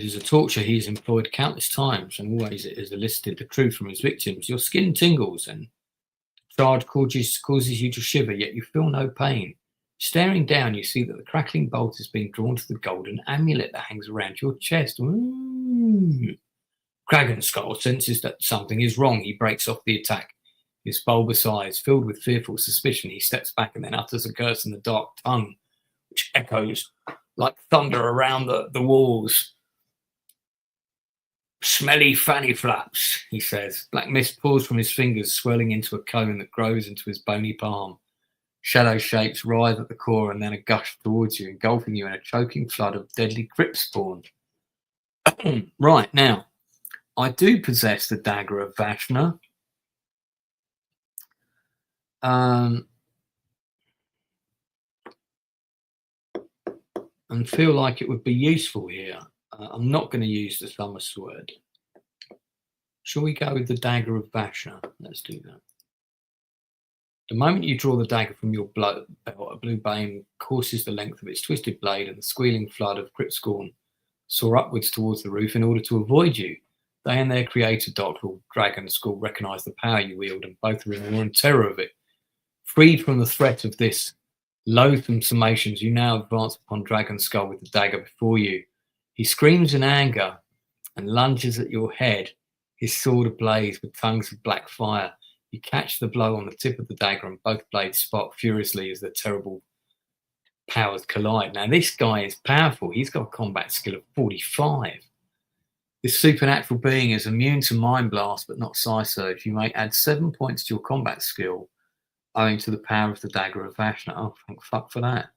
is a torture he has employed countless times, and always it has elicited the truth from his victims. Your skin tingles, and the charge causes you to shiver, yet you feel no pain. Staring down, you see that the crackling bolt is being drawn to the golden amulet that hangs around your chest. Kragenskull senses that something is wrong. He breaks off the attack. His bulbous eyes filled with fearful suspicion, he steps back and then utters a curse in the dark tongue, which echoes like thunder around the walls. Smelly fanny flaps, he says. Black mist pours from his fingers, swirling into a cone that grows into his bony palm. Shadow shapes rise at the core and then a gush towards you, engulfing you in a choking flood of deadly crypt spawn. Right, now, I do possess the dagger of Vashna. and feel like it would be useful here. I'm not going to use the summer sword. Shall we go with the dagger of Vashna? Let's do that. The moment you draw the dagger from your belt, a blue bane courses the length of its twisted blade, and the squealing flood of crypt scorn soar upwards towards the roof in order to avoid you. They and their creator, Doctor Dragon Skull, recognise the power you wield, and both are in awe and terror of it. Freed from the threat of this loathsome summations, you now advance upon Dragon Skull with the dagger before you. He screams in anger and lunges at your head, his sword ablaze with tongues of black fire. You catch the blow on the tip of the dagger, and both blades spark furiously as their terrible powers collide. Now, this guy is powerful. He's got a combat skill of 45. This supernatural being is immune to Mind Blast, but not Psi Surge. You may add 7 points to your combat skill owing to the power of the dagger of Vashna. Oh, thank fuck for that.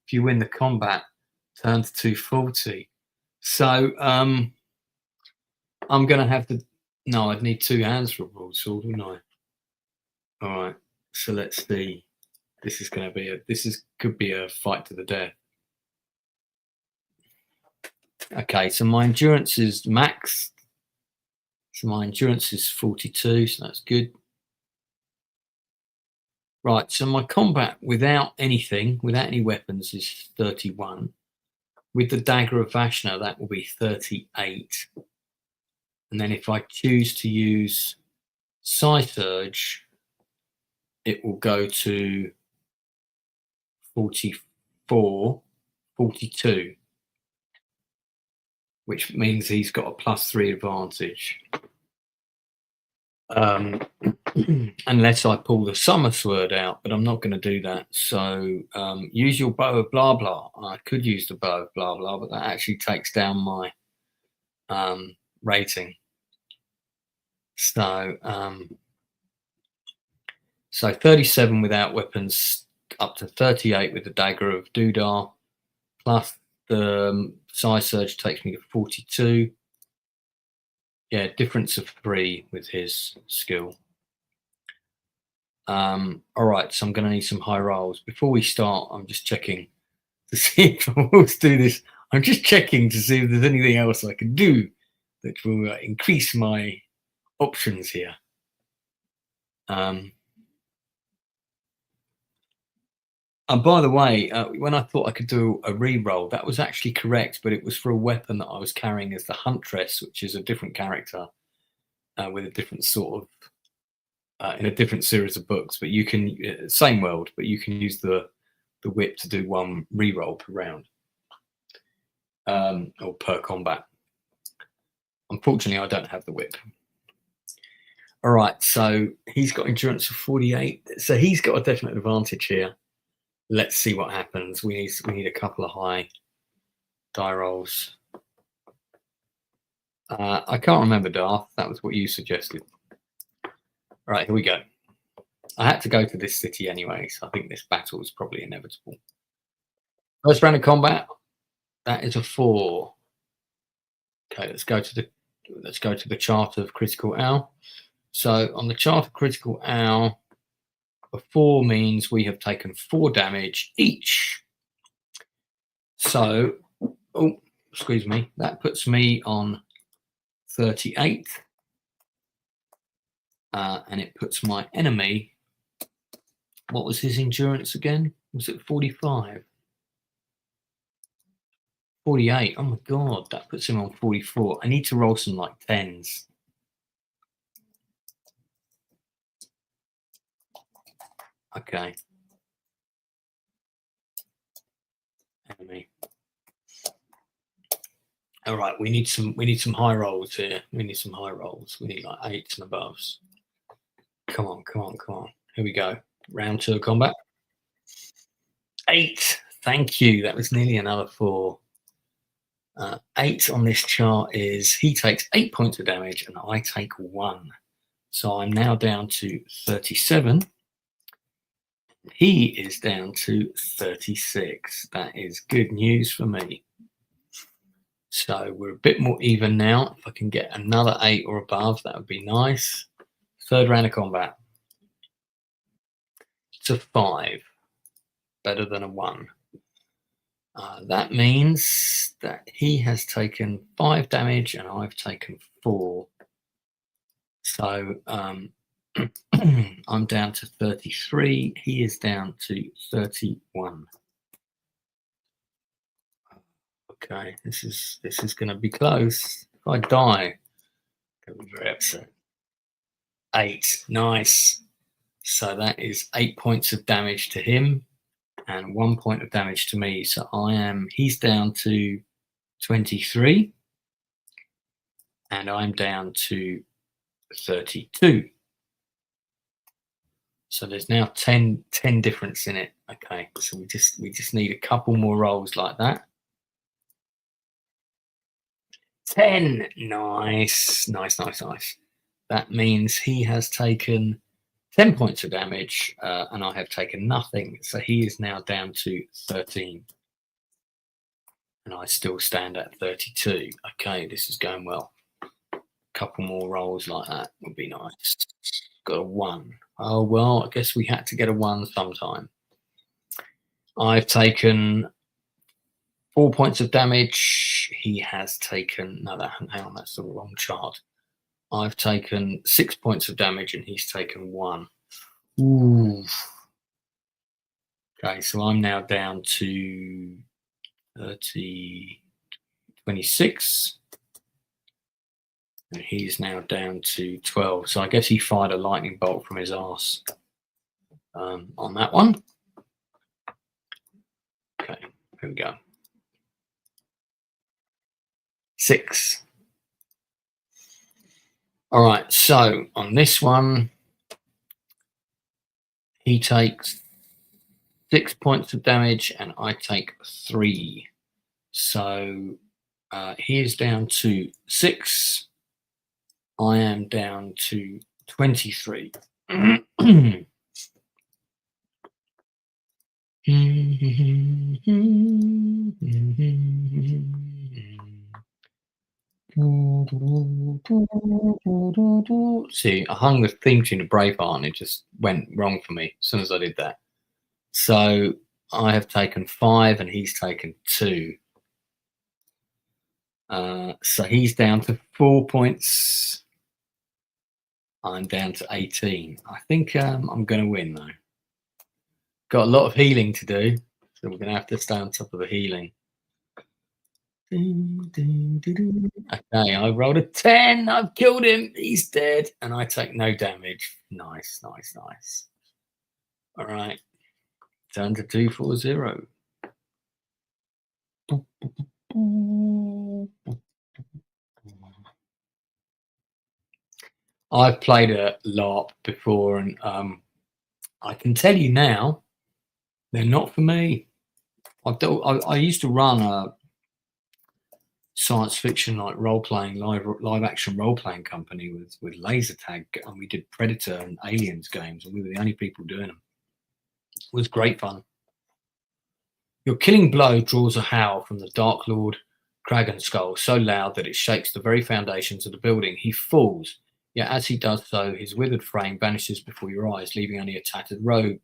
If you win the combat, turn to 240. So, I'm going to have to... No, I'd need 2 hands for a broadsword, wouldn't I? All right, so let's see. This is going to be could be a fight to the death. Okay, so my endurance is max. So my endurance is 42, so that's good. Right, so my combat without anything, without any weapons, is 31. With the dagger of Vashna, that will be 38. And then if I choose to use Psi Surge, it will go to 44, 42, which means he's got a +3 advantage. Unless I pull the summer sword out, but I'm not going to do that. So use your bow of blah blah. I could use the bow of blah blah, but that actually takes down my rating. So 37 without weapons, up to 38 with the dagger of Dudar, plus the Psi Surge takes me to 42. Yeah, difference of 3 with his skill. All right, so I'm going to need some high rolls. Before we start, I'm just checking to see if I will do this. I'm just checking to see if there's anything else I can do that will increase my options here. And by the way, when I thought I could do a re-roll, that was actually correct, but it was for a weapon that I was carrying as the Huntress, which is a different character with a different sort of, in a different series of books. But you can, same world, but you can use the whip to do 1 re-roll per round or per combat. Unfortunately, I don't have the whip. All right, so he's got endurance of 48, so he's got a definite advantage here. Let's see what happens. We need a couple of high die rolls. I can't remember, Darth. That was what you suggested. All right, here we go. I had to go to this city anyway, so I think this battle is probably inevitable. First round of combat. That is a 4. Okay, let's go to the chart of critical owl. So on the chart of critical owl, a 4 means we have taken 4 damage each. So, oh, excuse me, that puts me on 38. And it puts my enemy, what was his endurance again? Was it 45? 48. Oh my God, that puts him on 44. I need to roll some like 10s. Okay. Enemy. All right, we need some high rolls here. We need some high rolls. We need like 8s and aboves. Come on. Here we go. Round 2 of combat. 8. Thank you. That was nearly another 4. 8 on this chart is he takes 8 points of damage and I take 1. So I'm now down to 37. He is down to 36. That is good news for me. So we're a bit more even now. If I can get another 8 or above, that would be nice. Third round of combat. It's a 5. Better than a 1. That means that he has taken 5 damage and I've taken 4. So I'm down to 33. He is down to 31. Okay, this is going to be close. If I die, I'll be very upset. 8, nice. So that is 8 points of damage to him and 1 point of damage to me. So he's down to 23 and I'm down to 32. So there's now 10 difference in it. Okay, so we just need a couple more rolls like that. 10, nice. That means he has taken 10 points of damage and I have taken nothing. So he is now down to 13. And I still stand at 32. Okay, this is going well. A couple more rolls like that would be nice. Got a 1. Oh, well, I guess we had to get a 1 sometime. I've taken 4 points of damage. He has taken, hang on, that's the wrong chart. I've taken 6 points of damage and he's taken 1. Ooh. Okay, so I'm now down to 26. And he's now down to 12. So I guess he fired a lightning bolt from his arse on that one. Okay, here we go. 6. All right, so on this one, he takes 6 points of damage and I take 3. So he is down to 6. I am down to 23. See, I hung the theme tune to Braveheart and it just went wrong for me as soon as I did that. So I have taken 5 and he's taken 2. So he's down to 4 points. I'm down to 18. I think I'm going to win though. Got a lot of healing to do, so we're going to have to stay on top of the healing. Okay, I rolled a 10. I've killed him. He's dead, and I take no damage. Nice. All right, down to 240. I've played a lot before, and I can tell you now, they're not for me. I used to run a science fiction like role-playing live action role-playing company with laser tag, and we did Predator and Aliens games, and we were the only people doing them. It was great fun. Your killing blow draws a howl from the Dark Lord Kragenskull so loud that it shakes the very foundations of the building. He falls, yet as he does so, his withered frame vanishes before your eyes, leaving only a tattered robe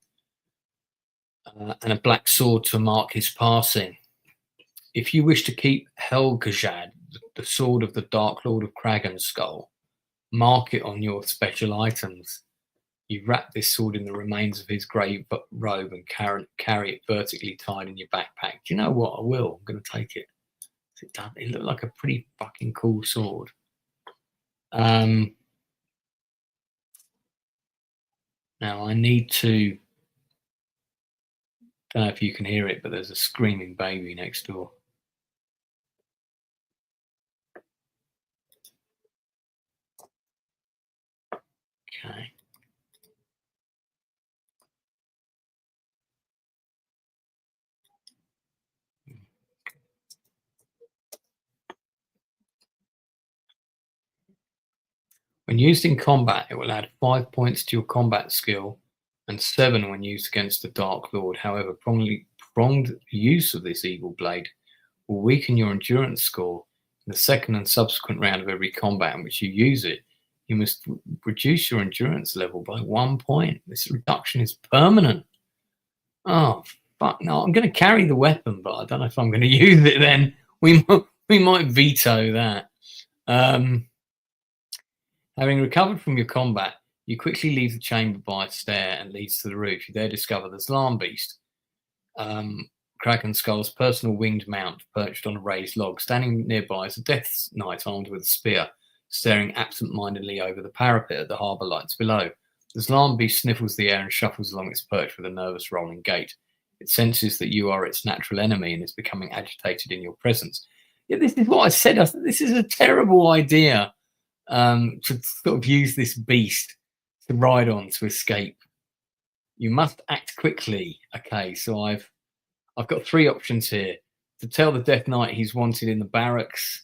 and a black sword to mark his passing. If you wish to keep Helgajad, the sword of the Dark Lord of Kragenskull, mark it on your special items. You wrap this sword in the remains of his grey robe and carry it vertically tied in your backpack. Do you know what? I will. I'm going to take it. It looked like a pretty fucking cool sword. Now I need to. Don't know if you can hear it, but there's a screaming baby next door. Okay. When used in combat, it will add 5 points to your combat skill and 7 when used against the Dark Lord. However, pronged use of this evil blade will weaken your endurance score in the second and subsequent round of every combat in which you use it. You must reduce your endurance level by 1 point. This reduction is permanent. Oh, fuck no, I'm going to carry the weapon, but I don't know if I'm going to use it then. We might veto that. Having recovered from your combat, you quickly leave the chamber by a stair and leads to the roof. You there discover the Slam Beast, Kraken Skull's personal winged mount, perched on a raised log. Standing nearby is a Death Knight armed with a spear, staring absent-mindedly over the parapet at the harbour lights below. The Slam Beast sniffles the air and shuffles along its perch with a nervous rolling gait. It senses that you are its natural enemy and is becoming agitated in your presence. Yeah, this is what I said. This is a terrible idea to sort of use this beast to ride on to escape. You must act quickly. Okay, so I've got 3 options here. To tell the Death Knight he's wanted in the barracks,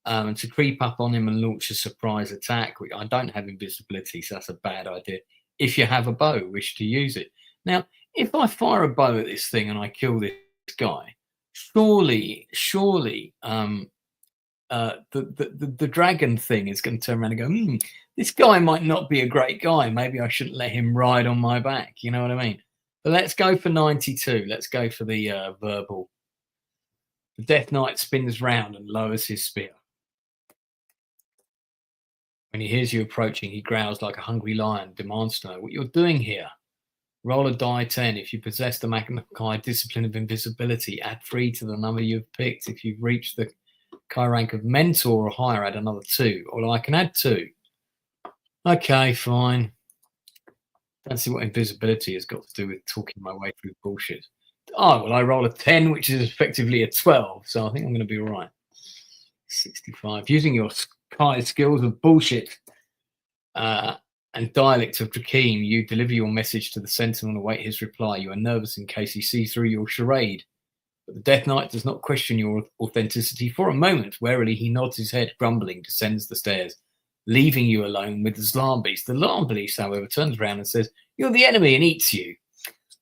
and to creep up on him and launch a surprise attack. I don't have invisibility, so that's a bad idea. If you have a bow, wish to use it. Now, if I fire a bow at this thing and I kill this guy, surely, the dragon thing is going to turn around and go, this guy might not be a great guy. Maybe I shouldn't let him ride on my back. You know what I mean? But let's go for 92. Let's go for the verbal. The Death Knight spins round and lowers his spear. When he hears you approaching, he growls like a hungry lion, demands to know what you're doing here. Roll a die 10. If you possess the Magna discipline of invisibility, add 3 to the number you've picked. If you've reached the Chi rank of Mentor or higher, add another 2. Or I can add 2. Okay, fine. Don't see what invisibility has got to do with talking my way through bullshit. Oh, well, I roll a 10, which is effectively a 12, so I think I'm going to be all right. 65. Using your Chi skills of bullshit and dialect of Drakeem, you deliver your message to the Sentinel and await his reply. You are nervous in case he sees through your charade. But the Death Knight does not question your authenticity for a moment. Warily, he nods his head, grumbling, descends the stairs, leaving you alone with the Slam Beast. The Slam Beast, however, turns around and says, "You're the enemy," and eats you.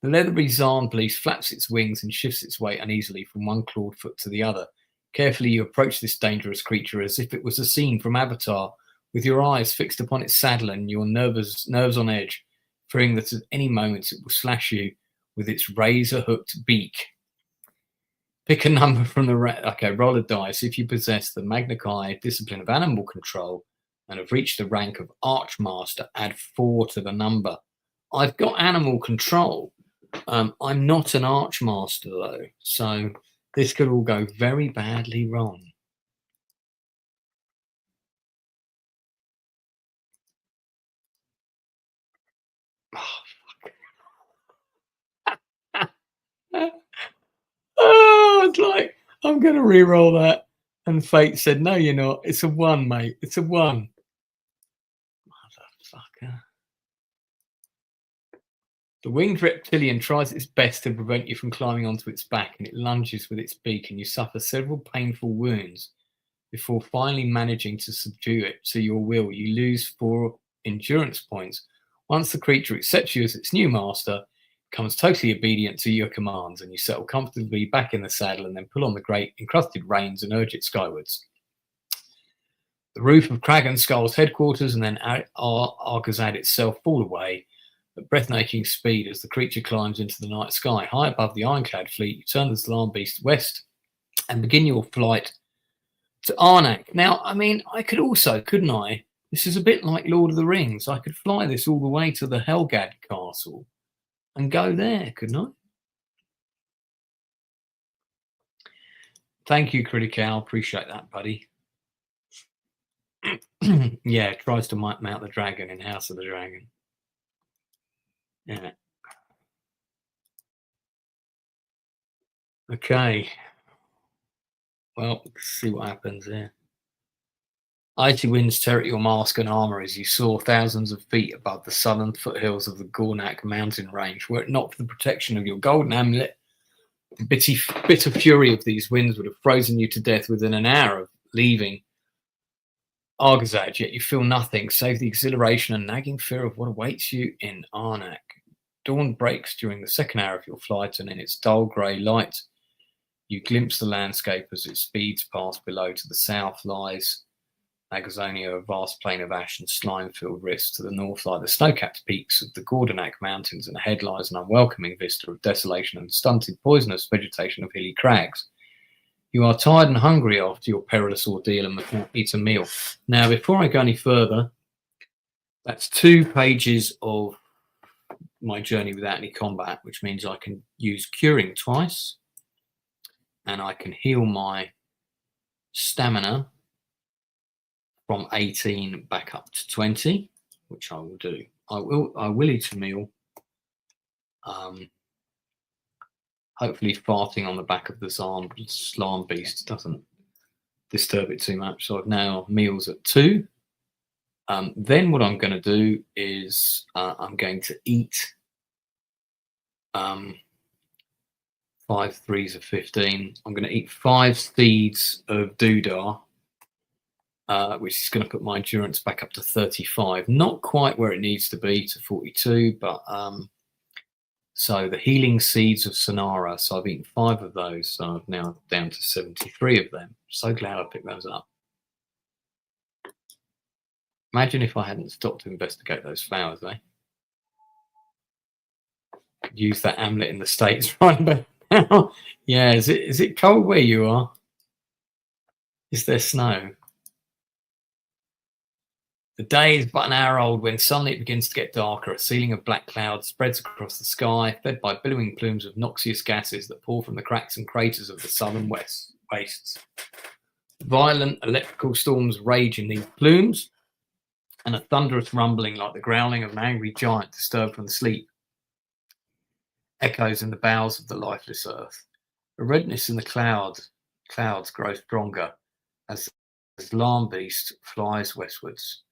The leathery Slam Beast flaps its wings and shifts its weight uneasily from one clawed foot to the other. Carefully, you approach this dangerous creature as if it was a scene from Avatar, with your eyes fixed upon its saddle and your nerves on edge, fearing that at any moment it will slash you with its razor-hooked beak. Pick a number from the okay, roll a dice. If you possess the Magna Chi discipline of animal control and have reached the rank of Archmaster, add 4 to the number. I've got animal control. I'm not an Archmaster, though, so this could all go very badly wrong. Oh, it's like, I'm going to re-roll that. And fate said, no, you're not. It's a 1, mate. It's a 1. Motherfucker. The winged reptilian tries its best to prevent you from climbing onto its back, and it lunges with its beak, and you suffer several painful wounds before finally managing to subdue it to your will. You lose 4 endurance points. Once the creature accepts you as its new master, becomes totally obedient to your commands, and you settle comfortably back in the saddle and then pull on the great encrusted reins and urge it skywards. The roof of Kraken Skull's headquarters and then Argazad itself fall away at breathtaking speed as the creature climbs into the night sky. High above the ironclad fleet, you turn the Slam Beast west and begin your flight to Arnak. Now, I mean, I could also, couldn't I? This is a bit like Lord of the Rings. I could fly this all the way to the Helgad castle and go there, couldn't I? Thank you, Critical. Appreciate that, buddy. Yeah, tries to mount the dragon in House of the Dragon. Yeah. Okay. Well, let's see what happens here. Icy winds tear at your mask and armor as you soar thousands of feet above the southern foothills of the Gornak mountain range. Were it not for the protection of your golden amulet, the bitter fury of these winds would have frozen you to death within an hour of leaving Argazad, yet you feel nothing save the exhilaration and nagging fear of what awaits you in Arnak. Dawn breaks during the second hour of your flight, and in its dull grey light, you glimpse the landscape as it speeds past below. To the south lies Agazonia, a vast plain of ash and slime-filled rifts. To the north lie the snow-capped peaks of the Gordonac Mountains, and ahead lies an unwelcoming vista of desolation and stunted, poisonous vegetation of hilly crags. You are tired and hungry after your perilous ordeal and must eat a meal. Now, before I go any further, that's 2 pages of my journey without any combat, which means I can use curing twice, and I can heal my stamina from 18 back up to 20, which I will do. I will eat a meal. Hopefully farting on the back of the slan beast doesn't disturb it too much. So I've now meals at 2. Then what I'm going to do is I'm going to eat 5 3s of 15. I'm going to eat 5 seeds of doodah, which is going to put my endurance back up to 35. Not quite where it needs to be, to 42, but so the healing seeds of Sonara. So I've eaten 5 of those, so I'm now down to 73 of them. So glad I picked those up. Imagine if I hadn't stopped to investigate those flowers, eh? Could use that amulet in the States right now. Yeah, is it cold where you are? Is there snow? The day is but an hour old when suddenly it begins to get darker. A ceiling of black clouds spreads across the sky, fed by billowing plumes of noxious gases that pour from the cracks and craters of the southern wastes. Violent electrical storms rage in these plumes, and a thunderous rumbling like the growling of an angry giant disturbed from sleep echoes in the bowels of the lifeless earth. The redness in the clouds grows stronger as the alarm beast flies westwards.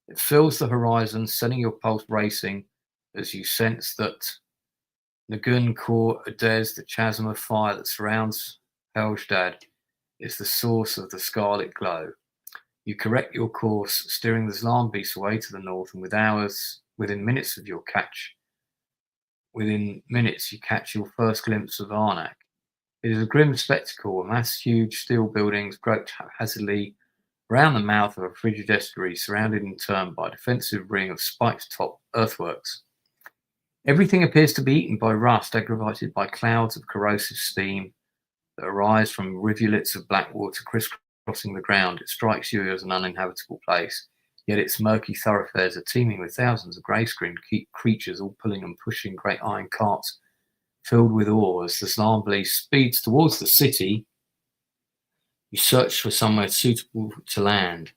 It fills the horizon, setting your pulse racing as you sense that Nagun Khor Adez, the chasm of fire that surrounds Helstad, is the source of the scarlet glow. You correct your course, steering the alarm beast away to the north, and within minutes you catch your first glimpse of Arnak. It is a grim spectacle. A mass huge steel buildings grope haphazardly around the mouth of a frigid estuary, surrounded in turn by a defensive ring of spiked-top earthworks. Everything appears to be eaten by rust, aggravated by clouds of corrosive steam that arise from rivulets of black water crisscrossing the ground. It strikes you as an uninhabitable place, yet its murky thoroughfares are teeming with thousands of grey-screened creatures, all pulling and pushing great iron carts filled with ore. As the Slambley speeds towards the city, you search for somewhere suitable to land.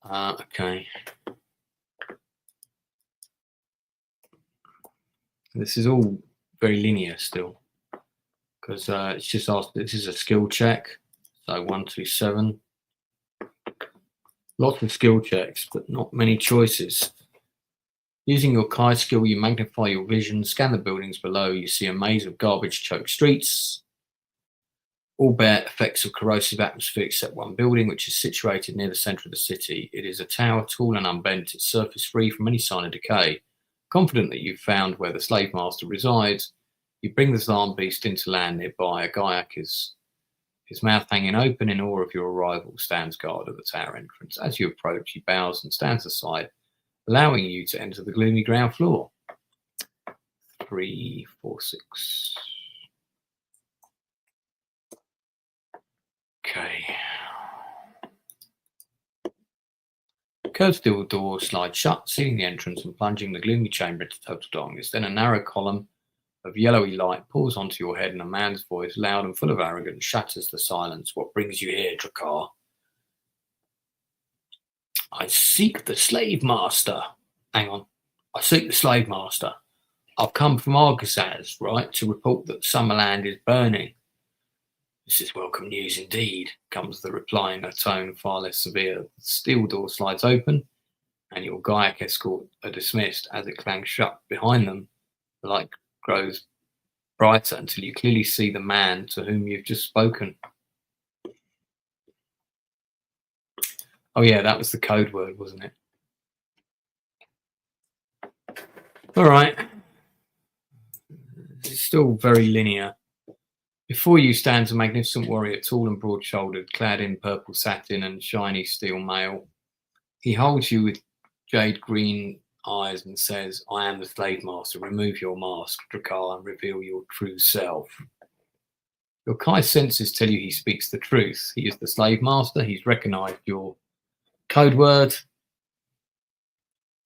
Okay. This is all very linear still, because it's just asked. This is a skill check. So 1, 2, 7. Lots of skill checks, but not many choices. Using your Kai skill, you magnify your vision, scan the buildings below. You see a maze of garbage-choked streets, all bear effects of corrosive atmosphere except one building, which is situated near the centre of the city. It is a tower, tall and unbent, its surface free from any sign of decay. Confident that you've found where the slave master resides, you bring the Zlan beast into land nearby. A Gaiac, his mouth hanging open in awe of your arrival, stands guard at the tower entrance. As you approach, he bows and stands aside, allowing you to enter the gloomy ground floor. 3, 4, 6. Okay. Curved steel door slides shut, sealing the entrance and plunging the gloomy chamber into total darkness. Then a narrow column of yellowy light pours onto your head, and a man's voice, loud and full of arrogance, shatters the silence. What brings you here, Drakkar? I seek the slave master. Hang on. I seek the slave master. I've come from Argazaz, right, to report that Summerland is burning. This is welcome news indeed, comes the reply in a tone far less severe. The steel door slides open, and your Gaiac escort are dismissed. As it clangs shut behind them, the light grows brighter until you clearly see the man to whom you've just spoken. Oh yeah, that was the code word, wasn't it? All right. It's still very linear. Before you stands a magnificent warrior, tall and broad-shouldered, clad in purple satin and shiny steel mail. He holds you with jade green eyes and says, "I am the slave master. Remove your mask, Drakkar, and reveal your true self." Your Kai senses tell you he speaks the truth. He is the slave master. He's recognized your code word.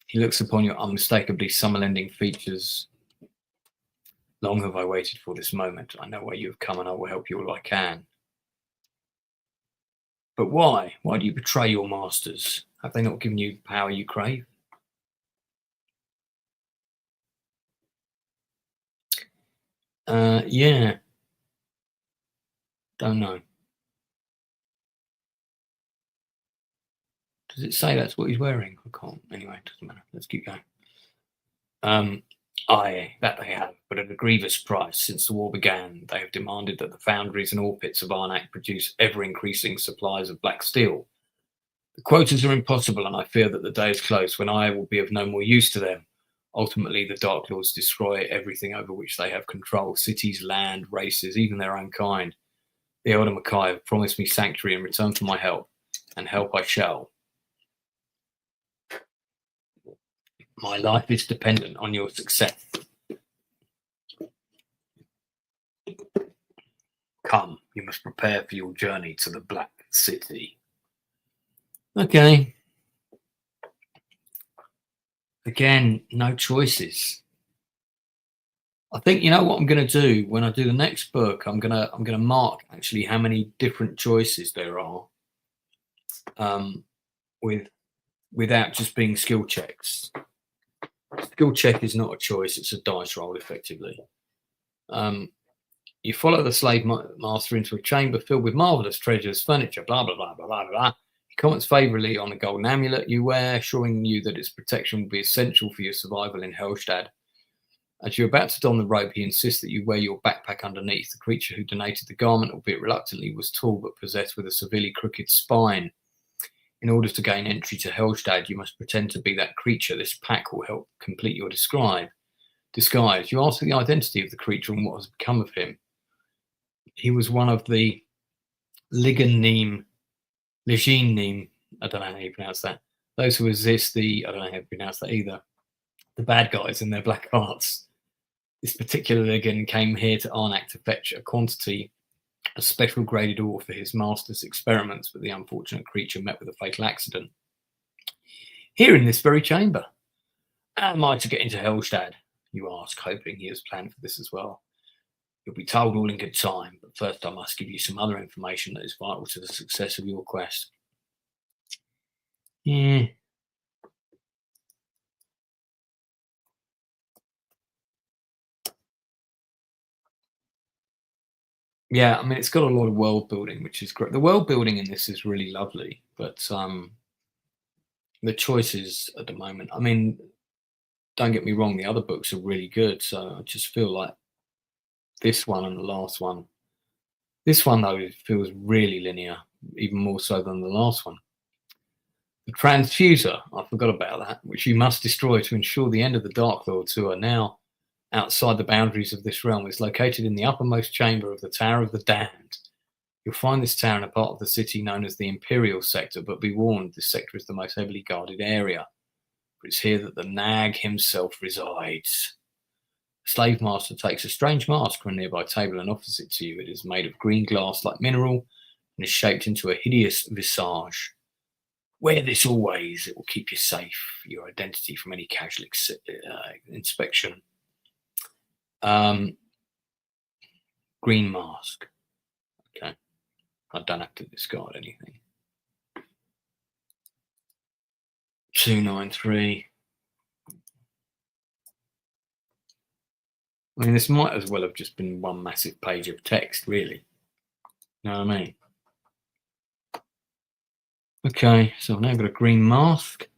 He looks upon your unmistakably summer-lending features. Long have I waited for this moment. I know why you have come, and I will help you all I can. But why? Why do you betray your masters? Have they not given you the power you crave? Yeah. Don't know. Does it say that's what he's wearing? I can't. Anyway, it doesn't matter. Let's keep going. Aye, that they have, but at a grievous price. Since the war began, they have demanded that the foundries and ore pits of Arnak produce ever-increasing supplies of black steel. The quotas are impossible, and I fear that the day is close when I will be of no more use to them. Ultimately, the Dark Lords destroy everything over which they have control: cities, land, races, even their own kind. The Elder Mackay have promised me sanctuary in return for my help, and help I shall. My life is dependent on your success. Come, you must prepare for your journey to the Black City. Okay. Again, no choices. I think, you know what I'm going to do when I do the next book. I'm going to mark actually how many different choices there are, without just being skill checks. Skill check is not a choice; it's a dice roll, effectively. You follow the slave master into a chamber filled with marvelous treasures, furniture, blah blah blah blah blah blah. He comments favourably on the golden amulet you wear, assuring you that its protection will be essential for your survival in Helstad. As you're about to don the robe, he insists that you wear your backpack underneath. The creature who donated the garment, albeit reluctantly, was tall but possessed with a severely crooked spine. In order to gain entry to Helstad, you must pretend to be that creature. This pack will help complete your disguise. You ask for the identity of the creature and what has become of him. He was one of the Legine, I don't know how you pronounce that. Those who resist I don't know how you pronounce that either, the bad guys and their black arts. This particular Legine came here to Arnak to fetch a quantity of special graded ore for his master's experiments, but the unfortunate creature met with a fatal accident. Here in this very chamber. How am I to get into Helstad? You ask, hoping he has planned for this as well. You'll be told all in good time, but first I must give you some other information that is vital to the success of your quest. Yeah. Yeah, I mean, it's got a lot of world building, which is great. The world building in this is really lovely, but the choices at the moment, I mean, don't get me wrong, the other books are really good. So I just feel like this one and the last one. This one, though, it feels really linear, even more so than the last one. The transfuser, I forgot about that, which you must destroy to ensure the end of the Dark Lords, who are now outside the boundaries of this realm, is located in the uppermost chamber of the Tower of the Damned. You'll find this tower in a part of the city known as the Imperial Sector, but be warned, this sector is the most heavily guarded area. But it's here that the Nag himself resides. The slave master takes a strange mask from a nearby table and offers it to you. It is made of green glass like mineral and is shaped into a hideous visage. Wear this always. It will keep you safe, your identity from any casual inspection. Green mask. Okay. I don't have to discard anything. 293. I mean, this might as well have just been one massive page of text, really. You know what I mean? Okay, so I've now got a green mask.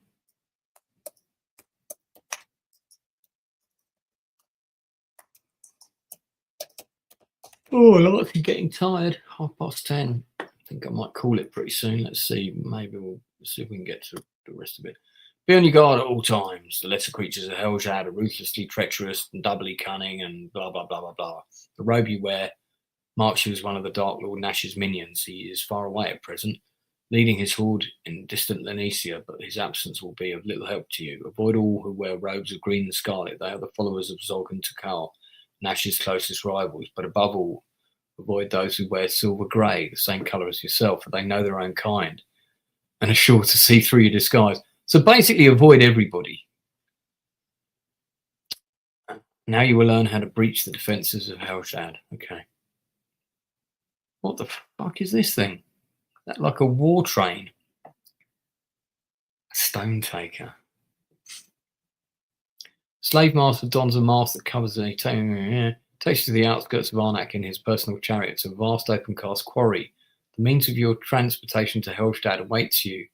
Oh, I'm actually getting tired. 10:30. I think I might call it pretty soon. Let's see. Maybe we'll see if we can get to the rest of it. Be on your guard at all times. The lesser creatures of Helstad are ruthlessly treacherous and doubly cunning and blah, blah, blah, blah, blah. The robe you wear Marks you as one of the Dark Lord Nash's minions. He is far away at present, leading his horde in distant Lanesia, but his absence will be of little help to you. Avoid all who wear robes of green and scarlet. They are the followers of Zog and Takal, Nash's closest rivals, but above all, avoid those who wear silver grey, the same colour as yourself, for they know their own kind and are sure to see through your disguise. So basically, avoid everybody. Now you will learn how to breach the defences of Helshad. Okay. What the fuck is this thing? That like a war train. A stone taker. Slave master dons a mask that covers a takes you to the outskirts of Arnak in his personal chariot to a vast open cast quarry. The means of your transportation to Helstad awaits you.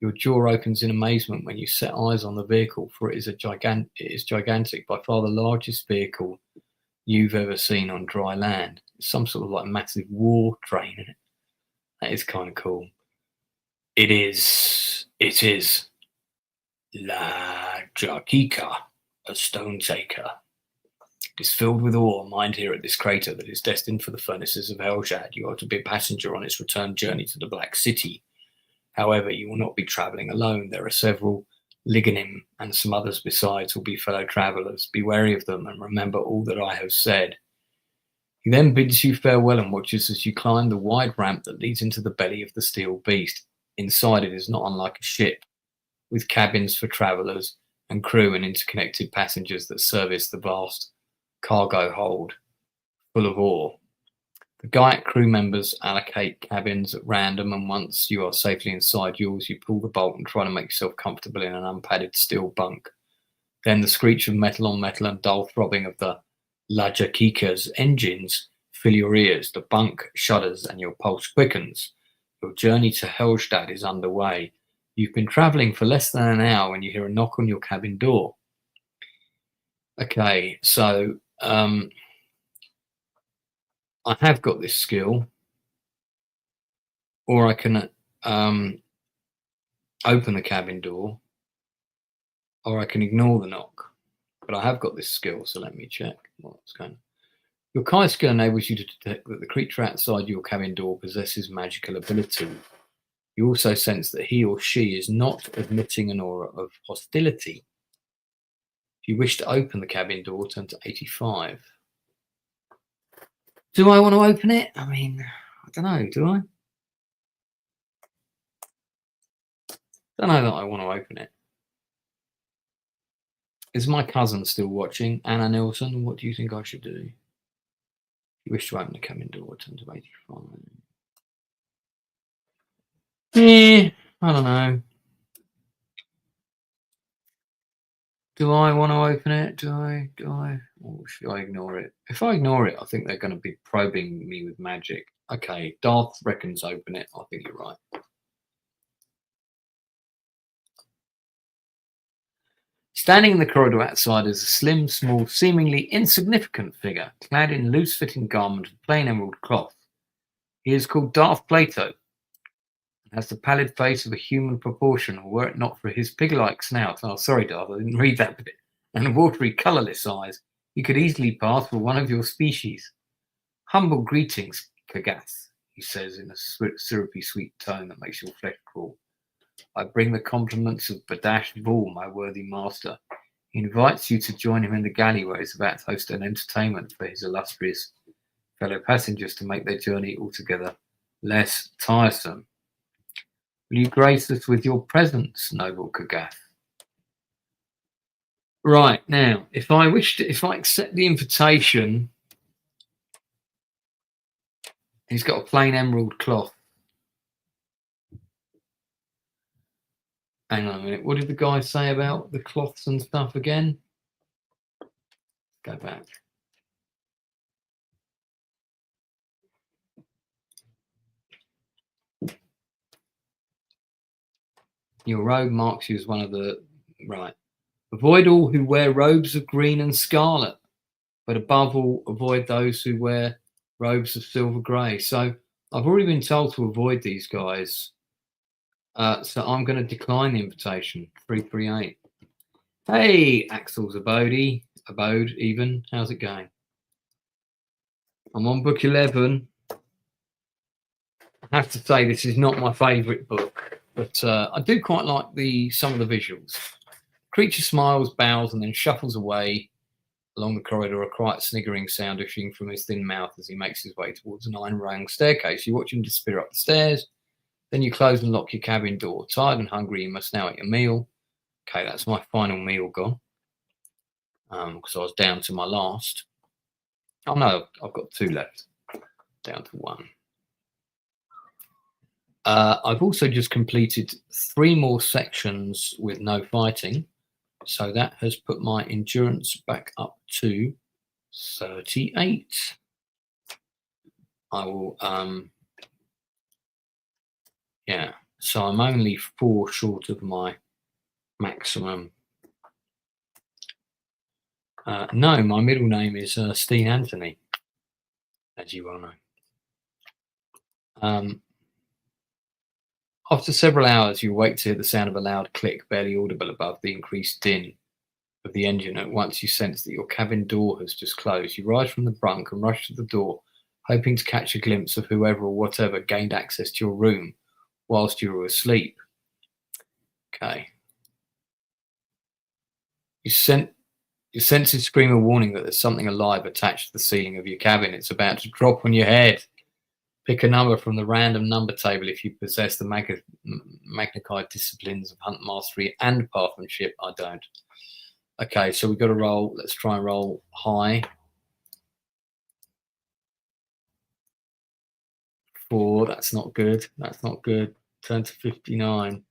Your jaw opens in amazement when you set eyes on the vehicle, for it is gigantic, by far the largest vehicle you've ever seen on dry land. It's some sort of like massive war train in it. That is kind of cool. It is La Jarkika, a stone taker. It is filled with ore mined here at this crater that is destined for the furnaces of Helshad. You are to be a passenger on its return journey to the Black City. However, you will not be travelling alone. There are several Liganim and some others besides will be fellow travellers. Be wary of them and remember all that I have said. He then bids you farewell and watches as you climb the wide ramp that leads into the belly of the steel beast. Inside it is not unlike a ship, with cabins for travellers and crew and interconnected passengers that service the vast cargo hold full of ore. The Gaiac crew members allocate cabins at random, and once you are safely inside yours, you pull the bolt and try to make yourself comfortable in an unpadded steel bunk. Then the screech of metal on metal and dull throbbing of the Lajakika's engines fill your ears. The bunk shudders and your pulse quickens. Your journey to Helstad is underway. You've been travelling for less than an hour when you hear a knock on your cabin door. Okay, so I have got this skill, or I can open the cabin door, or I can ignore the knock. But I have got this skill, so let me check what's going on. Your Kai skill enables you to detect that the creature outside your cabin door possesses magical ability. You also sense that he or she is not emitting an aura of hostility. If you wish to open the cabin door, turn to 85. Do I want to open it? I mean, I don't know, do I? Don't know that I want to open it. Is my cousin still watching? Anna Nielsen, what do you think I should do? If you wish to open the cabin door, turn to 85. I don't know. Do I want to open it? Do I? Or should I ignore it? If I ignore it, I think they're going to be probing me with magic. Okay, Darth reckons open it. I think you're right. Standing in the corridor outside is a slim, small, seemingly insignificant figure, clad in loose-fitting garment of plain emerald cloth. He is called Darth Plato, and has the pallid face of a human proportion, or were it not for his pig-like snout. Oh, sorry, Darth, I didn't read that bit. And watery, colourless eyes. He could easily pass for one of your species. Humble greetings, Kagath, he says in a syrupy, sweet tone that makes your flesh crawl. I bring the compliments of Badash Bull, my worthy master. He invites you to join him in the galley where he's about to host an entertainment for his illustrious fellow passengers to make their journey altogether less tiresome. Will you grace us with your presence, noble Kagath? Right, now, if I accept the invitation, he's got a plain emerald cloth. Hang on a minute. What did the guy say about the cloths and stuff again? Go back. Your robe marks you as one of the... Right. Avoid all who wear robes of green and scarlet, but above all, avoid those who wear robes of silver grey. So I've already been told to avoid these guys. So I'm going to decline the invitation. 338. Hey, Axel's abode even. How's it going? I'm on book 11. I have to say this is not my favourite book, but I do quite like some of the visuals. Creature smiles, bows, and then shuffles away along the corridor, a quiet sniggering sound issuing from his thin mouth as he makes his way towards an iron-rung staircase. You watch him disappear up the stairs, then you close and lock your cabin door. Tired and hungry, you must now eat your meal. Okay, that's my final meal gone, because I was down to my last. Oh no, I've got 2 left, down to 1. I've also just completed 3 more sections with no fighting. So that has put my endurance back up to 38. I will, yeah, so I'm only 4 short of my maximum. No, my middle name is Steen Anthony, as you well know. After several hours, you wake to hear the sound of a loud click, barely audible above the increased din of the engine. At once you sense that your cabin door has just closed. You rise from the bunk and rush to the door, hoping to catch a glimpse of whoever or whatever gained access to your room whilst you were asleep. Okay. Your senses scream a warning that there's something alive attached to the ceiling of your cabin. It's about to drop on your head. Pick a number from the random number table if you possess the magnified disciplines of hunt mastery and parthmanship. I don't. Okay, so we've got to roll. Let's try and roll high. 4. That's not good. That's not good. Turn to 59.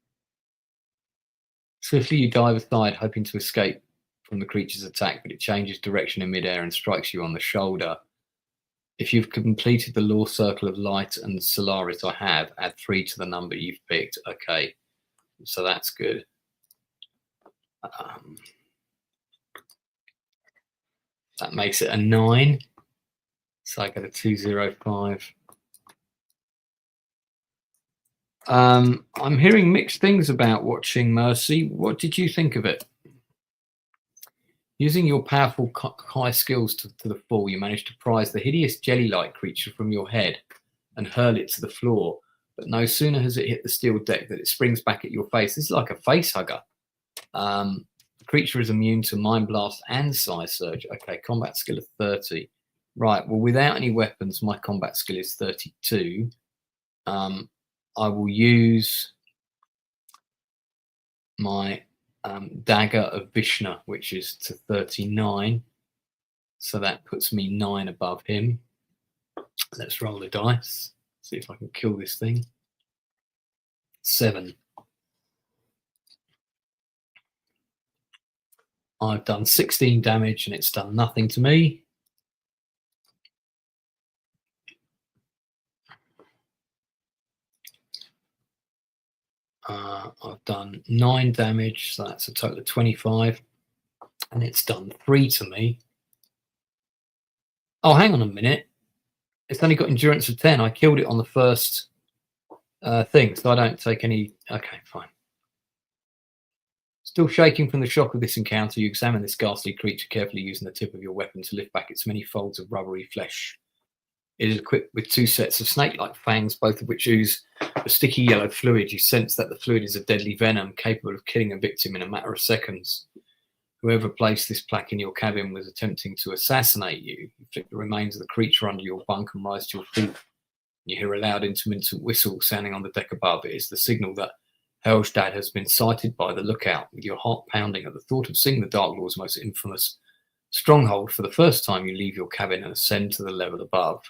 Swiftly you dive aside, hoping to escape from the creature's attack, but it changes direction in midair and strikes you on the shoulder. If you've completed the law circle of light and Solaris I have, add 3 to the number you've picked. Okay, so that's good. That makes it a 9. So I get a 205. I'm hearing mixed things about watching Mercy. What did you think of it? Using your powerful high skills to the full, you manage to prise the hideous jelly-like creature from your head and hurl it to the floor. But no sooner has it hit the steel deck than it springs back at your face. This is like a face hugger. The creature is immune to Mind Blast and Psi Surge. Okay, combat skill of 30. Right, well, without any weapons, my combat skill is 32. I will use my dagger of Vishnu, which is to 39. So that puts me 9 above him. Let's roll the dice. See if I can kill this thing. 7. I've done 16 damage and it's done nothing to me. I've done 9 damage, so that's a total of 25, and it's done 3 to me. Oh, hang on a minute. It's only got endurance of 10. I killed it on the first thing, so I don't take any. Okay, fine. Still shaking from the shock of this encounter, you examine this ghastly creature carefully, using the tip of your weapon to lift back its many folds of rubbery flesh. It is equipped with 2 sets of snake-like fangs, both of which ooze a sticky yellow fluid. You sense that the fluid is a deadly venom capable of killing a victim in a matter of seconds. Whoever placed this plaque in your cabin was attempting to assassinate you. You flick the remains of the creature under your bunk and rise to your feet. You hear a loud intermittent whistle sounding on the deck above. It is the signal that Helstad has been sighted by the lookout. With your heart pounding at the thought of seeing the Dark Lord's most infamous stronghold for the first time, you leave your cabin and ascend to the level above.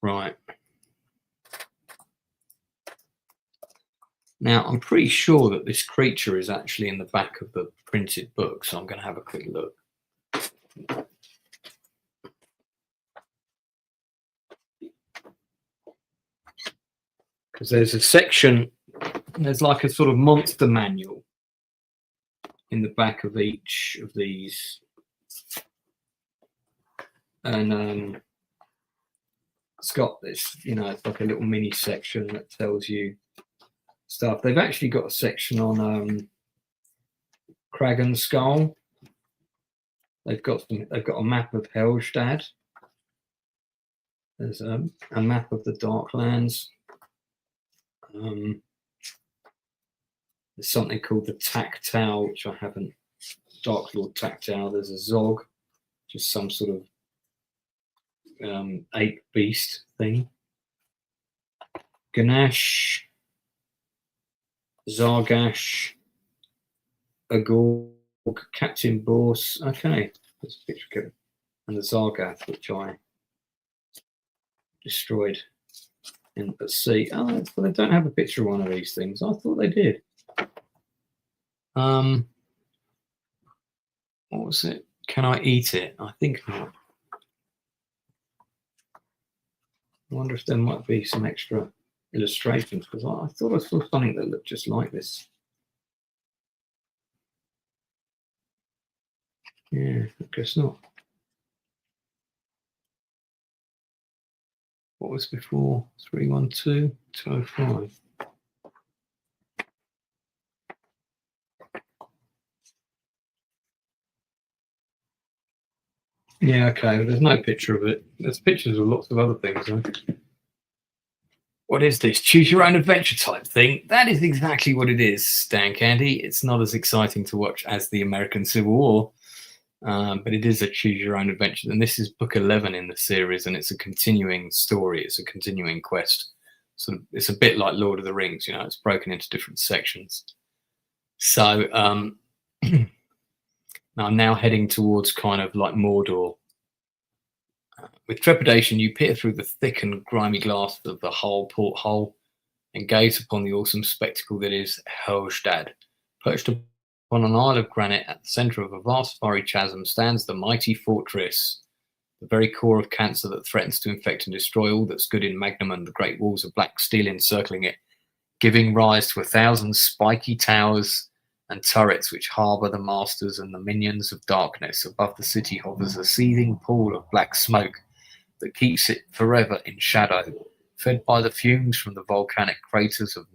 Right. Now, I'm pretty sure that this creature is actually in the back of the printed book, so I'm going to have a quick look. Because there's a section, there's like a sort of monster manual in the back of each of these. And it's got this, you know, it's like a little mini section that tells you stuff. They've actually got a section on Kragan Skull, They've got a map of Helstad. There's a map of the Darklands. There's something called the Tactile, which I haven't. Dark Lord Tactile. There's a Zog, just some sort of ape beast thing. Ganesh, Zargash, Agorg, Captain Bors. Okay, there's a picture of it. And the Zargath, which I destroyed in the sea. Oh, but they don't have a picture of one of these things. I thought they did. What was it? Can I eat it? I think not. I wonder if there might be some extra illustrations, because I thought I saw something that looked just like this. Yeah, I guess not. What was before? 312, 205. Yeah, okay, there's no picture of it. There's pictures of lots of other things, though. What is this? Choose your own adventure type thing? That is exactly what it is, Dan Candy. It's not as exciting to watch as the American Civil War, but it is a choose your own adventure. And this is book 11 in the series, and it's a continuing story. It's a continuing quest. Sort of, it's a bit like Lord of the Rings, you know, it's broken into different sections. So I'm now heading towards kind of like Mordor. With trepidation, you peer through the thick and grimy glass of the porthole and gaze upon the awesome spectacle that is Helstad. Perched upon an isle of granite at the centre of a vast fiery chasm stands the mighty fortress, the very core of cancer that threatens to infect and destroy all that's good in Magnum, the great walls of black steel encircling it, giving rise to 1,000 spiky towers and turrets which harbour the masters and the minions of darkness. Above the city hovers a seething pool of black smoke that keeps it forever in shadow, fed by the fumes from the volcanic craters of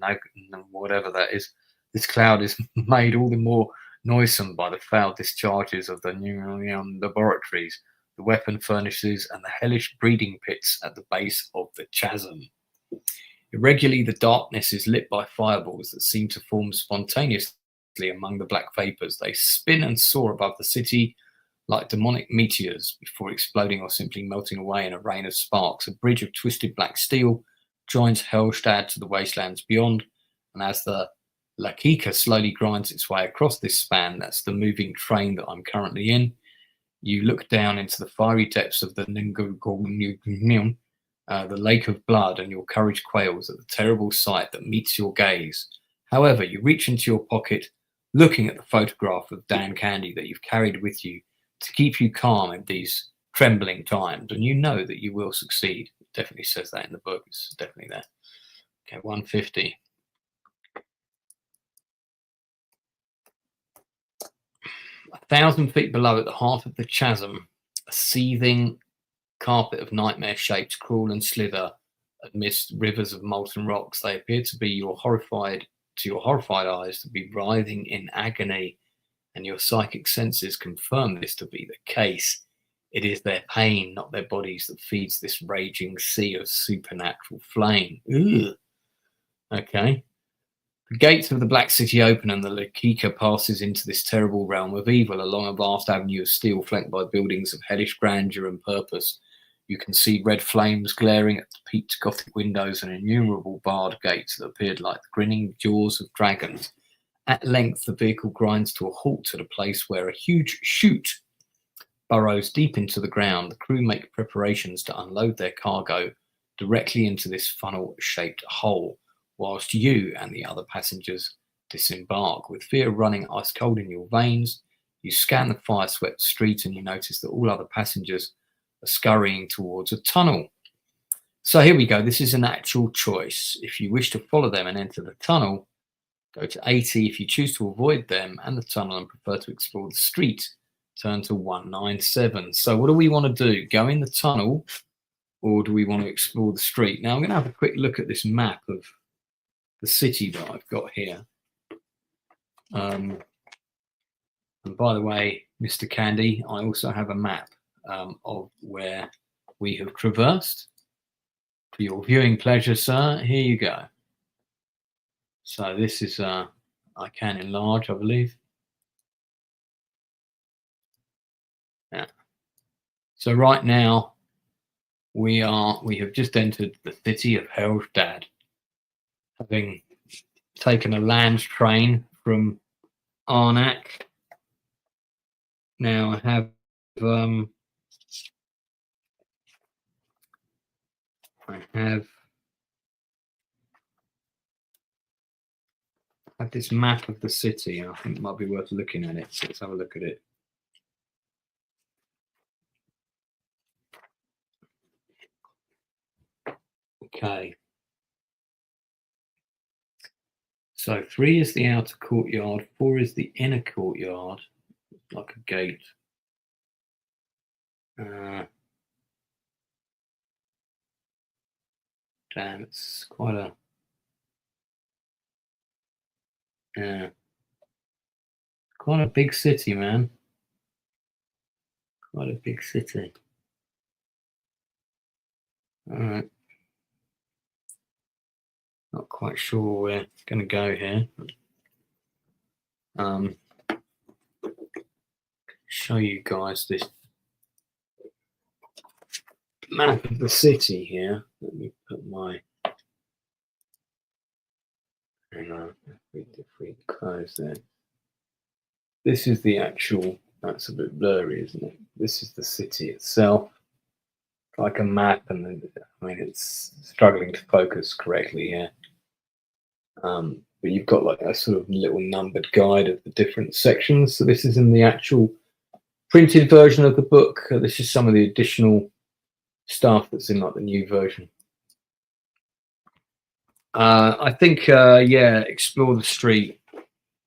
whatever that is. This cloud is made all the more noisome by the foul discharges of the Neon laboratories, the weapon furnaces, and the hellish breeding pits at the base of the chasm. Irregularly, the darkness is lit by fireballs that seem to form spontaneously among the black vapours. They spin and soar above the city like demonic meteors before exploding or simply melting away in a rain of sparks. A bridge of twisted black steel joins Helstad to the wastelands beyond, and as the Lakika slowly grinds its way across this span, that's the moving train that I'm currently in, you look down into the fiery depths of the the lake of blood, and your courage quails at the terrible sight that meets your gaze. However, you reach into your pocket, looking at the photograph of Dan Candy that you've carried with you to keep you calm in these trembling times, and you know that you will succeed. It definitely says that in the book. It's definitely there. Okay, 150. A 1,000 feet below, at the heart of the chasm, a seething carpet of nightmare shapes crawl and slither amidst rivers of molten rocks. They appear to be your horrified eyes to be writhing in agony, and your psychic senses confirm this to be the case. It is their pain, not their bodies, that feeds this raging sea of supernatural flame. Ugh. Okay. The gates of the Black City open, and the Lakika passes into this terrible realm of evil along a vast avenue of steel flanked by buildings of hellish grandeur and purpose. You can see red flames glaring at the peaked Gothic windows and innumerable barred gates that appeared like the grinning jaws of dragons. At length, the vehicle grinds to a halt at a place where a huge chute burrows deep into the ground. The crew make preparations to unload their cargo directly into this funnel-shaped hole, whilst you and the other passengers disembark. With fear running ice cold in your veins, you scan the fire-swept street, and you notice that all other passengers are scurrying towards a tunnel. So here we go. This is an actual choice. If you wish to follow them and enter the tunnel, go to 80. If you choose to avoid them and the tunnel and prefer to explore the street, turn to 197. So what do we want to do? Go in the tunnel, or do we want to explore the street? Now I'm going to have a quick look at this map of the city that I've got here. And by the way, Mr. Candy, I also have a map of where we have traversed. For your viewing pleasure, sir, here you go. So this is, I can enlarge, I believe. Yeah. So right now, we have just entered the city of Helstad, having taken a land train from Arnak. Now I have this map of the city, and I think it might be worth looking at it. So let's have a look at it. Okay. So 3 is the outer courtyard, 4 is the inner courtyard, like a gate. Damn, it's quite a quite a big city, man. Quite a big city. All right. Not quite sure where we're going to go here. Show you guys this map of the city here. Let me put my. Hang on, if we close that. This is the actual. That's a bit blurry, isn't it? This is the city itself, like a map, and I mean it's struggling to focus correctly here. But you've got like a sort of little numbered guide of the different sections. So this is in the actual printed version of the book. This is some of the additional stuff that's in like the new version. I think yeah, explore the street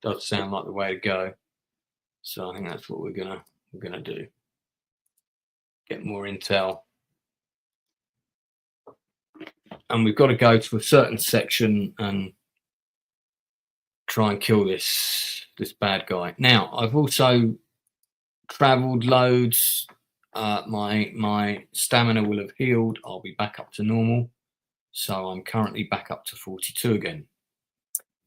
does sound like the way to go. So I think that's what we're gonna do. Get more intel. And we've got to go to a certain section and try and kill this bad guy. Now, I've also traveled loads. My stamina will have healed. I'll be back up to normal. So I'm currently back up to 42 again.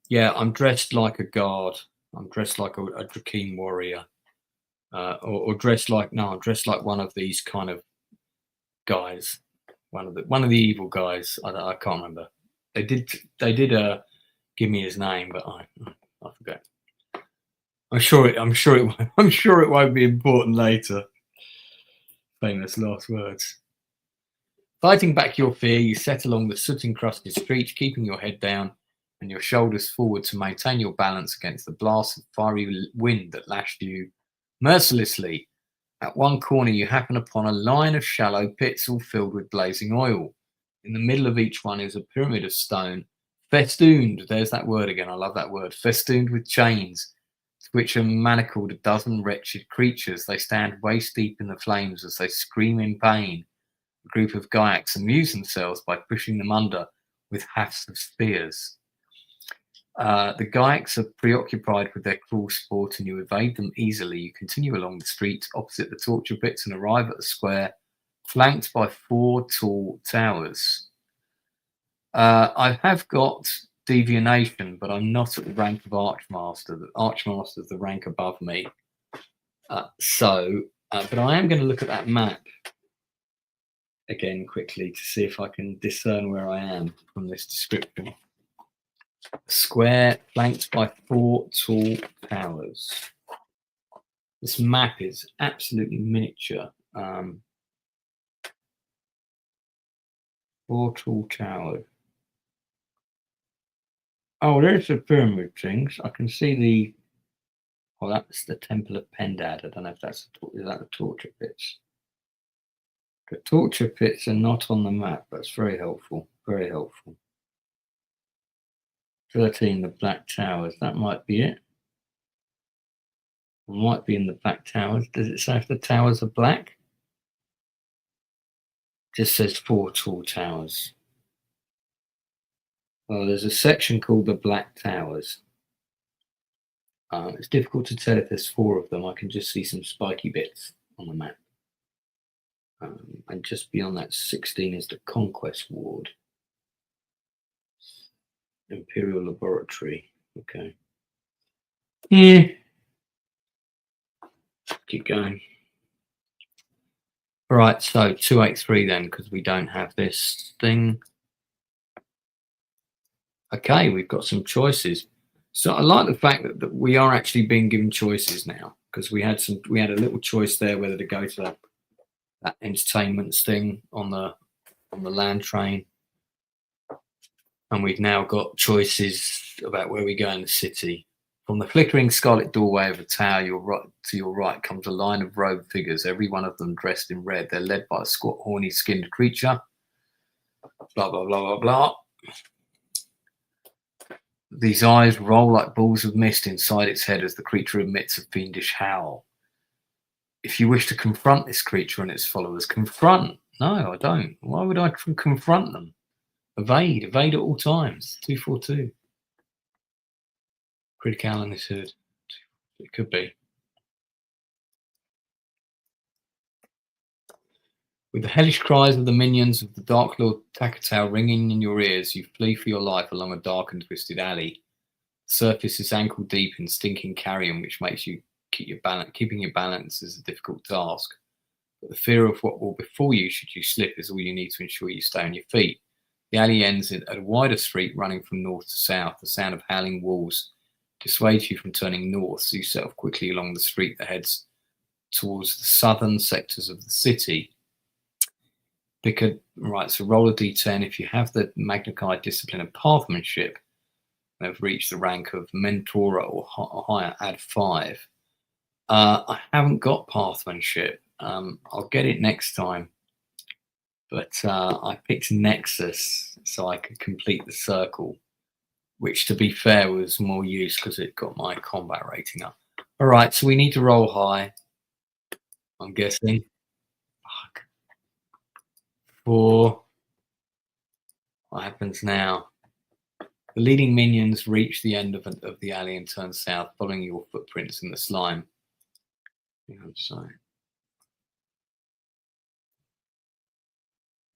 Yeah, I'm dressed like a guard. I'm dressed like a Drakeen warrior. Or dressed like, no, I'm dressed like one of these kind of guys. One of the evil guys. I can't remember. They did give me his name, but I forget. I'm sure it won't be important later. Famous last words. Fighting back your fear, you set along the soot-encrusted street, keeping your head down and your shoulders forward to maintain your balance against the blast of fiery wind that lashed you mercilessly. At one corner, you happen upon a line of shallow pits all filled with blazing oil. In the middle of each one is a pyramid of stone, festooned, there's that word again, I love that word, festooned with chains, to which are manacled a dozen wretched creatures. They stand waist deep in the flames as they scream in pain. A group of Gyaks amuse themselves by pushing them under with hafts of spears. The Gyaks are preoccupied with their cruel sport, and you evade them easily. You continue along the street opposite the torture pits and arrive at a square flanked by 4 tall towers. I have got deviation, but I'm not at the rank of Archmaster. The Archmaster is the rank above me. But I am going to look at that map again quickly to see if I can discern where I am from this description. Square flanked by 4 tall towers. This map is absolutely miniature. 4 tall towers. Oh, there's the pyramid things. I can see the. Oh, that's the Temple of Pendad. I don't know if is that the torture pits. The torture pits are not on the map. That's very helpful. Very helpful. 13, the Black Towers. That might be it. It might be in the Black Towers. Does it say if the towers are black? It just says 4 tall towers. Oh, there's a section called the Black Towers. It's difficult to tell if there's 4 of them. I can just see some spiky bits on the map. And just beyond that, 16 is the Conquest Ward. Imperial Laboratory. Okay. Yeah. Keep going. All right, so 283 then, because we don't have this thing. Okay, we've got some choices. So I like the fact that we are actually being given choices now, because we had a little choice there whether to go to that entertainments thing on the land train, and we've now got choices about where we go in the city. From the flickering scarlet doorway of the tower, to your right comes a line of robed figures, every one of them dressed in red. They're led by a squat, horny-skinned creature. Blah blah blah blah blah. These eyes roll like balls of mist inside its head as the creature emits a fiendish howl. If you wish to confront this creature and its followers, confront. No, I don't. Why would I confront them? Evade at all times. 242. Critical in this hood. It could be. With the hellish cries of the minions of the Dark Lord Takatau ringing in your ears, you flee for your life along a dark and twisted alley. The surface is ankle deep in stinking carrion, which makes you keeping your balance is a difficult task. But the fear of what will befall you should you slip is all you need to ensure you stay on your feet. The alley ends at a wider street running from north to south. The sound of howling wolves dissuades you from turning north, so you set off quickly along the street that heads towards the southern sectors of the city. So roll a d10. If you have the Magnified discipline of Pathmanship and have reached the rank of Mentora or higher, add 5. I haven't got Pathmanship. I'll get it next time. But I picked Nexus so I could complete the circle, which, to be fair, was more use because it got my combat rating up. All right, so we need to roll high, I'm guessing. Fuck. 4. What happens now? The leading minions reach the end of the alley and turn south, following your footprints in the slime. I'm sorry.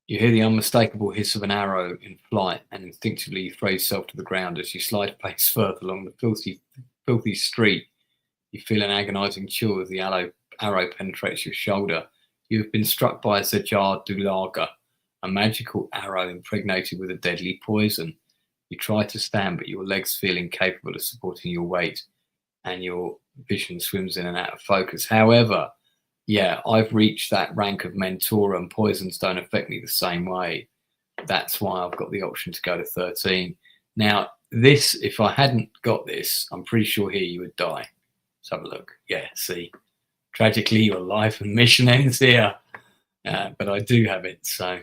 You hear the unmistakable hiss of an arrow in flight, and instinctively you throw yourself to the ground as you slide a pace further along the filthy street. You feel an agonizing chill as the arrow penetrates your shoulder. You have been struck by a Zajar Dulaga, a magical arrow impregnated with a deadly poison. You try to stand, but your legs feel incapable of supporting your weight, and your vision swims in and out of focus. However, yeah, I've reached that rank of Mentora, and poisons don't affect me the same way. That's why I've got the option to go to 13. Now, this, if I hadn't got this, I'm pretty sure here you would die. Let's have a look. Yeah, see. Tragically, your life and mission ends here. But I do have it, so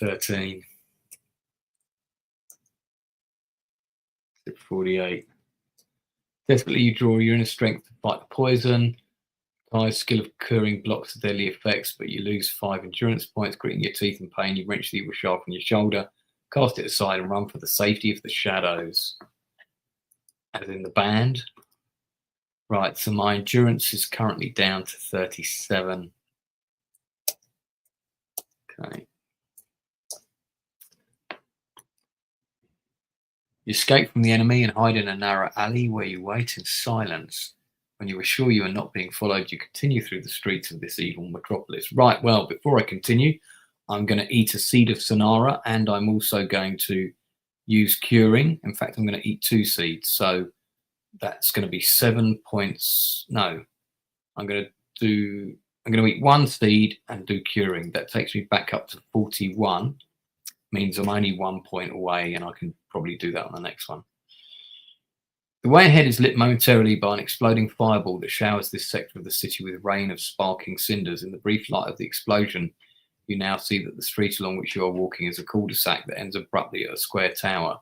13. 48. Desperately, you draw your inner strength to fight the poison. High skill of curing blocks the deadly effects, but you lose 5 endurance points, gritting your teeth in pain. You wrench the evil shaft from your shoulder, cast it aside, and run for the safety of the shadows. As in the band. Right, so my endurance is currently down to 37. Okay. You escape from the enemy and hide in a narrow alley where you wait in silence. When you are sure you are not being followed, you continue through the streets of this evil metropolis. Right, well, before I continue, I'm going to eat a seed of Sonara, and I'm also going to use curing. In fact, I'm going to eat 2 seeds. So that's going to be 7 points. No, I'm going to eat 1 seed and do curing. That takes me back up to 41. Means I'm only 1 point away, and I can probably do that on the next one. The way ahead is lit momentarily by an exploding fireball that showers this sector of the city with rain of sparking cinders. In the brief light of the explosion, you now see that the street along which you are walking is a cul-de-sac that ends abruptly at a square tower.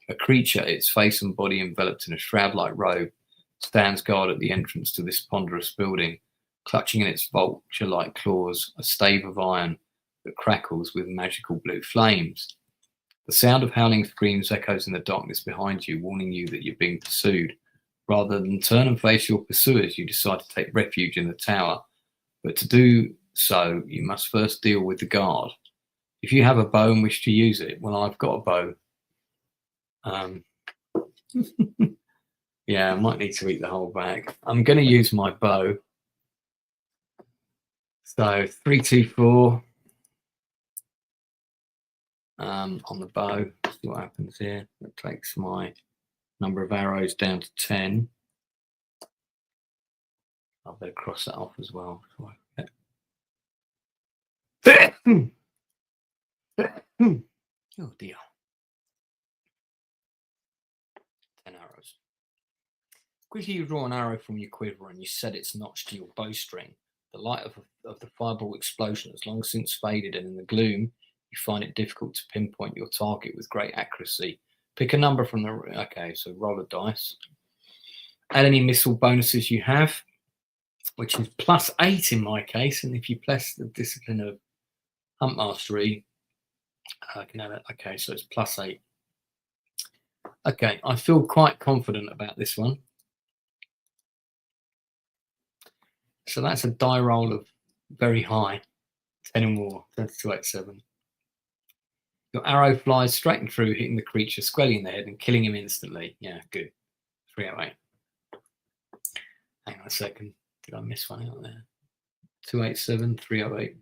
A creature, its face and body enveloped in a shroud-like robe, stands guard at the entrance to this ponderous building, clutching in its vulture-like claws a stave of iron that crackles with magical blue flames. The sound of howling screams echoes in the darkness behind you, warning you that you're being pursued. Rather than turn and face your pursuers, you decide to take refuge in the tower. But to do so, you must first deal with the guard. If you have a bow and wish to use it, well, I've got a bow. Yeah, I might need to eat the whole bag. I'm going to use my bow. So 3, 2, 4 on the bow. See what happens here. That takes my number of arrows down to 10. I'll better cross that off as well. Oh dear. 10 arrows. Quickly you draw an arrow from your quiver and you set its notch to your bowstring. The light of the fireball explosion has long since faded, and in the gloom you find it difficult to pinpoint your target with great accuracy. Pick a number from the... Okay, so roll a dice. Add any missile bonuses you have, which is +8 in my case, and if you plus the discipline of hunt mastery, I can add it. Okay, so it's +8. Okay, I feel quite confident about this one. So that's a die roll of very high, 10 or more, 287. Your arrow flies straight and through, hitting the creature squarely in the head and killing him instantly. Yeah, good. 308. Hang on a second. Did I miss one out there? 287, 308.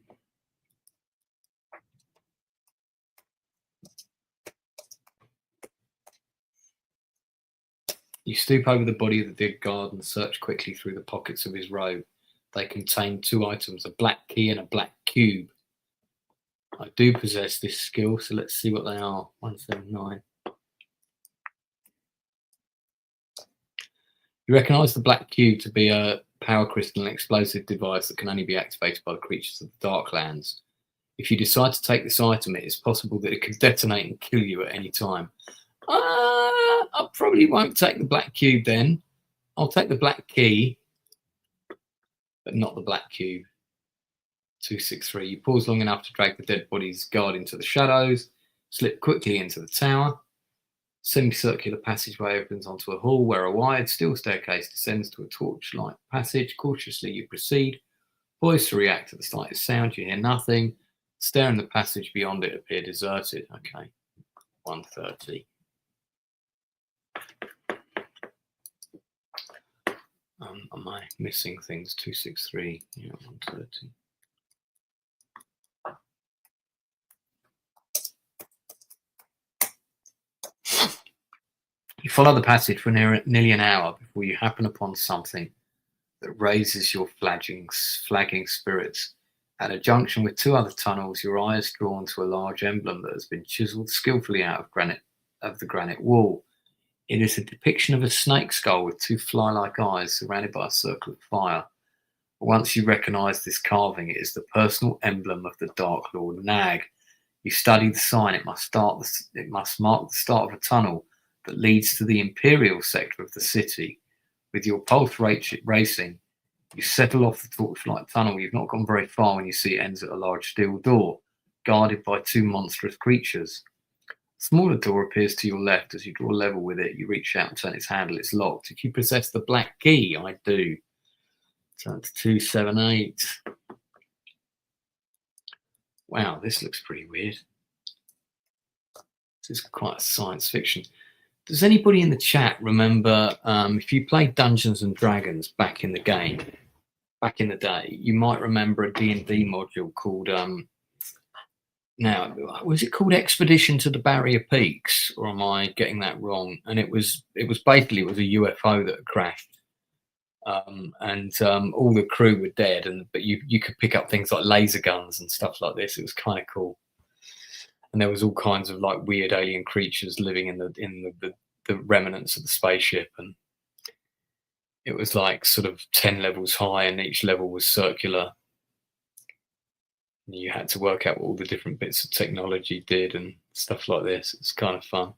You stoop over the body of the dead guard and search quickly through the pockets of his robe. They contain 2 items, a black key and a black cube. I do possess this skill, so let's see what they are. 179. You recognise the black cube to be a power crystal and explosive device that can only be activated by the creatures of the Darklands. If you decide to take this item, it is possible that it could detonate and kill you at any time. I probably won't take the black cube then. I'll take the black key, but not the black cube. 263. You pause long enough to drag the dead body's guard into the shadows, slip quickly into the tower. Semicircular passageway opens onto a hall where a wide steel staircase descends to a torchlight passage. Cautiously you proceed, poised to react to the slightest sound. You hear nothing. Stare in the passage beyond it appear deserted. Okay, 130. Am I missing things? 263. Yeah, 130. You follow the passage for nearly an hour before you happen upon something that raises your flagging spirits. At a junction with 2 other tunnels, your eye is drawn to a large emblem that has been chiseled skillfully out of the granite wall. It is a depiction of a snake skull with 2 fly-like eyes surrounded by a circle of fire. Once you recognise this carving, it is the personal emblem of the Dark Lord Nag. You study the sign. It must mark the start of a tunnel that leads to the Imperial sector of the city. With your pulse racing, you settle off the torchlight tunnel. You've not gone very far when you see it ends at a large steel door, guarded by 2 monstrous creatures. A smaller door appears to your left. As you draw level with it, you reach out and turn its handle. It's locked. If you possess the black key, I do. Turn to 278. Wow, this looks pretty weird. This is quite science fiction. Does anybody in the chat remember if you played Dungeons and Dragons back in the game, back in the day, you might remember a D&D module called, now, was it called Expedition to the Barrier Peaks, or am I getting that wrong? And it was basically, it was a UFO that had crashed, and all the crew were dead, but you could pick up things like laser guns and stuff like this. It was kind of cool. And there was all kinds of like weird alien creatures living in the remnants of the spaceship, and it was like sort of 10 levels high, and each level was circular. And you had to work out what all the different bits of technology did and stuff like this. It's kind of fun.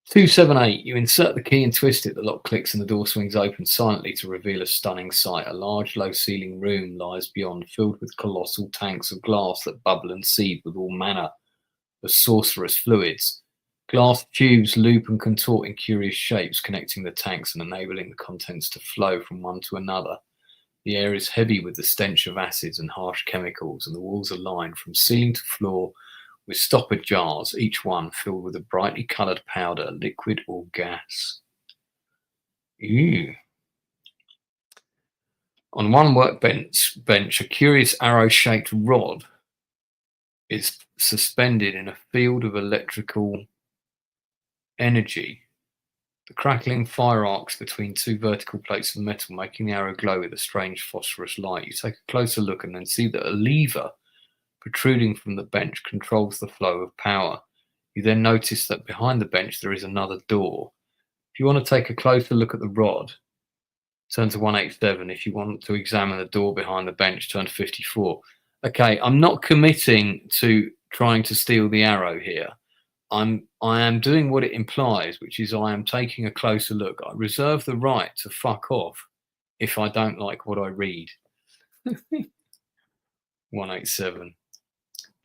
278. You insert the key and twist it. The lock clicks and the door swings open silently to reveal a stunning sight. A large, low-ceiling room lies beyond, filled with colossal tanks of glass that bubble and seethe with all manner of sorcerous fluids. Glass tubes loop and contort in curious shapes, connecting the tanks and enabling the contents to flow from one to another. The air is heavy with the stench of acids and harsh chemicals, and the walls are lined from ceiling to floor with stoppered jars, each one filled with a brightly coloured powder, liquid or gas. Ew. On one workbench, a curious arrow-shaped rod is suspended in a field of electrical energy. The crackling fire arcs between two vertical plates of metal, making the arrow glow with a strange phosphorus light. You take a closer look and then see that a lever protruding from the bench controls the flow of power. You then notice that behind the bench there is another door. If you want to take a closer look at the rod, turn to 187. If you want to examine the door behind the bench, turn to 54. Okay, I'm not committing to trying to steal the arrow here. I am doing what it implies, which is I am taking a closer look. I reserve the right to fuck off if I don't like what I read. 187.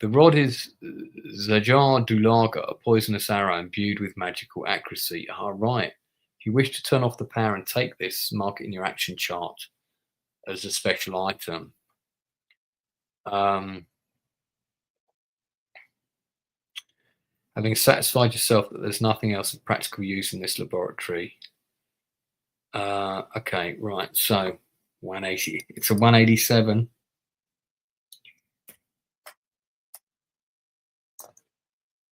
The rod is Zajar Dulaga, a poisonous arrow imbued with magical accuracy. Ah, right. If you wish to turn off the power and take this, mark it in your action chart as a special item. Having satisfied yourself that there's nothing else of practical use in this laboratory. Okay, right. So 180. It's a 187.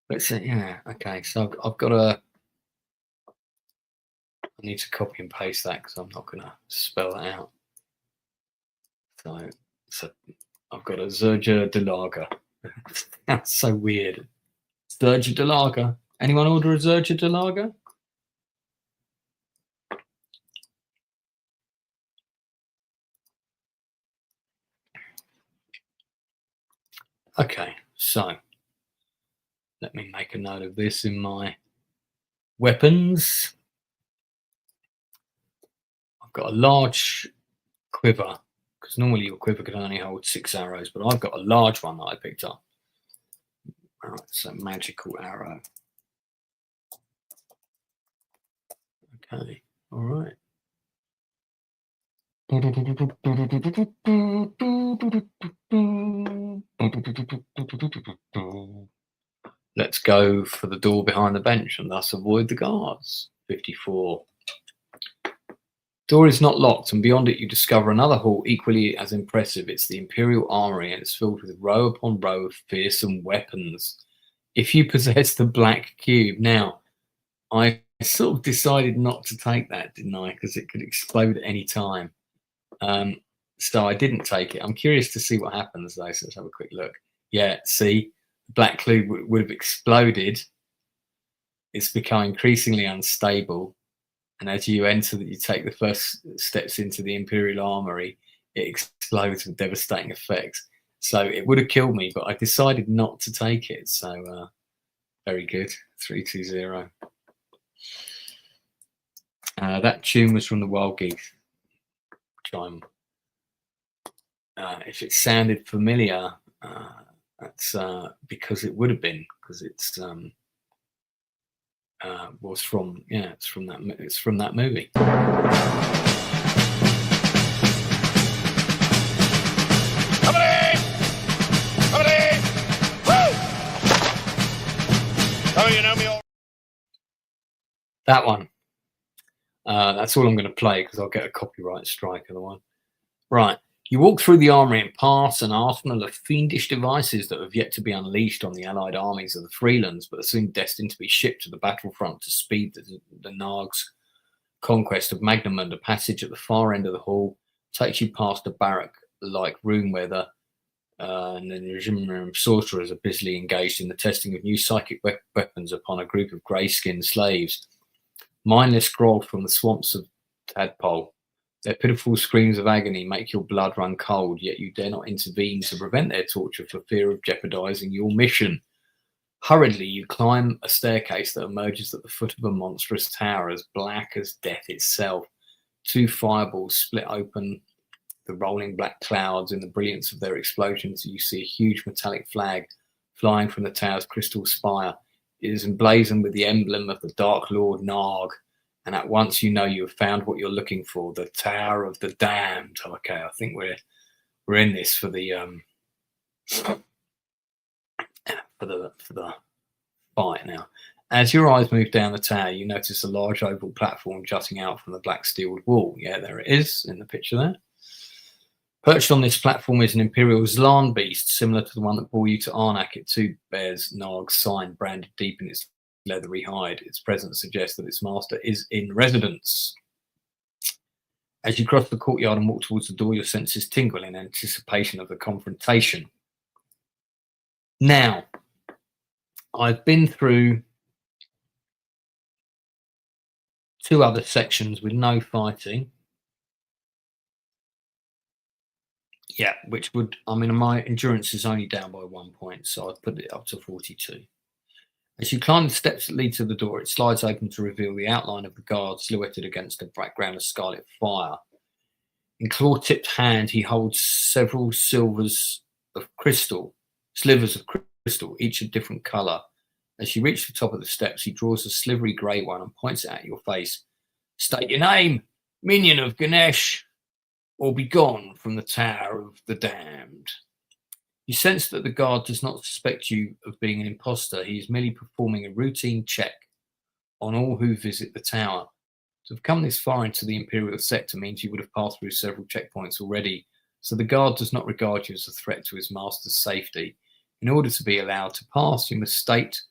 Let's see. Yeah. Okay. So I've got a. I need to copy and paste that because I'm not going to spell that out. So I've got a Zerja de Lager. That's so weird. Zerja de Lager. Anyone order a Zerja de Lager? Okay, so let me make a note of this in my weapons. I've got a large quiver, because normally your quiver can only hold 6 arrows, but I've got a large one that I picked up. All right, so magical arrow. Okay, all right. Let's go for the door behind the bench and thus avoid the guards. 54. Door is not locked, and beyond it you discover another hall equally as impressive. It's the Imperial Armory, and it's filled with row upon row of fearsome weapons. If you possess the black cube, now I sort of decided not to take that, didn't I? Because it could explode at any time. So I didn't take it. I'm curious to see what happens though. So let's have a quick look. Yeah, see, the black cube would have exploded. It's become increasingly unstable. And as you enter, you take the first steps into the Imperial Armory, it explodes with devastating effects. So it would have killed me, but I decided not to take it. So very good. 320. That tune was from the Wild Geese, which I'm. If it sounded familiar, that's because it would have been, because it's was from it's from that movie. Oh, you know me all. That one. That's all I'm going to play because I'll get a copyright strike otherwise. Right. You walk through the armory and pass an arsenal of fiendish devices that have yet to be unleashed on the allied armies of the Freelands, but are soon destined to be shipped to the battlefront to speed the Narg's conquest of Magnamund. A passage at the far end of the hall takes you past a barrack-like room where the sorcerers are busily engaged in the testing of new psychic weapons upon a group of grey-skinned slaves. Mindless scrawled from the swamps of Tadpole. Their pitiful screams of agony make your blood run cold, yet you dare not intervene to prevent their torture for fear of jeopardizing your mission. Hurriedly, you climb a staircase that emerges at the foot of a monstrous tower as black as death itself. 2 fireballs split open the rolling black clouds. In the brilliance of their explosions, you see a huge metallic flag flying from the tower's crystal spire. It is emblazoned with the emblem of the Dark Lord Narg, and at once you know you have found what you're looking for, the Tower of the Damned. Okay, I think we're in this for the fight now. As your eyes move down the tower, you notice a large oval platform jutting out from the black steel wall. Yeah, there it is in the picture there. Perched on this platform is an Imperial Zlan beast, similar to the one that bore you to Arnak. It too bears Narg's sign branded deep in its leathery hide. Its presence suggests that its master is in residence. As you cross the courtyard and walk towards the door, your senses tingle in anticipation of the confrontation. Now, I've been through 2 other sections with no fighting. Yeah, which would, I mean, my endurance is only down by 1 point, so I'd put it up to 42. As you climb the steps that lead to the door, it slides open to reveal the outline of the guard silhouetted against a background of scarlet fire. In claw-tipped hand, he holds several slivers of crystal, each a different colour. As you reach the top of the steps, he draws a slivery grey one and points it at your face. State your name, minion of Ganesh, or be gone from the Tower of the Damned. You sense that the guard does not suspect you of being an imposter. He is merely performing a routine check on all who visit the tower. To have come this far into the Imperial sector means you would have passed through several checkpoints already, so the guard does not regard you as a threat to his master's safety. In order to be allowed to pass, you must state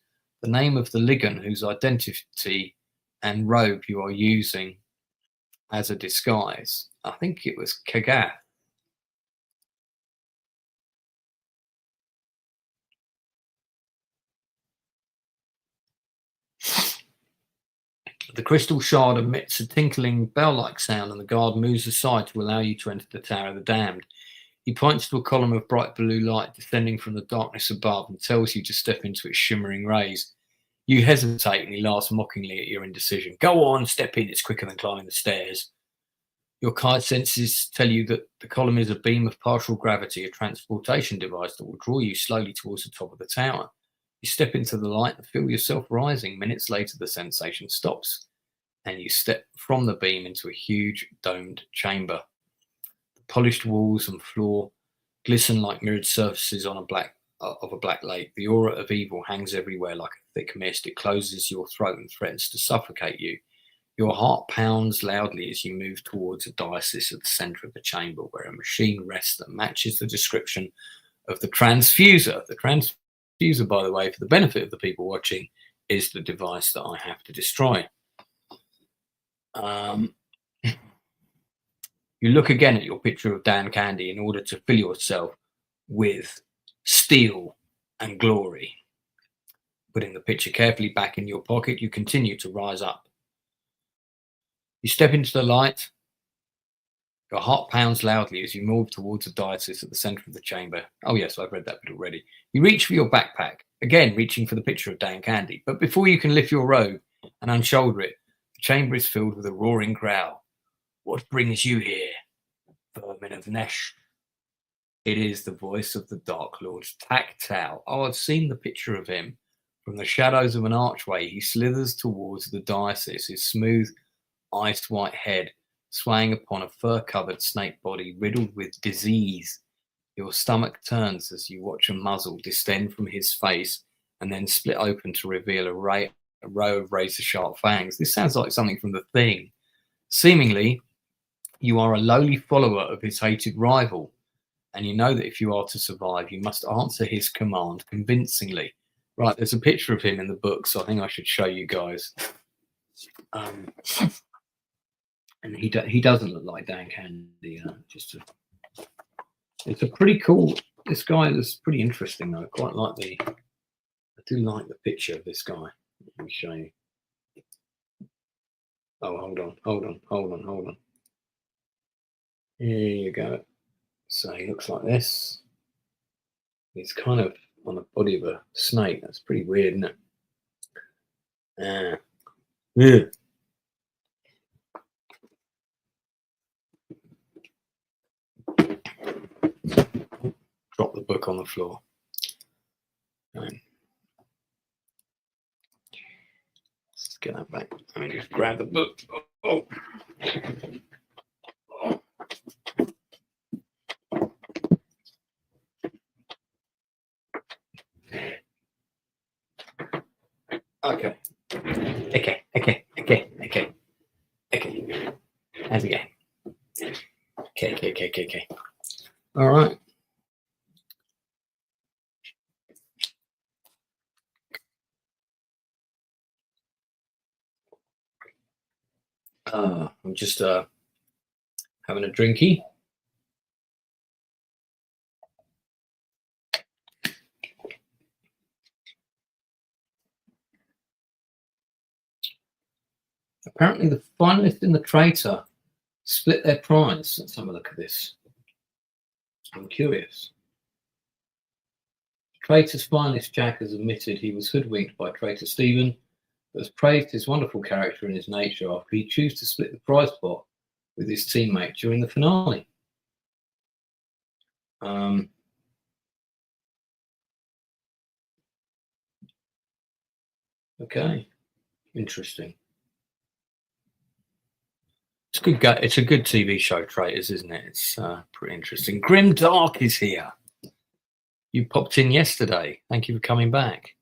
the name of the Ligon whose identity and robe you are using as a disguise. I think it was Kagath. The crystal shard emits a tinkling bell-like sound, and the guard moves aside to allow you to enter the Tower of the Damned. He points to a column of bright blue light descending from the darkness above and tells you to step into its shimmering rays. You hesitate, and he laughs mockingly at your indecision. Go on, step in, it's quicker than climbing the stairs. Your kite senses tell you that the column is a beam of partial gravity, a transportation device that will draw you slowly towards the top of the tower. You step into the light and feel yourself rising. Minutes later, the sensation stops, and you step from the beam into a huge domed chamber. The polished walls and floor glisten like mirrored surfaces on a black lake. The aura of evil hangs everywhere like a thick mist. It closes your throat and threatens to suffocate you. Your heart pounds loudly as you move towards a diocese at the centre of the chamber, where a machine rests that matches the description of the transfuser. The transfuser, by the way, for the benefit of the people watching, is the device that I have to destroy. You look again at your picture of Dan Candy in order to fill yourself with steel and glory. Putting the picture carefully back in your pocket, you continue to rise up. You step into the light. Your heart pounds loudly as you move towards the diocese at the centre of the chamber. Oh yes, I've read that bit already. You reach for your backpack, again reaching for the picture of Dan Candy. But before you can lift your robe and unshoulder it, the chamber is filled with a roaring crowd. What brings you here, vermin of Nesh? It is the voice of the Dark Lord, Tactile. Oh, I've seen the picture of him. From the shadows of an archway, he slithers towards the diocese, his smooth, ice white head swaying upon a fur-covered snake body riddled with disease. Your stomach turns as you watch a muzzle distend from his face and then split open to reveal a row of razor-sharp fangs. This sounds like something from The Thing. Seemingly, you are a lowly follower of his hated rival, and you know that if you are to survive, you must answer his command convincingly. Right, there's a picture of him in the book, so I think I should show you guys. And he doesn't look like Dan Candy. It's a pretty cool. This guy is pretty interesting though. I do like the picture of this guy. Let me show you. Oh, hold on. Here you go. So he looks like this. He's kind of on the body of a snake. That's pretty weird, isn't it? Yeah. Drop the book on the floor. get that back. Let me just grab the book. Oh. Okay. How's it going? Okay. All right. I'm just having a drinky. Apparently, the finalist and the traitor split their prize. Let's have a look at this. I'm curious. Traitor's finalist Jack has admitted he was hoodwinked by traitor Stephen, but has praised his wonderful character and his nature after he chose to split the prize pot with his teammate during the finale. Okay, interesting. It's a good TV show, Traitors, isn't it? It's pretty interesting. Grim Dark is here. You popped in yesterday. Thank you for coming back.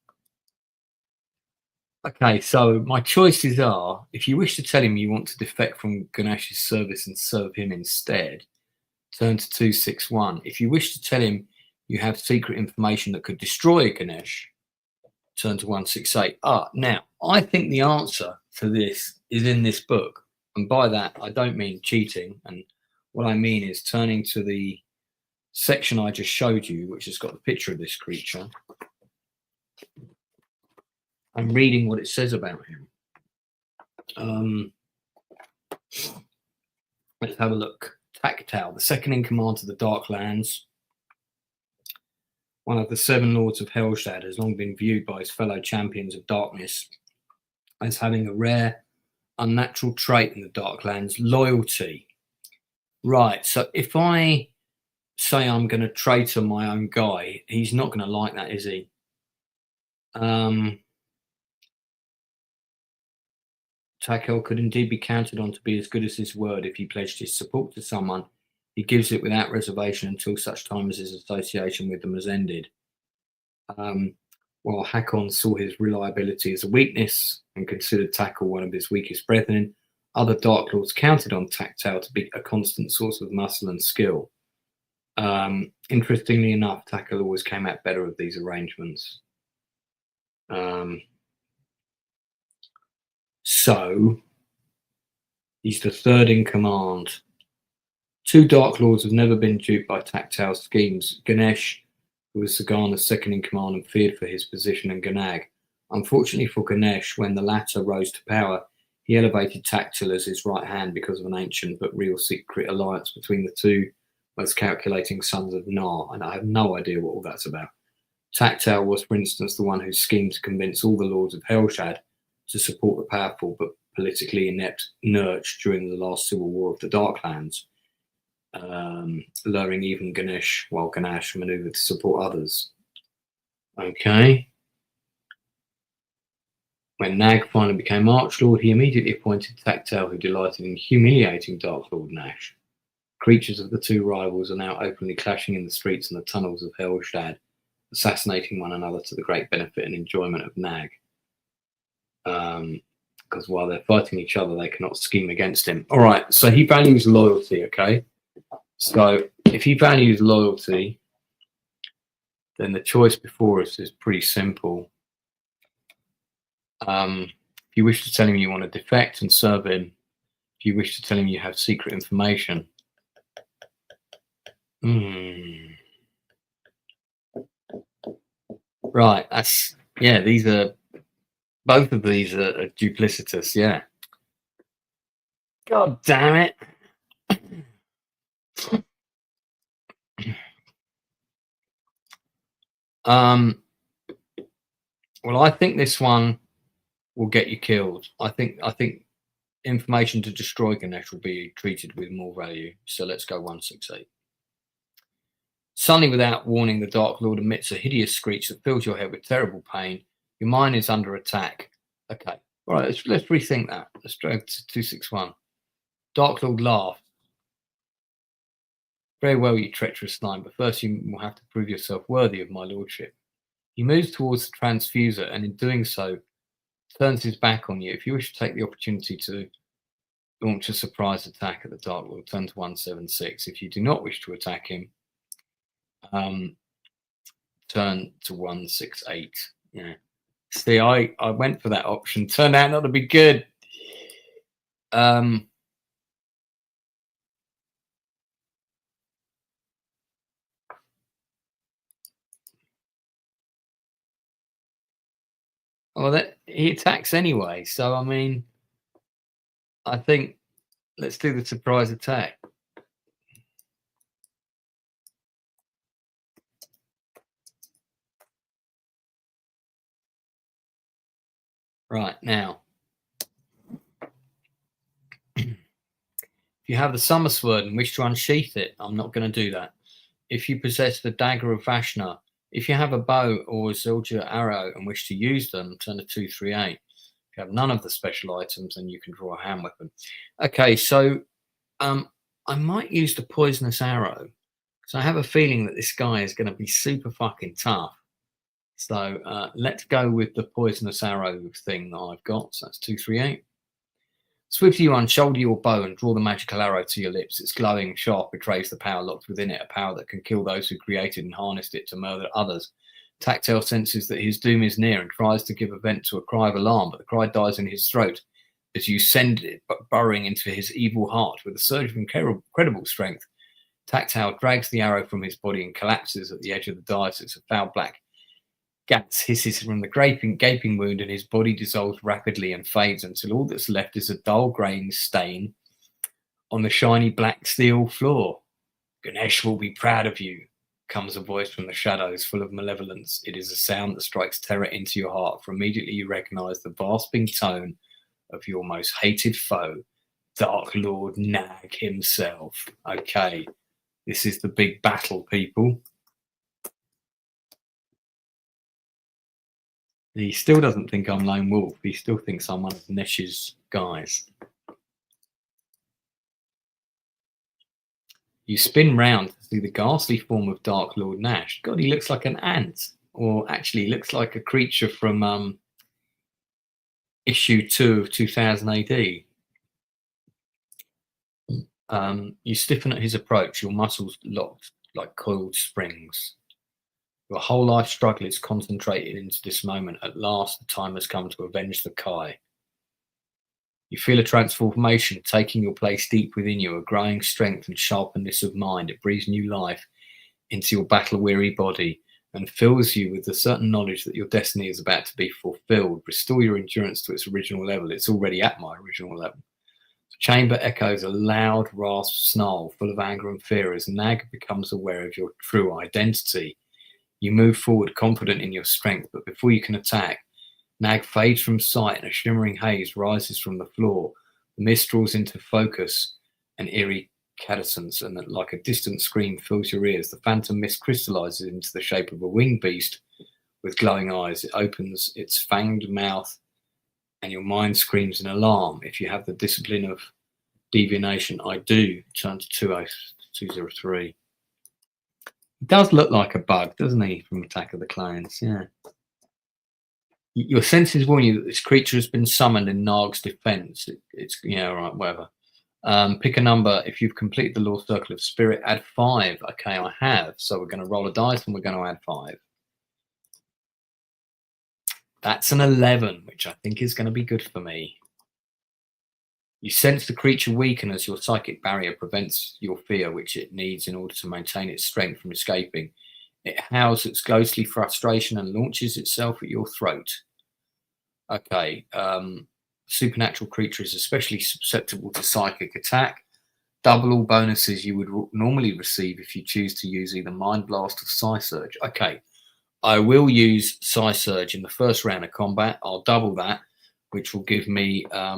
Okay, so my choices are: if you wish to tell him you want to defect from Ganesh's service and serve him instead, turn to 261. If you wish to tell him you have secret information that could destroy Ganesh, turn to 168. Now, I think the answer to this is in this book. And by that, I don't mean cheating. And what I mean is turning to the section I just showed you, which has got the picture of this creature. I'm reading what it says about him. Let's have a look. Tactile, the second in command to the Darklands, one of the 7 Lords of Helstad, has long been viewed by his fellow champions of darkness as having a rare, unnatural trait in the Darklands, loyalty. Right, so if I say I'm going to traitor my own guy, he's not going to like that, is he? Takel could indeed be counted on to be as good as his word. If he pledged his support to someone, he gives it without reservation until such time as his association with them has ended. While Hakon saw his reliability as a weakness and considered Takel one of his weakest brethren, other Dark Lords counted on Tactile to be a constant source of muscle and skill. Interestingly enough, Takel always came out better of these arrangements. So he's the third in command. 2 Dark Lords have never been duped by Tactile's schemes. Ganesh, who was Sagana's second in command and feared for his position, and Ganag. Unfortunately for Ganesh, when the latter rose to power, he elevated Tactile as his right hand because of an ancient but real secret alliance between the two most calculating sons of Nar, and I have no idea what all that's about. Tactile was, for instance, the one who schemed to convince all the Lords of Helshad to support the powerful but politically inept Nurch during the last civil war of the Darklands, luring even Ganesh while Ganesh maneuvered to support others. Okay. When Nag finally became Archlord, he immediately appointed Tactile, who delighted in humiliating Dark Lord Nash. Creatures of the 2 rivals are now openly clashing in the streets and the tunnels of Helstad, assassinating one another to the great benefit and enjoyment of Nag. Because while they're fighting each other, they cannot scheme against him. All right, so he values loyalty, okay? So if he values loyalty, then the choice before us is pretty simple. If you wish to tell him you want to defect and serve him, if you wish to tell him you have secret information. Right, that's, yeah, these are, both of these are duplicitous, yeah. God damn it. Well, I think this one will get you killed. I think information to destroy Ganesh will be treated with more value. So let's go 168. Suddenly, without warning, the Dark Lord emits a hideous screech that fills your head with terrible pain. Your mind is under attack. Okay, All right, let's rethink that. Let's go to 261. Dark Lord laughed. Very well, you treacherous slime, but first you will have to prove yourself worthy of my lordship. He moves towards the transfuser, and in doing so, turns his back on you. If you wish to take the opportunity to launch a surprise attack at the Dark Lord, turn to 176. If you do not wish to attack him, turn to 168. Yeah. See, I went for that option. Turned out not to be good. Well, that he attacks anyway. So I mean, I think let's do the surprise attack. Right now, if you have the summer sword and wish to unsheath it, I'm not going to do that. If you possess the dagger of Vashna, if you have a bow or a Zildjian arrow and wish to use them, turn to 238. If you have none of the special items, then you can draw a hand weapon. Okay, so I might use the poisonous arrow because I have a feeling that this guy is going to be super fucking tough. So let's go with the poisonous arrow thing that I've got. So that's 238. Swiftly you unshoulder your bow and draw the magical arrow to your lips. Its glowing shaft betrays the power locked within it, a power that can kill those who created and harnessed it to murder others. Tactile senses that his doom is near and tries to give vent to a cry of alarm, but the cry dies in his throat as you send it burrowing into his evil heart. With a surge of incredible strength, Tactile drags the arrow from his body and collapses at the edge of the dice. It's a foul black gas hisses from the gaping wound, and his body dissolves rapidly and fades until all that's left is a dull grain stain on the shiny black steel floor. Ganesh will be proud of you, comes a voice from the shadows, full of malevolence. It is a sound that strikes terror into your heart, for immediately you recognize the gasping tone of your most hated foe, Dark Lord Nag himself. Okay, this is the big battle, people. He still doesn't think I'm Lone Wolf. He still thinks I'm one of Nesh's guys. You spin round to see the ghastly form of Dark Lord Nash. God, he looks like an ant. Or actually looks like a creature from issue 2 of 2000 AD. You stiffen at his approach, your muscles locked like coiled springs. Your whole life struggle is concentrated into this moment. At last, the time has come to avenge the Kai. You feel a transformation taking your place deep within you, a growing strength and sharpness of mind. It breathes new life into your battle-weary body and fills you with the certain knowledge that your destiny is about to be fulfilled. Restore your endurance to its original level. It's already at my original level. The chamber echoes a loud, rasp snarl full of anger and fear as Nag becomes aware of your true identity. You move forward, confident in your strength, but before you can attack, Nag fades from sight and a shimmering haze rises from the floor. The mist draws into focus an eerie cadence, and like a distant scream fills your ears. The phantom mist crystallizes into the shape of a winged beast with glowing eyes. It opens its fanged mouth, and your mind screams in alarm. If you have the discipline of divination, I do. Turn to 203. He does look like a bug, doesn't he, from Attack of the Clones? Yeah. Your senses warn you that this creature has been summoned in Narg's defense. It's right, whatever. Pick a number. If you've completed the Law Circle of Spirit, add 5. Okay, I have. So we're going to roll a dice and we're going to add 5. That's an 11, which I think is going to be good for me. You sense the creature weaken as your psychic barrier prevents your fear, which it needs in order to maintain its strength from escaping. It howls its ghostly frustration and launches itself at your throat. Okay, supernatural creature is especially susceptible to psychic attack. Double all bonuses you would normally receive if you choose to use either Mind Blast or Psi Surge. Okay, I will use Psi Surge in the first round of combat. I'll double that, which will give me a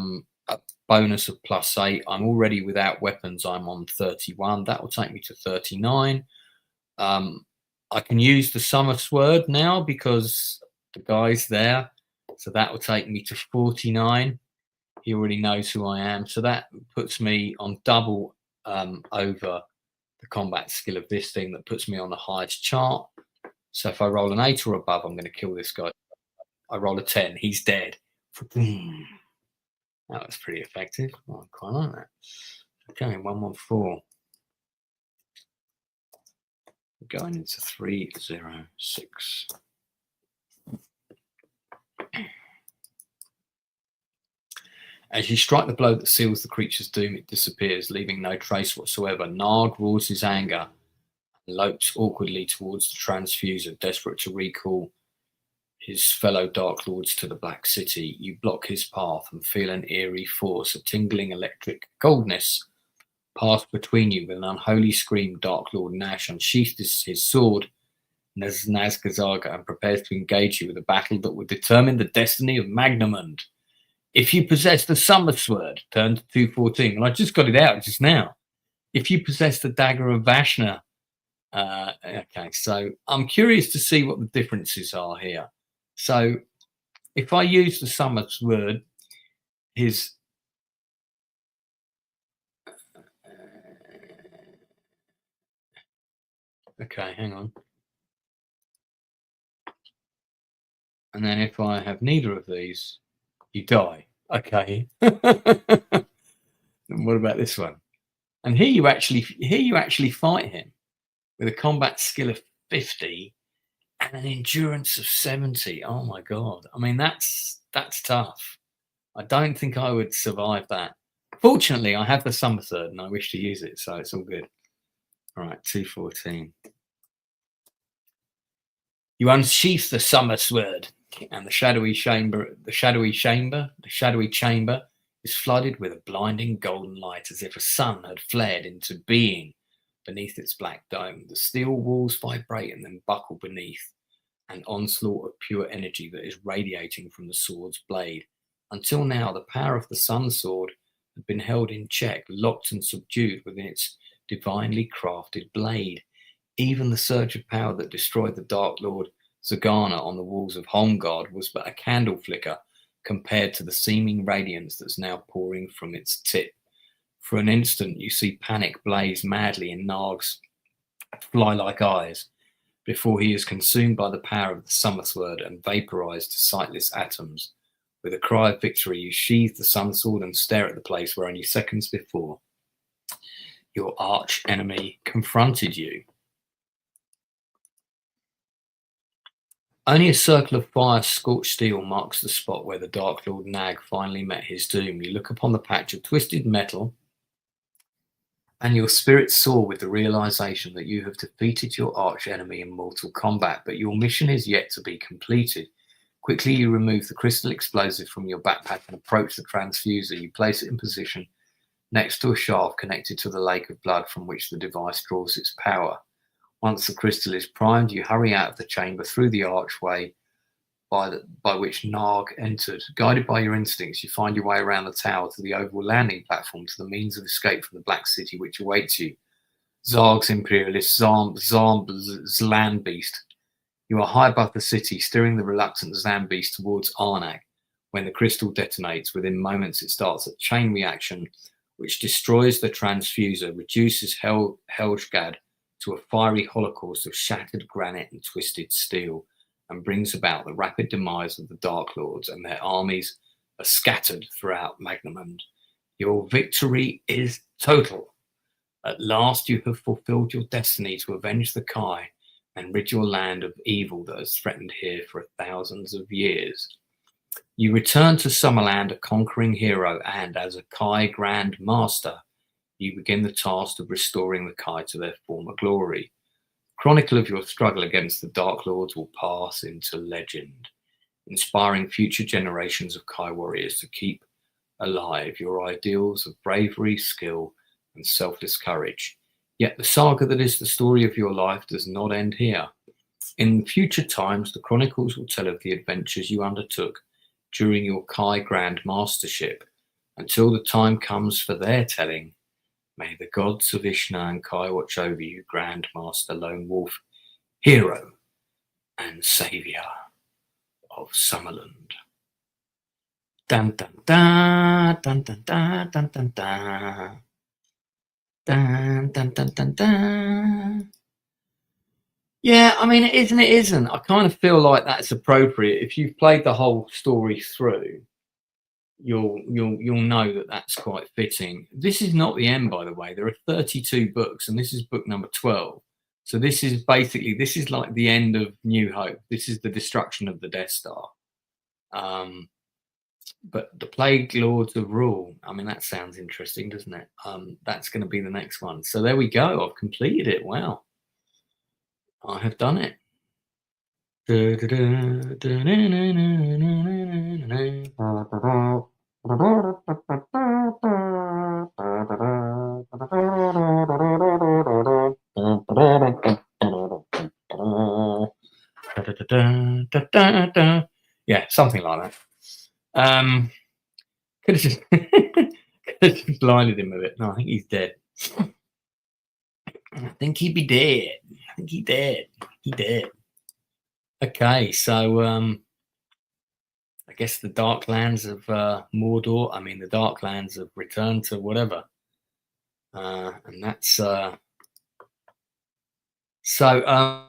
bonus of +8. I'm already without weapons. I'm on 31. That will take me to 39. I can use the Summer Sword now because the guy's there. So that will take me to 49. He already knows who I am. So that puts me on double over the combat skill of this thing. That puts me on the highest chart. So if I roll an 8 or above, I'm going to kill this guy. I roll a 10. He's dead. That was pretty effective. Oh, I quite like that. Okay, 114. Going into 306. As you strike the blow that seals the creature's doom, it disappears, leaving no trace whatsoever. Narg roars his anger and lopes awkwardly towards the transfuser, desperate to recall his fellow Dark Lords to the Black City. You block his path and feel an eerie force, a tingling electric coldness pass between you. With an unholy scream, Dark Lord Nash unsheathes his sword, Nazgazaga, and prepares to engage you with a battle that would determine the destiny of Magnamund. If you possess the Summer Sword, turn to 214. And I just got it out just now. If you possess the Dagger of Vashna, okay, so I'm curious to see what the differences are here. So if I use the Summer Sword, his okay, hang on. And then if I have neither of these, you die. Okay. And what about this one? And here you actually fight him with a combat skill of 50 and an endurance of 70. Oh my god. I mean, that's tough. I don't think I would survive that. Fortunately, I have the Summer Sword and I wish to use it, so it's all good. All right, 214. You unsheath the Summer Sword, and the shadowy chamber is flooded with a blinding golden light, as if a sun had flared into being beneath its black dome. The steel walls vibrate and then buckle beneath an onslaught of pure energy that is radiating from the sword's blade. Until now, the power of the Sun Sword had been held in check, locked and subdued within its divinely crafted blade. Even the surge of power that destroyed the Dark Lord Zagana on the walls of Holmgard was but a candle flicker compared to the seeming radiance that's now pouring from its tip. For an instant, you see panic blaze madly in Narg's fly-like eyes before he is consumed by the power of the Summer Sword and vaporized to sightless atoms. With a cry of victory, you sheathe the Sun Sword and stare at the place where only seconds before your arch enemy confronted you. Only a circle of fire scorched steel marks the spot where the Dark Lord Nag finally met his doom. You look upon the patch of twisted metal, and your spirit soar with the realization that you have defeated your arch enemy in mortal combat, but your mission is yet to be completed. Quickly, you remove the crystal explosive from your backpack and approach the transfuser. You place it in position next to a shaft connected to the lake of blood from which the device draws its power. Once the crystal is primed, you hurry out of the chamber through the archway by which Narg entered. Guided by your instincts, you find your way around the tower to the oval landing platform, to the means of escape from the Black City which awaits you. Zarg's imperialist, Zamb's land beast. You are high above the city, steering the reluctant Zambeast towards Arnak. When the crystal detonates, within moments it starts a chain reaction which destroys the transfuser, reduces Helgad to a fiery holocaust of shattered granite and twisted steel, and brings about the rapid demise of the Dark Lords, and their armies are scattered throughout Magnamund. Your victory is total. At last you have fulfilled your destiny to avenge the Kai and rid your land of evil that has threatened here for thousands of years. You return to Summerland a conquering hero, and as a Kai Grand Master, you begin the task of restoring the Kai to their former glory. Chronicle of your struggle against the Dark Lords will pass into legend, inspiring future generations of Kai warriors to keep alive your ideals of bravery, skill, and selfless courage. Yet the saga that is the story of your life does not end here. In future times, the chronicles will tell of the adventures you undertook during your Kai Grand Mastership. Until the time comes for their telling, may the gods of Ishna and Kai watch over you, Grand Master Lone Wolf, hero and saviour of Summerland. Dun dun dun dun dun dun dun dun dun. Dun, dun, dun, dun, dun. Yeah, I mean, it is and it isn't. I kind of feel like that's appropriate. If you've played the whole story through, you'll know that that's quite fitting. This is not the end, by the way. There are 32 books, and this is book number 12. So this is like the end of New Hope. This is the destruction of the Death Star. But the Plague Lords of Rule, I mean, that sounds interesting, doesn't it? That's going to be the next one. So there we go. I've completed it. Wow. I have done it. Yeah, something like that. Could have just blinded him a bit. No, I think he's dead. I think he'd be dead. I think he dead. He dead. Okay, so I guess the Darklands of Mordor. I mean, the Darklands have returned to whatever, and that's so.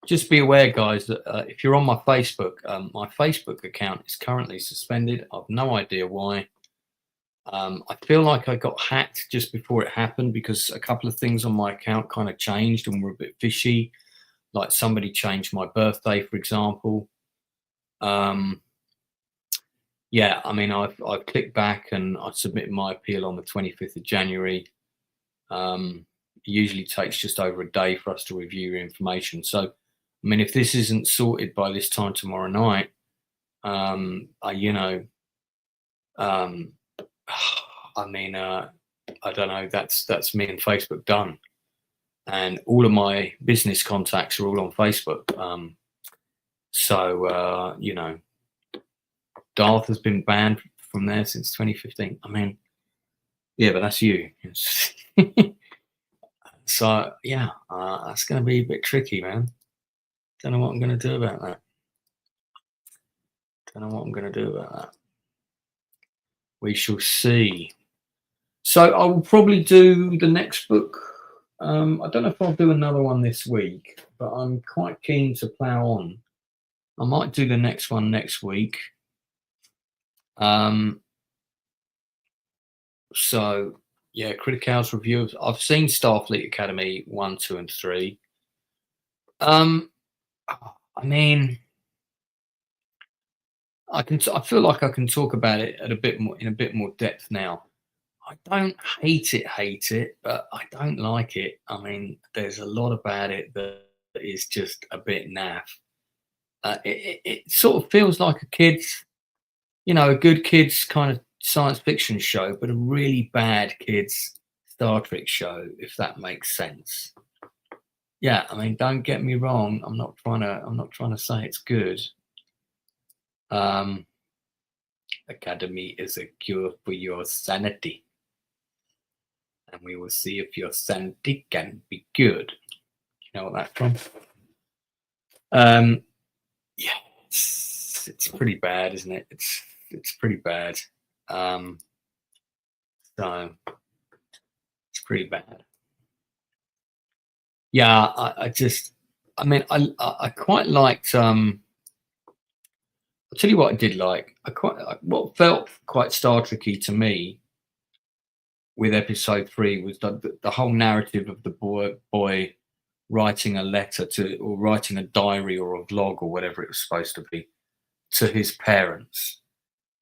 Just be aware, guys, that if you're on my Facebook account is currently suspended. I've no idea why. I feel like I got hacked just before it happened because a couple of things on my account kind of changed and were a bit fishy. Like somebody changed my birthday, for example. Yeah, I mean, I've clicked back and I submitted my appeal on the 25th of January. It usually takes just over a day for us to review your information. So, I mean, if this isn't sorted by this time tomorrow night, I mean, I don't know. That's me and Facebook done, and all of my business contacts are all on Facebook. So Darth has been banned from there since 2015. I mean, yeah, but that's you. So yeah, that's going to be a bit tricky, man. Don't know what I'm going to do about that. We shall see. So I will probably do the next book. I don't know if I'll do another one this week, but I'm quite keen to plow on. I might do the next one next week. So yeah, Critical's review. I've seen Starfleet Academy 1, 2, and 3. I mean, I feel like I can talk about it in a bit more depth now. I don't hate it, but I don't like it. I mean, there's a lot about it that is just a bit naff. It sort of feels like a good kids kind of science fiction show, but a really bad kids Star Trek show, if that makes sense. Yeah, I mean, don't get me wrong. I'm not trying to say it's good. Academy is a cure for your sanity, and we will see if your sanity can be good. You know what that's from? Yeah, it's pretty bad, isn't it? It's pretty bad. So it's pretty bad. Yeah, I quite liked. I'll tell you what I did like. What felt quite Star Trekky to me with episode 3 was the whole narrative of the boy writing a letter or writing a diary or a vlog or whatever it was supposed to be to his parents.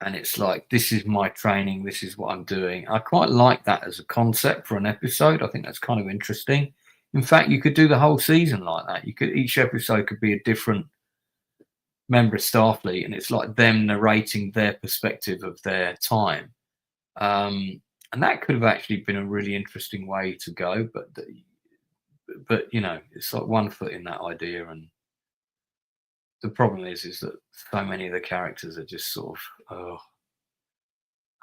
And it's like, this is my training, this is what I'm doing. I quite like that as a concept for an episode. I think that's kind of interesting. In fact, you could do the whole season like that. Each episode could be a different member of Starfleet, and it's like them narrating their perspective of their time. And that could have actually been a really interesting way to go, but it's like one foot in that idea, and the problem is that so many of the characters are just sort of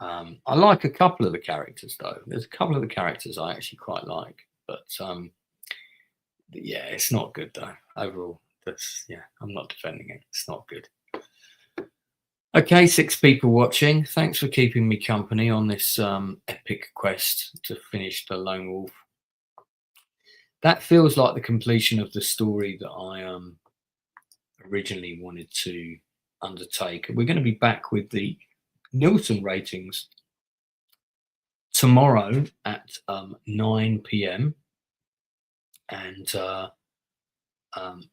I like a couple of the characters though. There's a couple of the characters I actually quite like, but yeah, it's not good though. Overall, I'm not defending it. It's not good. Okay, 6 people watching. Thanks for keeping me company on this epic quest to finish the Lone Wolf. That feels like the completion of the story that I originally wanted to undertake. We're going to be back with the Nielsen ratings tomorrow at 9 p.m. And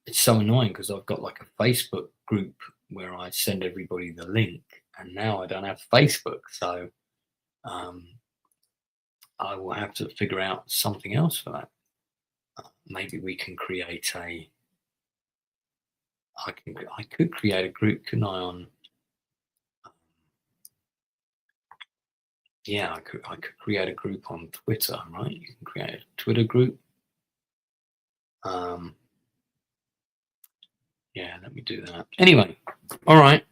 it's so annoying because I've got like a Facebook group where I send everybody the link, and now I don't have Facebook, so I will have to figure out something else for that. Maybe we can create I could create a group, couldn't I? On yeah, I could create a group on Twitter, right? You can create a Twitter group. Yeah, let me do that. Anyway, all right.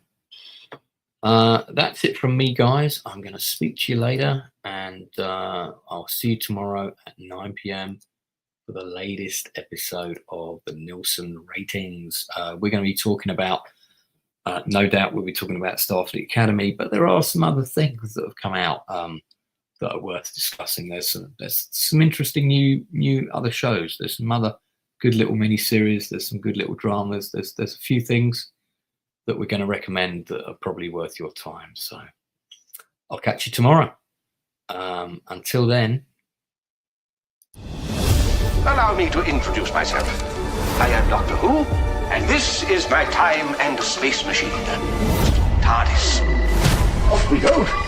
That's it from me, guys. I'm going to speak to you later, and I'll see you tomorrow at 9 p.m. for the latest episode of the Nielsen ratings. We're going to be talking about, no doubt we'll be talking about Starfleet Academy, but there are some other things that have come out that are worth discussing. There's some interesting new other shows. There's some other good little mini-series. There's some good little dramas. There's a few things that we're going to recommend that are probably worth your time. So I'll catch you tomorrow. Until then. Allow me to introduce myself. I am Doctor Who, and this is my time and space machine. TARDIS. Off we go.